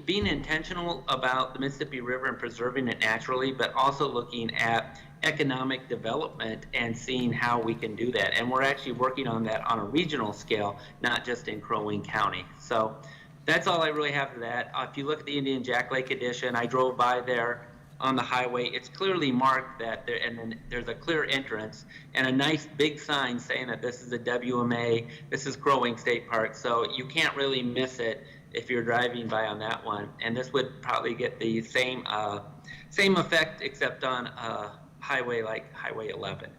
Speaker 17: being intentional about the Mississippi River and preserving it naturally, but also looking at economic development and seeing how we can do that. And we're actually working on that on a regional scale, not just in Crow Wing County. So that's all I really have for that. If you look at the Indian Jack Lake edition, I drove by there on the highway. It's clearly marked that there, and then there's a clear entrance and a nice big sign saying that this is a WMA, this is Crow Wing State Park. So you can't really miss it if you're driving by on that one. And this would probably get the same effect except on highway like Highway 11.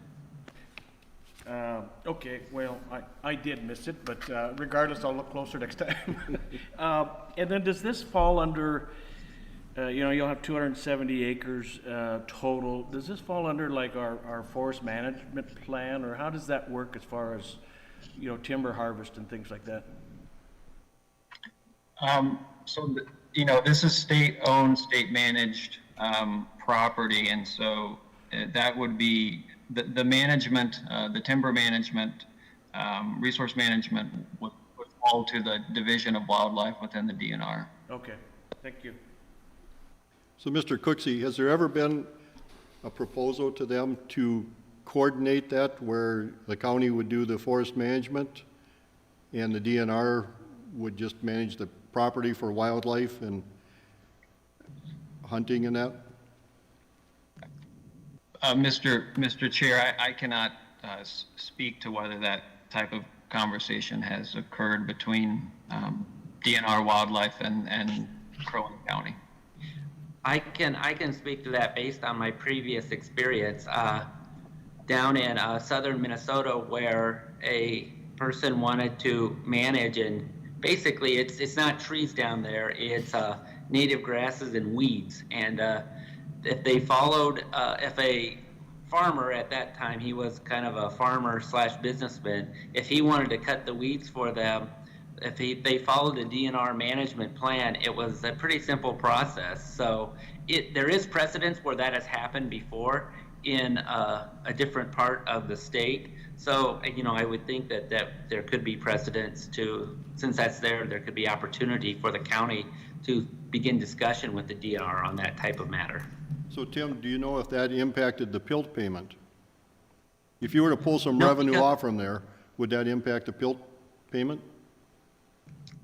Speaker 19: Okay, well, I did miss it, but regardless, I'll look closer next time. And then does this fall under, you'll have 270 acres total. Does this fall under like our forest management plan, or how does that work as far as, timber harvest and things like that?
Speaker 18: This is state-owned, state-managed property, and so that would be the management, the timber management, resource management would fall to the Division of Wildlife within the DNR.
Speaker 19: Okay, thank you.
Speaker 1: So, Mr. Cooksey, has there ever been a proposal to them to coordinate that, where the county would do the forest management and the DNR would just manage the property for wildlife and hunting and that?
Speaker 18: Mr. Chair, I cannot speak to whether that type of conversation has occurred between DNR Wildlife and Crow Wing County.
Speaker 17: I can speak to that based on my previous experience down in southern Minnesota, where a person wanted to manage, and basically it's not trees down there, it's native grasses and weeds. And if they followed, if a farmer at that time, he was kind of a farmer / businessman, if he wanted to cut the weeds for them, if they followed the DNR management plan, it was a pretty simple process. So there is precedence where that has happened before in a different part of the state. So, I would think that there could be precedence to, since that's there could be opportunity for the county to begin discussion with the DNR on that type of matter.
Speaker 1: So, Tim, do you know if that impacted the PILT payment? If you were to pull some revenue off from there, would that impact the PILT payment?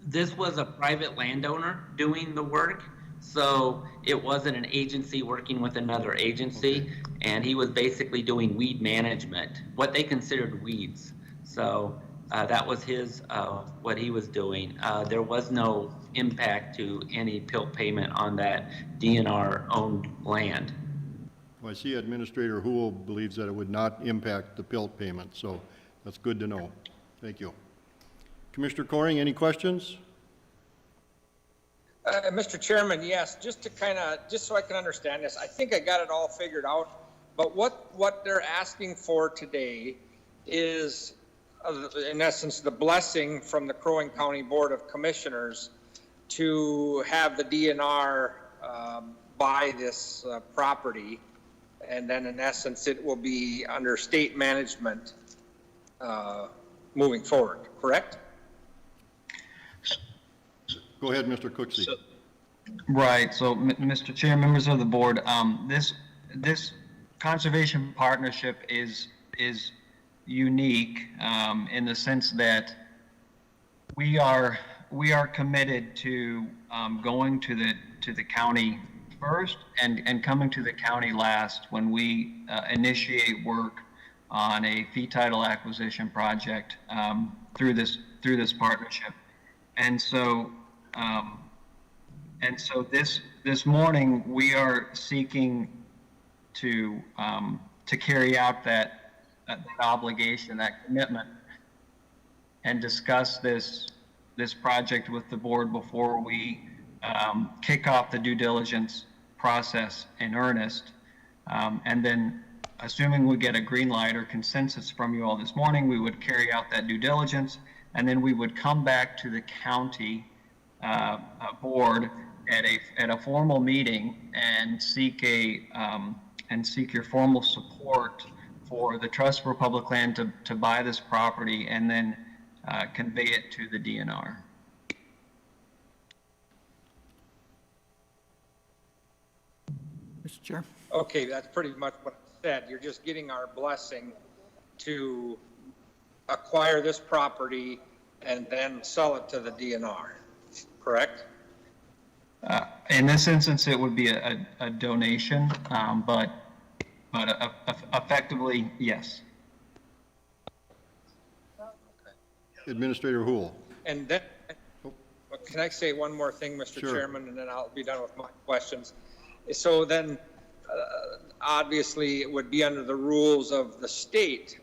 Speaker 17: This was a private landowner doing the work, so it wasn't an agency working with another agency, okay. And he was basically doing weed management, what they considered weeds. So that was his, what he was doing. There was no impact to any PILT payment on that DNR-owned land.
Speaker 1: Well, I see Administrator Houle believes that it would not impact the PILT payment, so that's good to know. Thank you. Commissioner Coring, any questions?
Speaker 5: Mr. Chairman, yes, just so I can understand this, I think I got it all figured out. But what they're asking for today is, in essence, the blessing from the Crow Wing County Board of Commissioners to have the DNR buy this property, and then in essence, it will be under state management moving forward, correct?
Speaker 1: Go ahead, Mr. Cooksey.
Speaker 18: Right, so Mr. Chair, members of the board, this conservation partnership is unique in the sense that we are committed to going to the county first and coming to the county last when we initiate work on a fee title acquisition project through this partnership. And so this morning we are seeking to carry out that obligation, that commitment, and discuss this project with the board before we kick off the due diligence process in earnest. And then, assuming we get a green light or consensus from you all this morning, we would carry out that due diligence, and then we would come back to the county board at a formal meeting and seek your formal support for the Trust for Public Land to buy this property and then convey it to the DNR.
Speaker 4: Mr. Chair?
Speaker 5: Okay, that's pretty much what I said. You're just getting our blessing to acquire this property and then sell it to the DNR, correct?
Speaker 18: In this instance, it would be a donation, but effectively, yes.
Speaker 1: Administrator Houle.
Speaker 5: And then, can I say one more thing, Mr.
Speaker 1: Sure.
Speaker 5: Chairman, and then I'll be done with my questions. So then, obviously, it would be under the rules of the state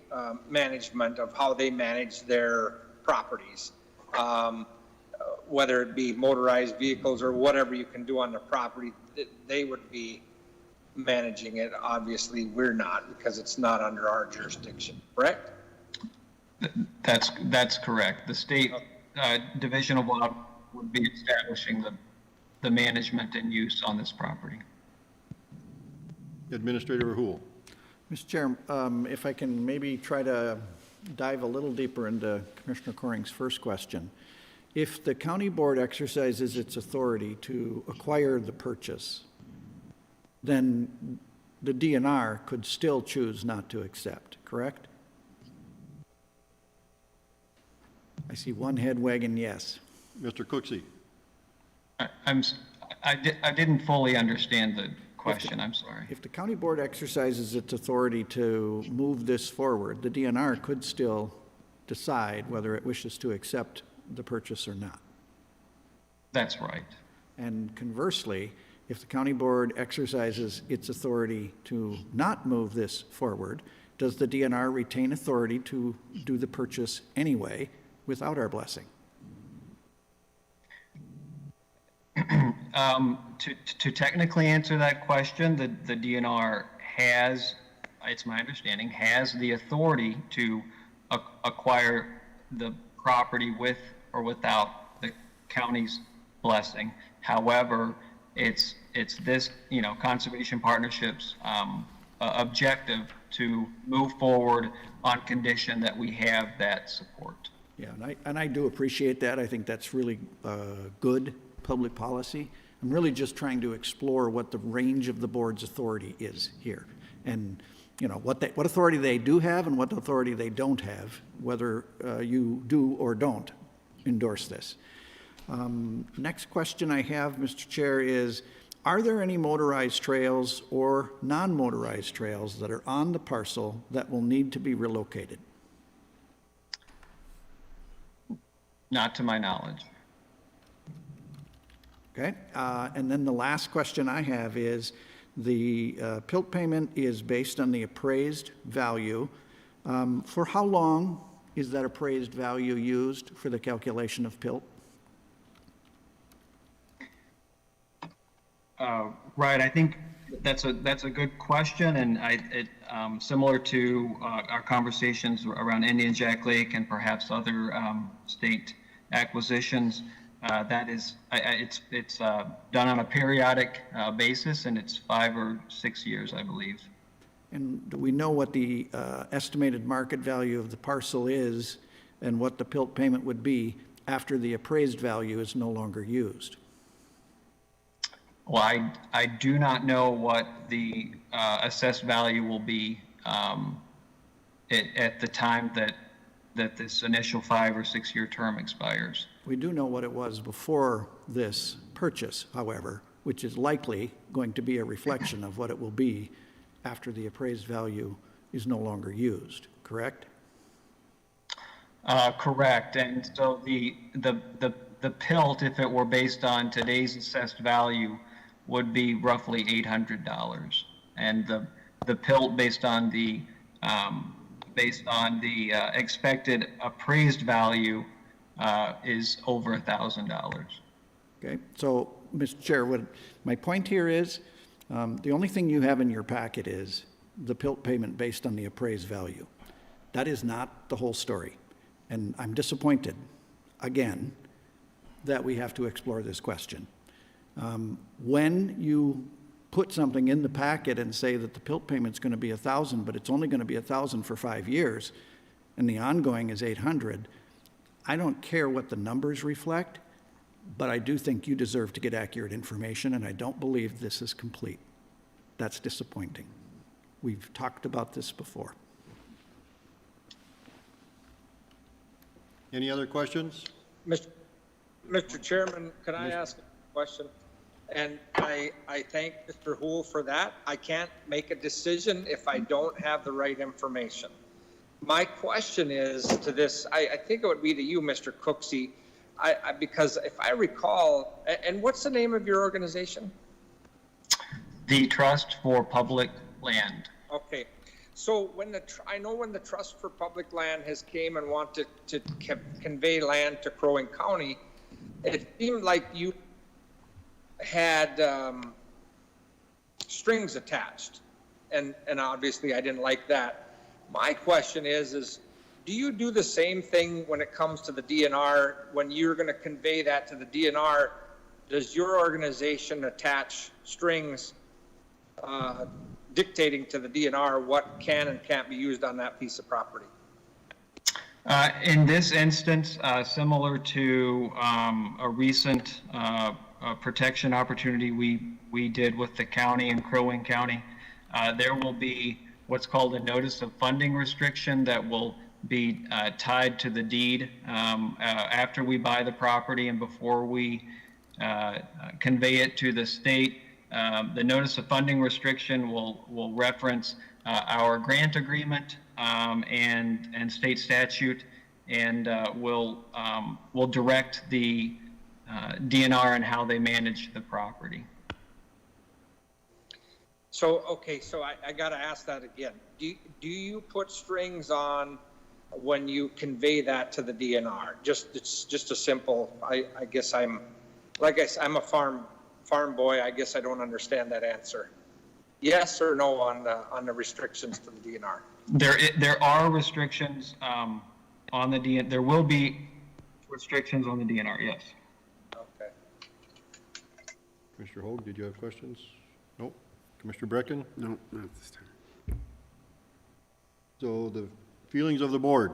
Speaker 5: management of how they manage their properties. Whether it be motorized vehicles or whatever you can do on the property, they would be managing it. Obviously, we're not, because it's not under our jurisdiction, correct?
Speaker 18: That's correct. The state division of law would be establishing the management and use on this property.
Speaker 1: Administrator Houle.
Speaker 4: Mr. Chair, if I can maybe try to dive a little deeper into Commissioner Coring's first question. If the county board exercises its authority to acquire the purchase, then the DNR could still choose not to accept, correct? I see one head wagging yes.
Speaker 1: Mr. Cooksey.
Speaker 18: I didn't fully understand the question. I'm sorry.
Speaker 4: If the county board exercises its authority to move this forward, the DNR could still decide whether it wishes to accept the purchase or not.
Speaker 18: That's right.
Speaker 4: And conversely, if the county board exercises its authority to not move this forward, does the DNR retain authority to do the purchase anyway without our blessing?
Speaker 18: To technically answer that question, the DNR has, it's my understanding, has the authority to acquire the property with or without the county's blessing. However, it's this, conservation partnership's objective to move forward on condition that we have that support.
Speaker 4: Yeah, and I do appreciate that. I think that's really good public policy. I'm really just trying to explore what the range of the board's authority is here. And, what authority they do have and what authority they don't have, whether you do or don't endorse this. Next question I have, Mr. Chair, is are there any motorized trails or non-motorized trails that are on the parcel that will need to be relocated?
Speaker 18: Not to my knowledge.
Speaker 4: Okay, and then the last question I have is the PILT payment is based on the appraised value. For how long is that appraised value used for the calculation of PILT?
Speaker 18: Right, I think That's a good question, and similar to our conversations around Indian Jack Lake and perhaps other state acquisitions. It's done on a periodic basis, and it's 5 or 6 years, I believe.
Speaker 4: And do we know what the estimated market value of the parcel is and what the PILT payment would be after the appraised value is no longer used?
Speaker 18: Well, I do not know what the assessed value will be at the time that this initial 5 or 6 year term expires.
Speaker 4: We do know what it was before this purchase, however, which is likely going to be a reflection of what it will be after the appraised value is no longer used, correct?
Speaker 18: Correct. And so the PILT, if it were based on today's assessed value, would be roughly $800, and the PILT based on the expected appraised value is over $1,000.
Speaker 4: Okay, so Mr. Chair, my point here is the only thing you have in your packet is the PILT payment based on the appraised value. That is not the whole story, and I'm disappointed again that we have to explore this question. When you put something in the packet and say that the PILT payment's going to be $1,000, but it's only going to be $1,000 for 5 years, and the ongoing is $800, I don't care what the numbers reflect, but I do think you deserve to get accurate information, and I don't believe this is complete. That's disappointing. We've talked about this before.
Speaker 1: Any other questions?
Speaker 5: Mr. Chairman, can I ask a question? And I thank Mr. Houle for that. I can't make a decision if I don't have the right information. My question is to this, I think it would be to you, Mr. Cooksey, because if I recall, and what's the name of your organization?
Speaker 18: The Trust for Public Land.
Speaker 5: Okay. So I know when the Trust for Public Land has came and wanted to convey land to Crow Wing County, it seemed like you had strings attached, and obviously I didn't like that. My question is do you do the same thing when it comes to the DNR? When you're going to convey that to the DNR, does your organization attach strings dictating to the DNR what can and can't be used on that piece of property?
Speaker 18: In this instance, similar to a recent protection opportunity we did with the county in Crow Wing County, there will be what's called a notice of funding restriction that will be tied to the deed after we buy the property and before we convey it to the state. The notice of funding restriction will reference our grant agreement and state statute, and will direct the DNR and how they manage the property.
Speaker 5: So, okay, so I got to ask that again. Do you put strings on when you convey that to the DNR? It's just a simple, I guess I'm a farm boy. I guess I don't understand that answer. Yes or no on the restrictions to the DNR?
Speaker 18: There are restrictions on the DNR. There will be restrictions on the DNR, yes.
Speaker 5: Okay.
Speaker 1: Commissioner Hogue, did you have questions? Nope. Commissioner Brecken?
Speaker 3: No, not this time.
Speaker 1: So the feelings of the board.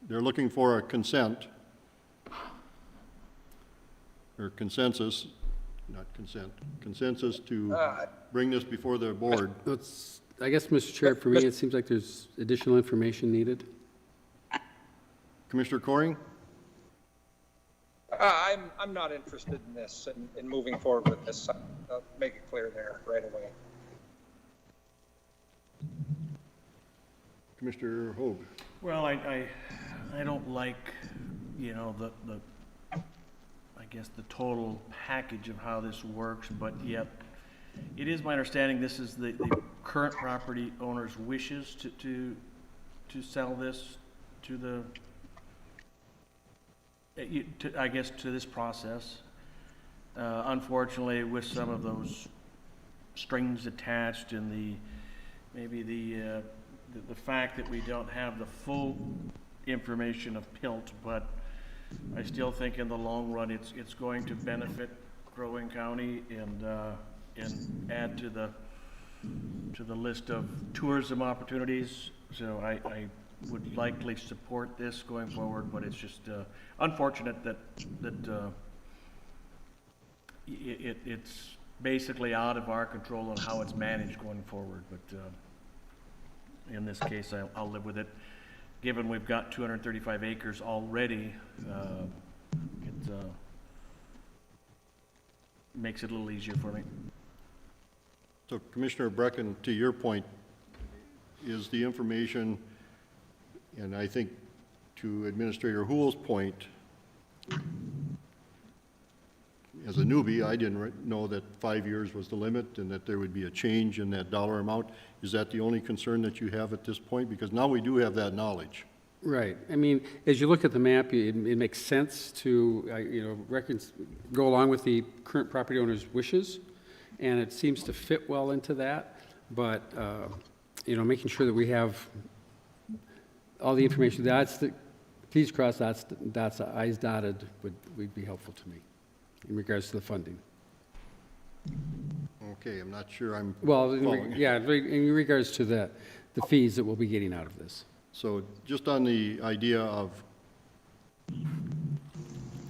Speaker 1: They're looking for a consent or consensus, not consent, consensus to bring this before the board.
Speaker 3: I guess, Mr. Chair, for me, it seems like there's additional information needed.
Speaker 1: Commissioner Coring?
Speaker 5: I'm not interested in this and in moving forward with this. I'll make it clear there right away.
Speaker 1: Commissioner Hogue?
Speaker 19: Well, I don't like, the I guess the total package of how this works, but yet it is my understanding this is the current property owner's wishes to sell this to the, I guess, to this process. Unfortunately, with some of those strings attached and maybe the fact that we don't have the full information of PILT, but I still think in the long run, it's going to benefit Crow Wing County and add to the list of tourism opportunities. So I would likely support this going forward, but it's just unfortunate that it's basically out of our control on how it's managed going forward. But in this case, I'll live with it. Given we've got 235 acres already, it makes it a little easier for me.
Speaker 1: So Commissioner Brecken, to your point, is the information, and I think to Administrator Hool's point, as a newbie, I didn't know that 5 years was the limit and that there would be a change in that dollar amount. Is that the only concern that you have at this point? Because now we do have that knowledge.
Speaker 3: Right. I mean, as you look at the map, it makes sense to, go along with the current property owner's wishes, and it seems to fit well into that. But, making sure that we have all the information, T's crossed, dots, I's dotted, would be helpful to me in regards to the funding.
Speaker 1: Okay, I'm not sure I'm
Speaker 3: Well,
Speaker 1: following.
Speaker 3: in regards to the fees that we'll be getting out of this.
Speaker 1: So just on the idea of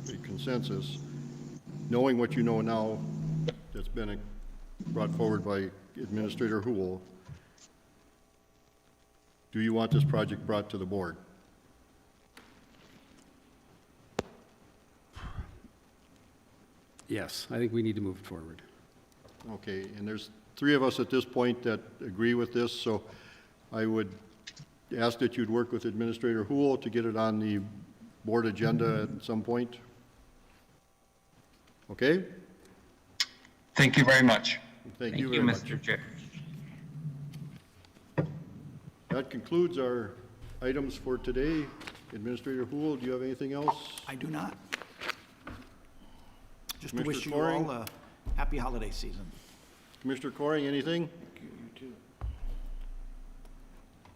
Speaker 1: the consensus, knowing what you know now, that's been brought forward by Administrator Hool, do you want this project brought to the board?
Speaker 3: Yes, I think we need to move it forward.
Speaker 1: Okay, and there's 3 of us at this point that agree with this, so I would ask that you'd work with Administrator Hool to get it on the board agenda at some point. Okay?
Speaker 18: Thank you very much.
Speaker 1: Thank you very much.
Speaker 17: Mr. Chair.
Speaker 1: That concludes our items for today. Administrator Hool, do you have anything else?
Speaker 4: I do not. Just to
Speaker 1: Mr.
Speaker 4: wish you
Speaker 1: Coring?
Speaker 4: all a happy holiday season.
Speaker 1: Commissioner Coring, anything?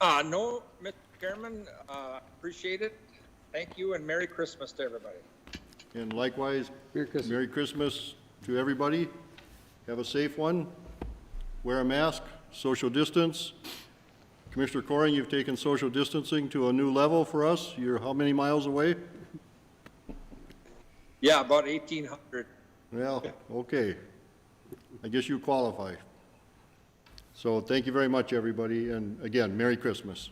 Speaker 5: No, Mr. Chairman, appreciate it. Thank you and Merry Christmas to everybody.
Speaker 1: And likewise,
Speaker 3: Merry Christmas.
Speaker 1: Merry Christmas to everybody. Have a safe one. Wear a mask, social distance. Commissioner Coring, you've taken social distancing to a new level for us. You're how many miles away?
Speaker 5: Yeah, about 1,800.
Speaker 1: Well, okay. I guess you qualify. So thank you very much, everybody, and again, Merry Christmas.